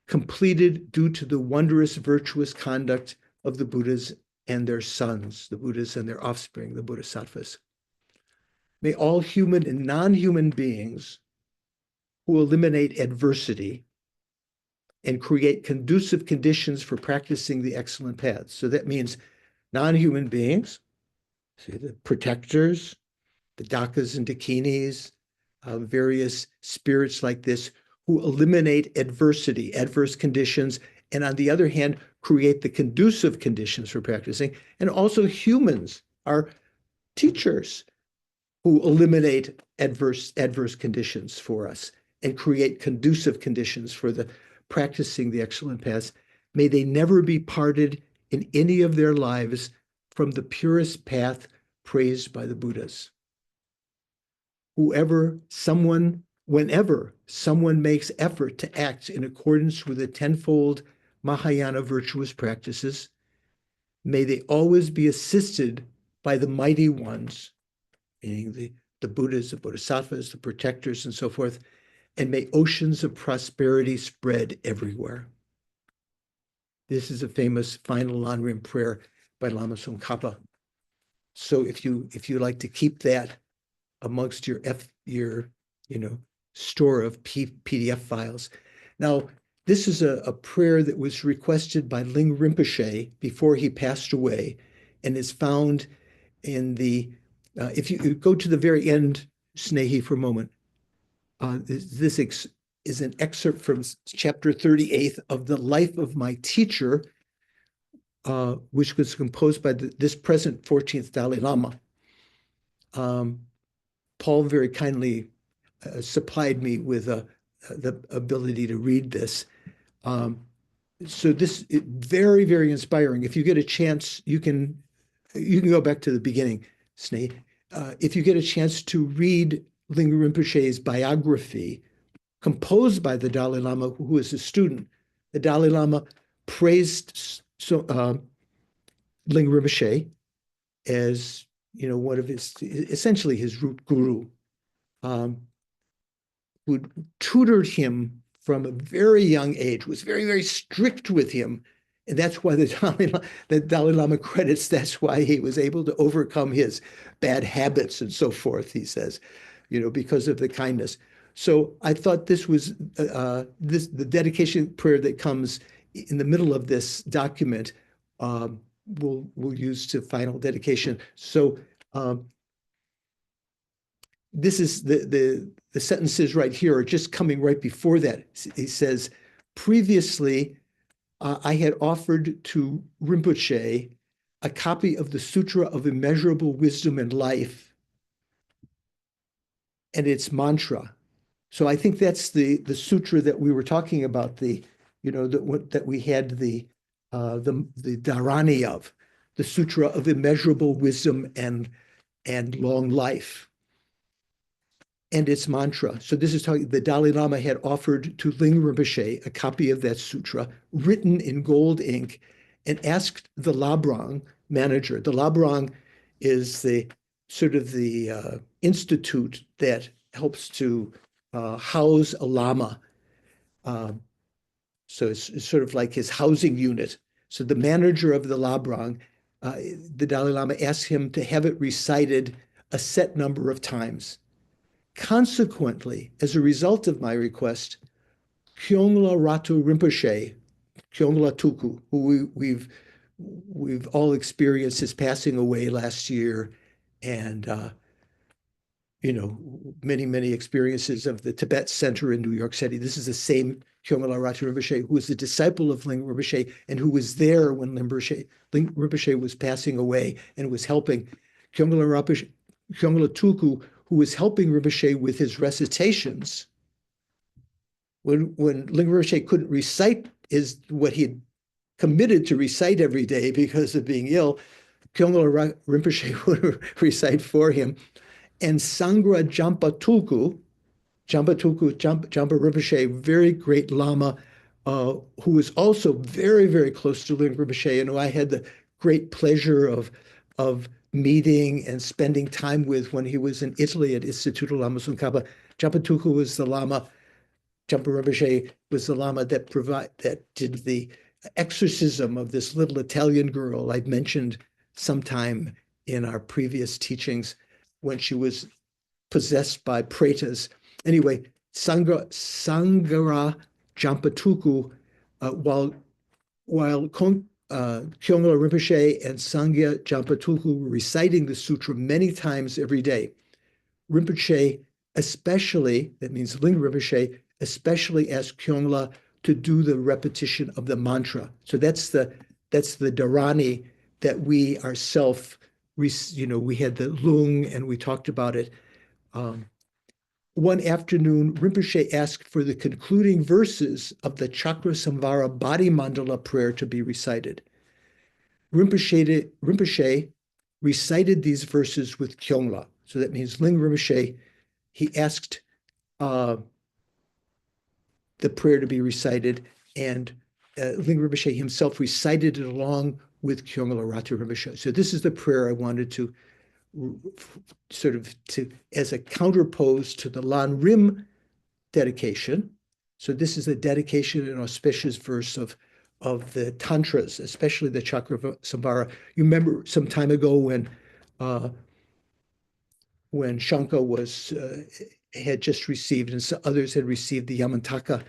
Speaker 1: completed due to the wondrous virtuous conduct of the Buddhas and their sons, the Buddhas and their offspring, the Bodhisattvas. May all human and non-human beings who eliminate adversity and create conducive conditions for practicing the excellent paths. So that means non-human beings, see the protectors, the dakas and dakinis, various spirits like this who eliminate adversity, adverse conditions, and on the other hand, create the conducive conditions for practicing. And also humans are teachers who eliminate adverse conditions for us and create conducive conditions for the practicing the excellent paths. May they never be parted in any of their lives from the purest path praised by the Buddhas. Whenever someone makes effort to act in accordance with the tenfold Mahayana virtuous practices, may they always be assisted by the mighty ones, meaning the Buddhas, the Bodhisattvas, the protectors, and so forth, and may oceans of prosperity spread everywhere. This is a famous final Lan Rim prayer by Lama Tsongkhapa. So if you like to keep that amongst your store of PDF files. Now, This is a prayer that was requested by Ling Rinpoche before he passed away, and is found in if you go to the very end, Snehi, for a moment, this is an excerpt from chapter 38 of The Life of My Teacher, which was composed by this present 14th Dalai Lama. Paul very kindly supplied me with the ability to read this. So this is very, very inspiring. If you get a chance, you can go back to the beginning, Sneh. If you get a chance to read Ling Rinpoche's biography, composed by the Dalai Lama, who was a student, the Dalai Lama praised Ling Rinpoche as one of essentially his root guru, who tutored him from a very young age, was very, very strict with him. And that's why the Dalai Lama credits, that's why he was able to overcome his bad habits and so forth, he says, because of the kindness. So I thought this was the dedication prayer that comes in the middle of this document, we'll use to final dedication. So this is the sentences right here are just coming right before that. He says, previously, I had offered to Rinpoche a copy of the Sutra of Immeasurable Wisdom and Life and its mantra. So I think that's the sutra that we were talking about, that we had the dharani of, the Sutra of Immeasurable Wisdom and Long Life, and its mantra. So this is talking, the Dalai Lama had offered to Ling Rinpoche a copy of that sutra written in gold ink and asked the Labrang manager. The Labrang is the sort of the institute that helps to house a Lama. So it's sort of like his housing unit. So the manager of the Labrang, the Dalai Lama asked him to have it recited a set number of times. Consequently, as a result of my request, Kyongla Ratu Rinpoche, Kyongla Tuku, who we've all experienced his passing away last year, and many, many experiences of the Tibet Center in New York City. This is the same Kyongla Ratu Rinpoche, who was the disciple of Ling Rinpoche and who was there when Ling Rinpoche was passing away and was helping. Kyongla Tuku, who was helping Rinpoche with his recitations. When Ling Rinpoche couldn't recite what he had committed to recite every day because of being ill, Kyongla Rinpoche would recite for him. And Sangra Jampa Tuku, Jampa Rinpoche, very great Lama, who was also very, very close to Ling Rinpoche, and who I had the great pleasure of meeting and spending time with when he was in Italy at Istituto Lama Tsongkhapa. Jampa Tuku was the Lama. Jampa Rinpoche was the Lama that did the exorcism of this little Italian girl I'd mentioned sometime in our previous teachings when she was possessed by pretas. Anyway, Sangara Jampatuku, while Kyongla Rinpoche and Sangya Jampatuku were reciting the sutra many times every day, Rinpoche especially, that means Ling Rinpoche, especially asked Kyongla to do the repetition of the mantra. So that's the dharani that we ourselves, we had the lung and we talked about it. One afternoon, Rinpoche asked for the concluding verses of the Chakra Samvara Body Mandala prayer to be recited. Rinpoche recited these verses with Kyongla. So that means Ling Rinpoche, he asked the prayer to be recited, and Ling Rinpoche himself recited it along with Kyongla Ratu Rinpoche. So this is the prayer I wanted to as a counterpose to the Lan Rim dedication. So this is a dedication and auspicious verse of the tantras, especially the Chakra Samvara. You remember some time ago when Shanka had just received, and so others had received the Yamantaka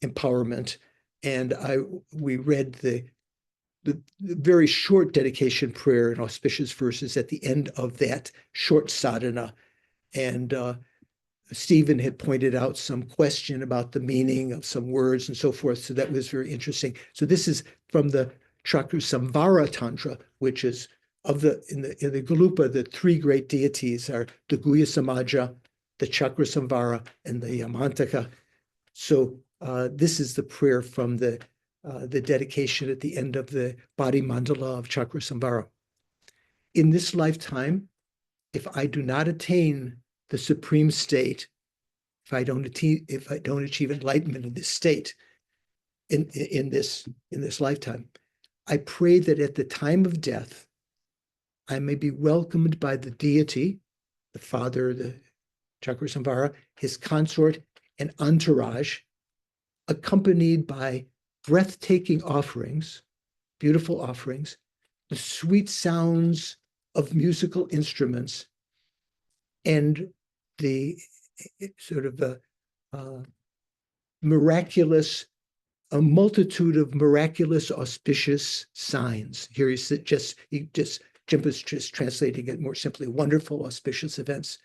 Speaker 1: empowerment. And we read the very short dedication prayer and auspicious verses at the end of that short sadhana. And Stephen had pointed out some question about the meaning of some words and so forth. So that was very interesting. So this is from the Chakrasamvara Tantra, which is in the Galupa, the three great deities are the Guhya Samaja, the Chakrasamvara, and the Yamantaka. So this is the prayer from the dedication at the end of the body mandala of Chakrasamvara. In this lifetime, if I do not attain the supreme state, if I don't achieve enlightenment in this state, in this lifetime, I pray that at the time of death, I may be welcomed by the deity, the father, the Chakrasamvara, his consort, and entourage, accompanied by breathtaking offerings, beautiful offerings, the sweet sounds of musical instruments, and the sort of a multitude of miraculous, auspicious signs. Here Jim is just translating it more simply, wonderful, auspicious events.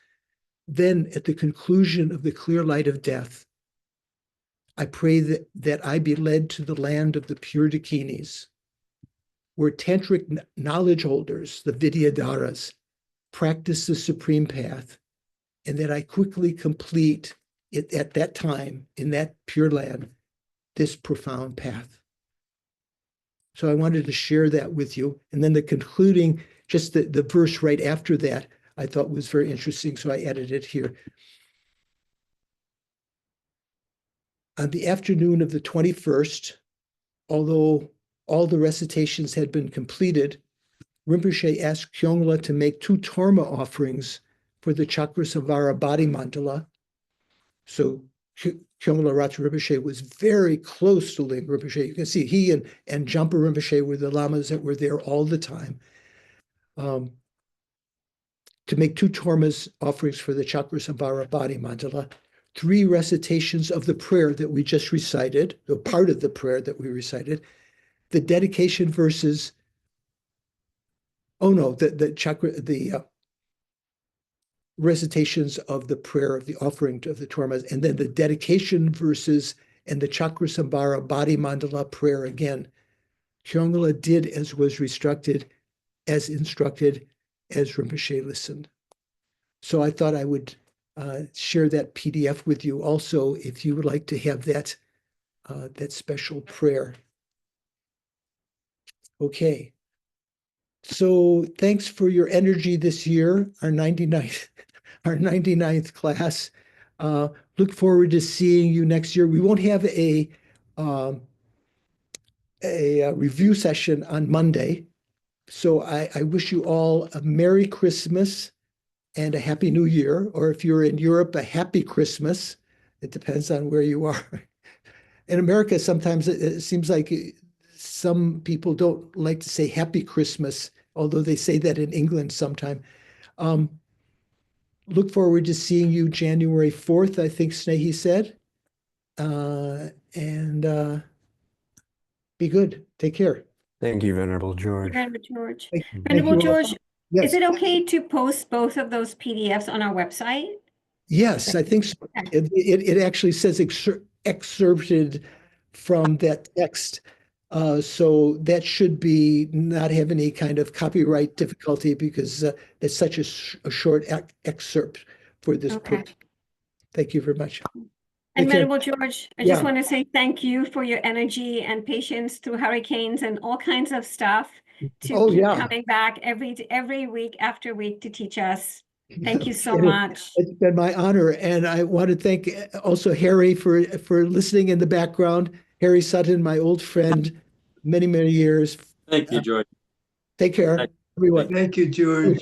Speaker 1: Then at the conclusion of the clear light of death, I pray that I be led to the land of the pure dakinis, where tantric knowledge holders, the Vidyadharas, practice the supreme path, and that I quickly complete it at that time, in that pure land, this profound path. So I wanted to share that with you. And then the concluding, just the verse right after that, I thought was very interesting, so I added it here. On the afternoon of the 21st, although all the recitations had been completed, Rinpoche asked Kyongla to make 2 torma offerings for the Chakrasamvara body mandala. So Kyongla Ratha Rinpoche was very close to Ling Rinpoche. You can see he and Jampa Rinpoche were the lamas that were there all the time. To make 2 tormas offerings for the Chakrasamvara body mandala, 3 recitations of the prayer that we just recited, or part of the prayer that we recited, the dedication verses. Oh no, the recitations of the prayer of the offering of the tormas, and then the dedication verses and the Chakrasamvara body mandala prayer again. Kyongla did as was instructed, as Rinpoche listened. So I thought I would share that PDF with you also, if you would like to have that special prayer. Okay. So thanks for your energy this year, our 99th class. Look forward to seeing you next year. We won't have a review session on Monday. So I wish you all a Merry Christmas and a Happy New Year, or if you're in Europe, a Happy Christmas. It depends on where you are. In America, sometimes it seems like some people don't like to say Happy Christmas, although they say that in England sometime. Look forward to seeing you January 4th, I think Snehi said. And be good. Take care.
Speaker 4: Thank you, Venerable George.
Speaker 14: Venerable George.
Speaker 1: Thank
Speaker 14: Venerable
Speaker 1: you.
Speaker 14: George,
Speaker 1: Yes.
Speaker 14: is it okay to post both of those PDFs on our website?
Speaker 1: Yes, I think so. It actually says excerpted from that text. So that should be not have any kind of copyright difficulty, because it's such a short excerpt for this purpose. Thank you very much.
Speaker 14: And
Speaker 1: Take care.
Speaker 14: Venerable George, I
Speaker 1: Yeah.
Speaker 14: just want to say thank you for your energy and patience through hurricanes and all kinds of stuff to
Speaker 1: Oh,
Speaker 14: keep
Speaker 1: yeah.
Speaker 14: coming back every week after week to teach us. Thank you so
Speaker 1: It-
Speaker 14: much.
Speaker 1: It's been my honor, and I want to thank also Harry for listening in the background. Harry Sutton, my old friend, many years.
Speaker 7: Thank you, George.
Speaker 1: Take care, everyone.
Speaker 12: Thank you, George.